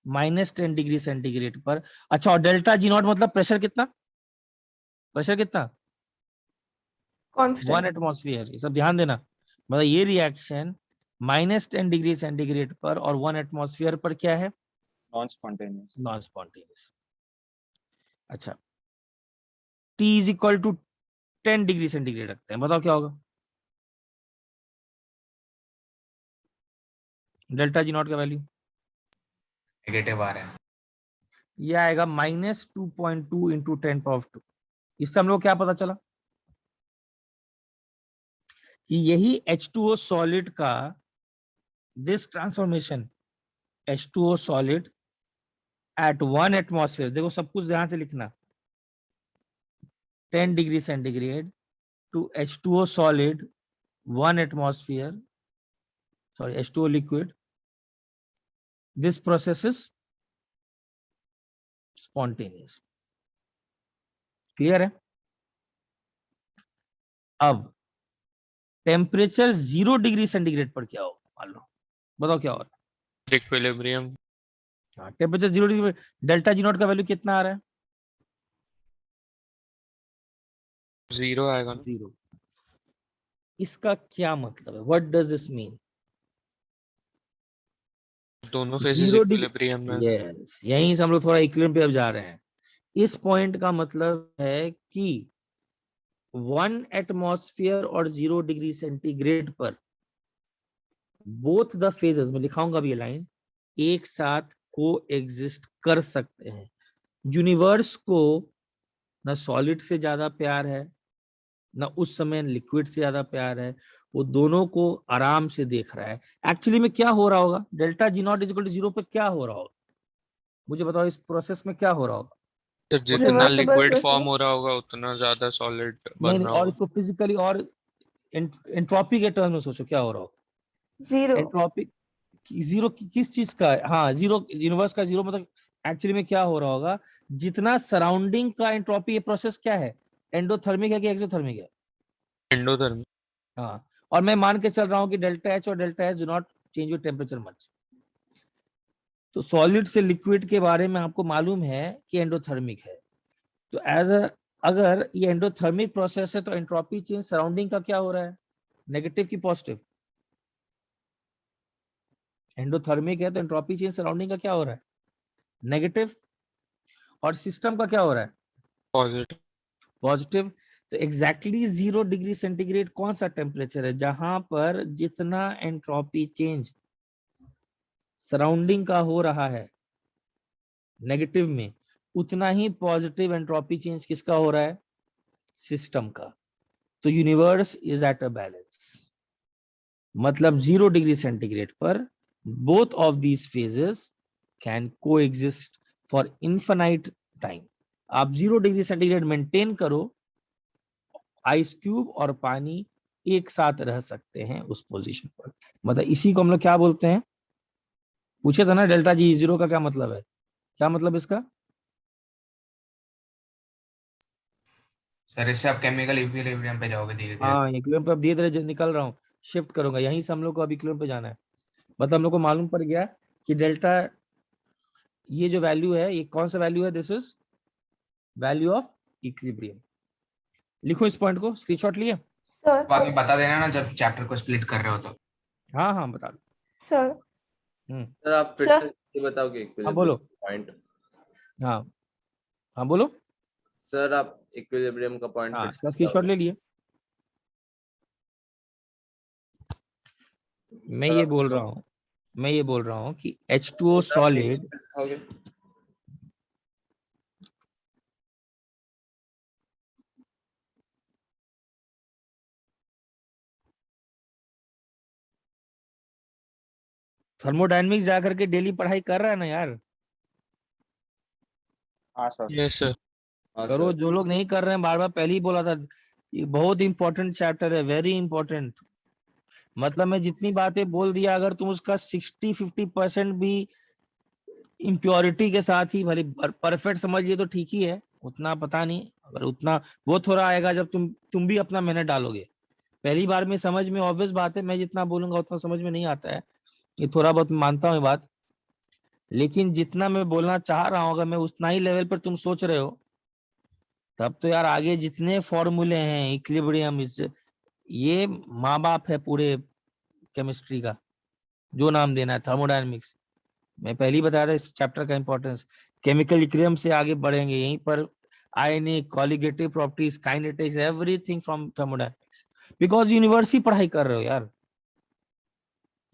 -10 डिग्री सेंटीग्रेड पर। अच्छा, और डेल्टा जी नॉट मतलब प्रेशर कितना? प्रेशर कितना? 1 एटमॉस्फेयर। ये सब ध्यान देना। मतलब ये रिएक्शन -10 डिग्री सेंटीग्रेड पर और 1 एटमॉस्फेयर पर क्या है? Non spontaneous. Non spontaneous. अच्छा, T is equal to 10 degree centigrade रखते हैं, बताओ क्या होगा? डेल्टा जी नॉट का वैल्यू नेगेटिव आ रहा है। ये आएगा -2.2 इंटू 10⁻²। इससे हम लोग क्या पता चला कि यही H2O सॉलिड का this transformation H2O solid at 1 atmosphere, देखो सब कुछ ध्यान से लिखना, 10 degree centigrade to H2O solid 1 atmosphere, sorry H2O liquid, this process is spontaneous. Clear है? अब टेम्परेचर 0 डिग्री सेंटीग्रेड पर क्या होगा मान लो, बताओ क्या होगा? इक्विलिब्रियम। हाँ, temperature 0 degree, delta G naught का वैल्यू कितना आ रहा है? 0 आएगा ना। 0। इसका क्या मतलब है? What does this mean? दोनों फेजेस 0 इक्विलिब्रियम में। डिग्री, यस, यहीं से हम लोग थोड़ा इक्विलिब्रियम पे अब जा रहे हैं। इस पॉइंट का मतलब है कि 1 एटमॉस्फेयर और 0 डिग्री सेंटीग्रेड पर बोथ द फेजेस, में लिखाऊंगा अभी ये लाइन, एक साथ को एग्जिस्ट कर सकते हैं। यूनिवर्स को ना सॉलिड से ज्यादा प्यार है, ना उस समय लिक्विड से ज्यादा प्यार है, वो दोनों को आराम से देख रहा है। एक्चुअली में क्या हो रहा होगा? Delta G naught is equal to 0 पे क्या हो रहा होगा? मुझे बताओ इस प्रोसेस में क्या हो रहा होगा? जब जितना लिक्विड फॉर्म हो रहा होगा उतना ज्यादा सॉलिड नहीं, बन रहा और होगा। इसको फिजिकली और एंट्रोपी के टर्म में सोचो क्या हो रहा होगा? 0। एंट्रोपी 0 किस चीज का है? हाँ, 0 यूनिवर्स का 0 मतलब एक्चुअली में क्या हो रहा होगा? जितना सराउंडिंग का एंट्रोपी, ये प्रोसेस क्या है? एंडोथर्मिक है कि एक्सोथर्मिक है? एंडोथर्मिक। हाँ, और मैं मान के चल रहा हूं कि डेल्टा एच और delta S do not change with temperature much. तो सॉलिड से लिक्विड के बारे में आपको मालूम है कि एंडोथर्मिक है। तो अगर ये एंडोथर्मिक प्रोसेस है तो एंट्रोपी चेंज सराउंडिंग का क्या हो रहा है? नेगेटिव की पॉजिटिव? एंडोथर्मिक है तो एंट्रोपी चेंज सराउंडिंग का क्या हो रहा है? नेगेटिव। और सिस्टम का क्या हो रहा है? पॉजिटिव। पॉजिटिव। तो एग्जैक्टली 0 डिग्री सेंटीग्रेड कौन सा टेम्परेचर है जहां पर जितना एंट्रोपी चेंज सराउंडिंग का हो रहा है नेगेटिव में, उतना ही पॉजिटिव एंट्रोपी चेंज किसका हो रहा है? सिस्टम का, तो universe is at a balance. मतलब 0 डिग्री सेंटीग्रेड पर both of these phases can coexist for infinite time. आप 0 डिग्री सेंटीग्रेड मेंटेन करो, आइस क्यूब और पानी एक साथ रह सकते हैं उस पोजीशन पर। मतलब इसी को हम लोग क्या बोलते हैं, पूछे था ना डेल्टा जी जीरो का क्या मतलब है, क्या मतलब इसका? सर इससे आप केमिकल इक्विलिब्रियम पे जाओगे धीरे धीरे। हाँ, इक्विलिब्रियम पे अब धीरे धीरे निकल रहा हूँ, शिफ्ट करूंगा, यहीं से हम लोग को अब इक्विलिब्रियम पे जाना है। मतलब हम लोग को मालूम पड़ गया कि डेल्टा, ये जो वैल्यू है ये कौन सा वैल्यू है, this is value of equilibrium. लिखो इस पॉइंट को, स्क्रीनशॉट लिए? सर बाद में बता देना ना जब चैप्टर को स्प्लिट कर रहे हो तो। हाँ हाँ बता दो। सर सर आप फिर सर से ये बताओगे हाँ इक्विलिब्रियम बोलो। पॉइंट? हाँ हाँ बोलो। सर आप इक्विलिब्रियम का पॉइंट हाँ, फिर इसका से स्क्रीनशॉट ले लिए। मैं ये बोल रहा हूँ कि H2O सॉलिड, बताओगे? थर्मोडायनेमिक्स जाकर के डेली पढ़ाई कर रहा है ना यार? हाँ सर। Yes sir. हाँ करो, सर। जो लोग नहीं कर रहे हैं, बार बार पहले ही बोला था, ये बहुत इंपॉर्टेंट चैप्टर है, वेरी इंपॉर्टेंट। मतलब मैं जितनी बातें बोल दिया, अगर तुम उसका 60-50% भी इम्प्योरिटी के साथ ही भले परफेक्ट समझिए तो ठीक ही है, उतना पता नहीं, अगर उतना वो थोड़ा आएगा जब तुम भी अपना मेहनत डालोगे। पहली बार में समझ में ऑब्वियस बात है, मैं जितना बोलूंगा उतना समझ में नहीं आता है, ये थोड़ा बहुत मानता हूँ ये बात, लेकिन जितना मैं बोलना चाह रहा हूँ अगर मैं उतना ही लेवल पर तुम सोच रहे हो, तब तो यार आगे जितने फॉर्मूले हैं, इक्विलिब्रियम, ये माँ बाप है पूरे केमिस्ट्री का, जो नाम देना है, थर्मोडायनेमिक्स। मैं पहले ही बताया था इस चैप्टर का इंपॉर्टेंस। केमिकल इक्विलिब्रियम से आगे बढ़ेंगे, यहीं पर ionic, colligative properties, kinetics, everything from thermodynamics. Because universe ही पढ़ाई कर रहे हो यार,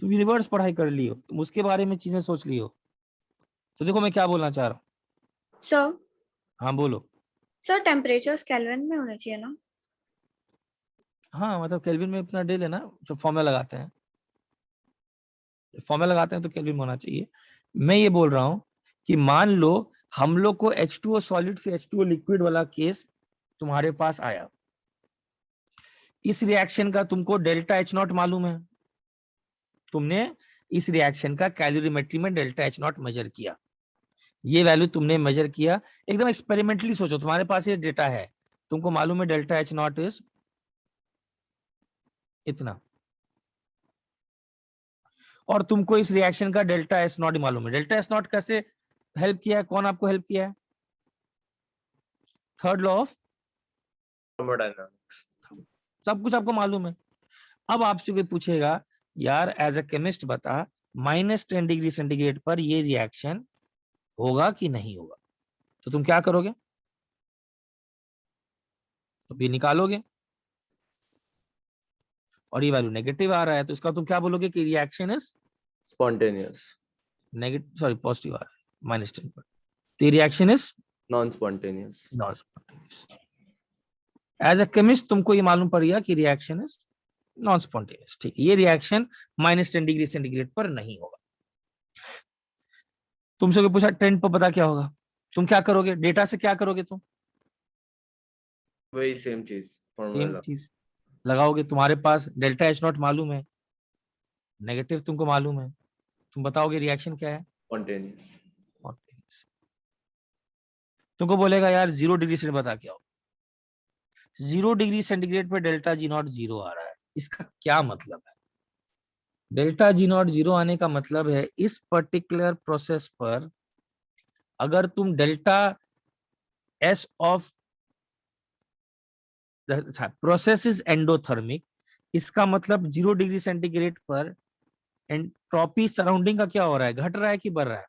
तुम यूनिवर्स पढ़ाई कर लियो, तुम उसके बारे में चीजें सोच लियो। तो देखो मैं क्या बोलना चाह रहा हूँ। सर हाँ बोलो। सर टेम्परेचर केल्विन में होना चाहिए ना? हाँ मतलब केल्विन में अपना डे लेना, जो फॉर्मूला लगाते हैं, फॉर्मूला लगाते हैं तो केल्विन में होना चाहिए। मैं ये बोल रहा हूँ कि मान लो हम लोग को H2O सॉलिड से H2O लिक्विड वाला केस तुम्हारे पास आया, इस रिएक्शन का तुमको डेल्टा H नॉट मालूम है, तुमने इस रिएक्शन का कैलोरीमेट्री में डेल्टा H नॉट मेजर किया, ये वैल्यू तुमने मेजर किया, एकदम एक्सपेरिमेंटली सोचो, तुम्हारे पास ये डेटा है, तुमको मालूम है डेल्टा H नॉट इज इतना, और तुमको इस रिएक्शन का डेल्टा S नॉट मालूम है। डेल्टा S नॉट कैसे हेल्प किया है, कौन आपको हेल्प किया है? Third law of thermodynamics. सब कुछ आपको मालूम है। अब आपसे कोई पूछेगा यार एज अ केमिस्ट बता, -10 डिग्री सेंटीग्रेड पर ये रिएक्शन होगा कि नहीं होगा, तो तुम क्या करोगे? तो भी निकालोगे, और ये वैल्यू नेगेटिव आ रहा है, तो इसका तुम क्या बोलोगे कि reaction is spontaneous. Negative, sorry positive आ रहा है -10 पर, तो reaction is non spontaneous. Non spontaneous. As a chemist तुमको ये मालूम पड़ गया कि रिएक्शन इज नॉन स्पॉन्टेनियस, ठीक है, ये रिएक्शन -10 डिग्री सेंटीग्रेड पर नहीं होगा। तुमसे कोई पूछा 10 पर पता क्या होगा, तुम क्या करोगे? डेटा से क्या करोगे तुम? वही सेम चीज सेम फॉर्मूला। चीज लगाओगे। तुम्हारे पास डेल्टा H नॉट मालूम है, नेगेटिव तुमको मालूम है, तुम बताओगे रिएक्शन क्या है? स्पॉन्टेनियस। तुमको बोलेगा यार 0 डिग्री सेंटीग्रेड बता क्या हो, 0 डिग्री सेंटीग्रेड पे डेल्टा G नॉट 0 आ रहा है, इसका क्या मतलब है? डेल्टा G नॉट 0 आने का मतलब है इस पर्टिकुलर प्रोसेस पर अगर तुम delta S of process is endothermic, इसका मतलब 0 डिग्री सेंटीग्रेड पर एंट्रोपी सराउंडिंग का क्या हो रहा है, घट रहा है कि बढ़ रहा है?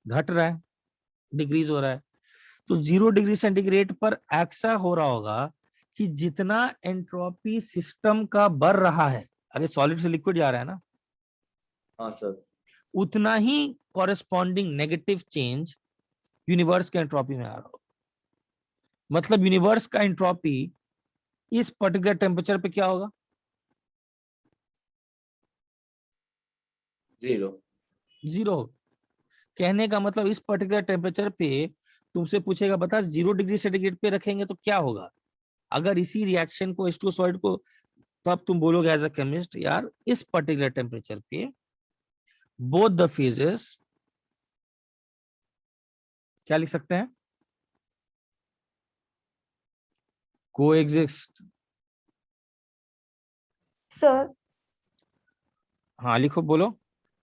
घट रहा है, डिक्रीज हो रहा है। तो 0 डिग्री सेंटीग्रेड पर ऐसा हो रहा होगा कि जितना एंट्रोपी सिस्टम का बढ़ रहा है, अरे सॉलिड से लिक्विड जा रहा है ना, हाँ सर। उतना ही कॉरेस्पॉन्डिंग नेगेटिव चेंज यूनिवर्स के एंट्रोपी में आ रहा होगा। मतलब यूनिवर्स का एंट्रोपी इस पर्टिकुलर टेम्परेचर पे क्या होगा? 0। 0। कहने का मतलब इस पर्टिकुलर टेम्परेचर पे तुमसे पूछेगा बता 0 डिग्री सेंटीग्रेड पे रखेंगे तो क्या होगा? अगर इसी रिएक्शन को H2O सॉलिड को, तो अब तुम बोलोगे एज अ केमिस्ट यार इस पर्टिकुलर टेम्परेचर पे बोथ द फेजेस क्या लिख सकते हैं? कोएग्जिस्ट। सर हाँ लिखो, बोलो।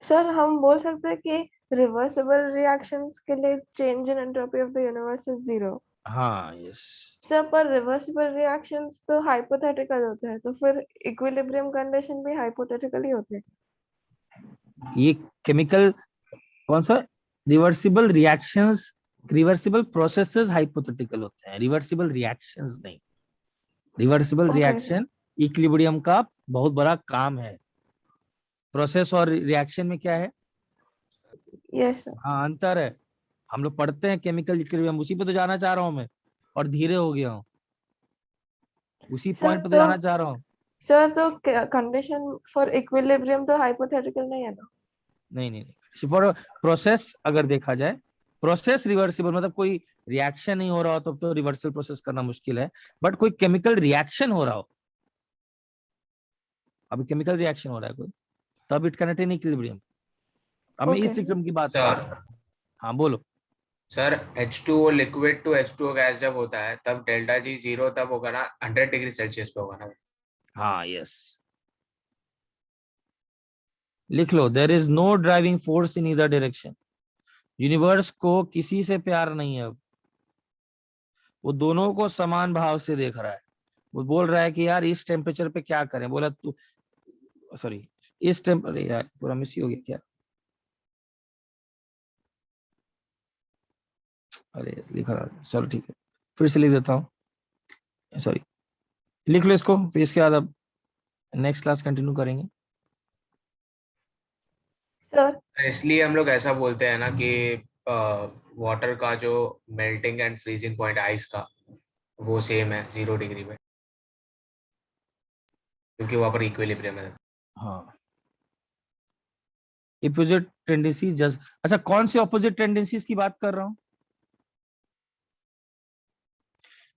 सर हम बोल सकते हैं कि रिवर्सिबल रिएक्शंस के लिए change in entropy of the universe is 0। हाँ यस। सर पर रिवर्सिबल रिएक्शंस तो हाइपोथेटिकल होते हैं, तो फिर इक्विलिब्रियम कंडीशन भी हाइपोथेटिकल ही होते हैं। ये केमिकल कौन सा? Reversible reactions, reversible processes hypothetical होते हैं, रिवर्सिबल रिएक्शंस नहीं। Reversible Okay. रिएक्शन इक्विलिब्रियम का बहुत बड़ा काम है। प्रोसेस और रिएक्शन में क्या है? Yes sir. हाँ अंतर है। हम लोग पढ़ते हैं केमिकल इक्विलिब्रियम, उसी पे तो जाना चाह रहा हूँ मैं, और धीरे हो गया हूँ, उसी सर पॉइंट पे तो तो जाना चाह रहा हूँ। सर तो कंडीशन फॉर इक्विलिब्रियम तो हाइपोथेटिकल नहीं है ना? नहीं नहीं नहीं, फॉर प्रोसेस अगर देखा जाए, प्रोसेस रिवर्सिबल मतलब कोई रिएक्शन नहीं हो रहा हो तब तो रिवर्सिबल प्रोसेस करना मुश्किल है, बट कोई केमिकल रिएक्शन हो रहा हो, अभी केमिकल रिएक्शन हो रहा है कोई, तब इट कैन अटेन इक्विलिब्रियम। अब मैं Okay. इस इक्विलिब्रियम की बात कर रहा हूँ। हाँ बोलो। Sir H2O liquid to H2O gas जब होता है तब डेल्टा जी 0 तब होगा ना, 100 डिग्री सेल्सियस पे होगा ना। हाँ यस, लिख लो, there is no driving force in either direction. Universe को किसी से प्यार नहीं है, अब वो दोनों को समान भाव से देख रहा है। वो बोल रहा है कि यार इस टेम्परेचर पे क्या करें, बोला तू, सॉरी इस टेम्परेचर, यार पूरा मिस ही हो गया क्या, अरे लिखा रहा, चलो ठीक है फिर से लिख देता हूँ, सॉरी लिख लो इसको, फिर इसके बाद अब नेक्स्ट क्लास कंटिन्यू करेंगे। सर इसलिए हम लोग ऐसा बोलते हैं ना कि वाटर का जो melting and freezing point ice का वो सेम है 0 डिग्री पे, क्योंकि वहां पर इक्विलिब्रियम है। हाँ अपोजिट टेंडेंसीज जस्ट, अच्छा कौन सी अपोजिट टेंडेंसीज की बात कर रहा हूँ?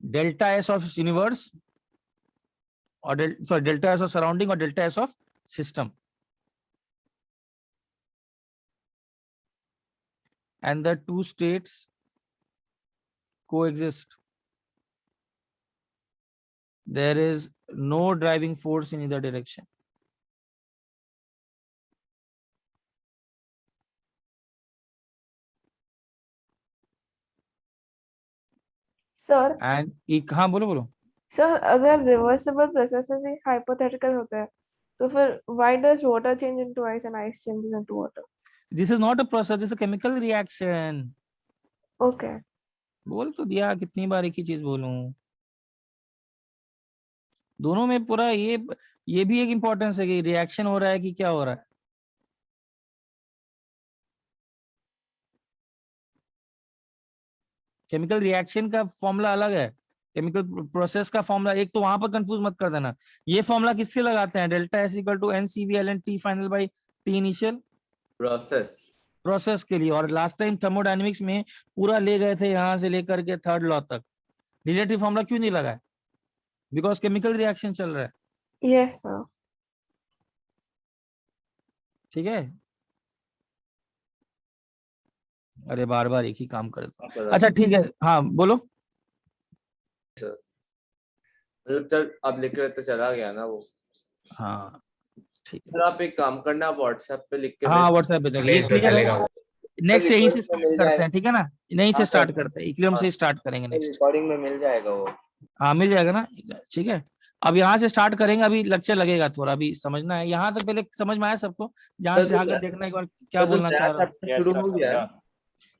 डेल्टा एस ऑफ यूनिवर्स और sorry delta S of surrounding और delta S of system, and the two states coexist. There is no driving force in either direction. Sir And हाँ बोलो बोलो। सर अगर रिवर्सिबल प्रोसेसेस ही hypothetical होता है तो फिर why does water change into ice and ice changes into water? This is not a process, this is a chemical reaction. Okay. बोल तो दिया, कितनी बार एक ही चीज बोलूं, दोनों में पूरा ये भी एक इम्पोर्टेंस है कि रिएक्शन हो रहा है कि क्या हो रहा है। केमिकल रिएक्शन का फॉर्मूला अलग है, केमिकल प्रोसेस का फॉर्मूला, एक तो वहां पर कंफ्यूज मत कर देना। ये फॉर्मूला किससे लगाते हैं? Delta S equal to NCV T final by T initial, process के लिए। और लास्ट टाइम थर्मोडायनेमिक्स में पूरा ले गए थे यहां से लेकर के थर्ड लॉ तक, रिलेटिव फॉर्मूला क्यों नहीं लगा है? बिकॉज केमिकल रिएक्शन चल रहा है। Yes sir. ठीक है, अरे बार बार एक ही काम करता हूं। अच्छा ठीक है, हाँ बोलो। मतलब चल अब लिख रहे तो चला गया ना वो। हाँ ठीक है, सर आप एक काम करना, आप व्हाट्सएप पे लिख के हाँ व्हाट्सएप पे ये क्लियर है। नेक्स्ट यहीं से स्टार्ट करते हैं, ठीक है ना, यहीं से स्टार्ट करते हैं, इक्विलिब्रियम से स्टार्ट करेंगे नेक्स्ट। रिकॉर्डिंग में मिल जाएगा वो। हाँ मिल जाएगा ना, ठीक है। अब यहाँ से स्टार्ट करेंगे, अभी लेक्चर लगेगा थोड़ा, अभी समझना है। यहाँ तक पहले समझ में आया सबको? जहाँ से जाकर देखना एक बार क्या बोलना चाह रहा हूँ। शुरू हो गया है?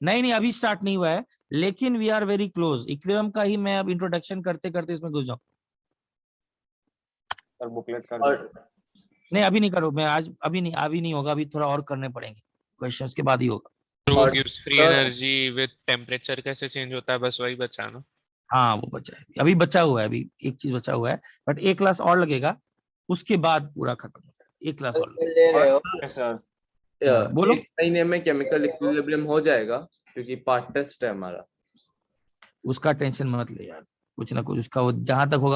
नहीं अभी स्टार्ट नहीं हुआ है, लेकिन we are very close. Equilibrium का ही मैं अब इंट्रोडक्शन करते करते इसमें घुस जाऊँ। बुकलेट कर दो। नहीं अभी नहीं करो, मैं आज अभी नहीं होगा, अभी थोड़ा और करने पड़ेंगे, क्वेश्चंस के बाद ही होगा। तो gives free energy with temperature कैसे चेंज होता है, बस वही बचा ना। हाँ वो बचा है, अभी बचा हुआ है, अभी एक चीज बचा हुआ है, बट एक क्लास और लगेगा, उसके बाद पूरा खत्म हो जाएगा, एक क्लास और लगेगा। ले रहे हो सर बोलो। 1 महीने में केमिकल इक्विलिब्रियम हो जाएगा, क्योंकि पार्ट टेस्ट है हमारा। उसका टेंशन मत ले यार, कुछ ना कुछ उसका वो जहां तक होगा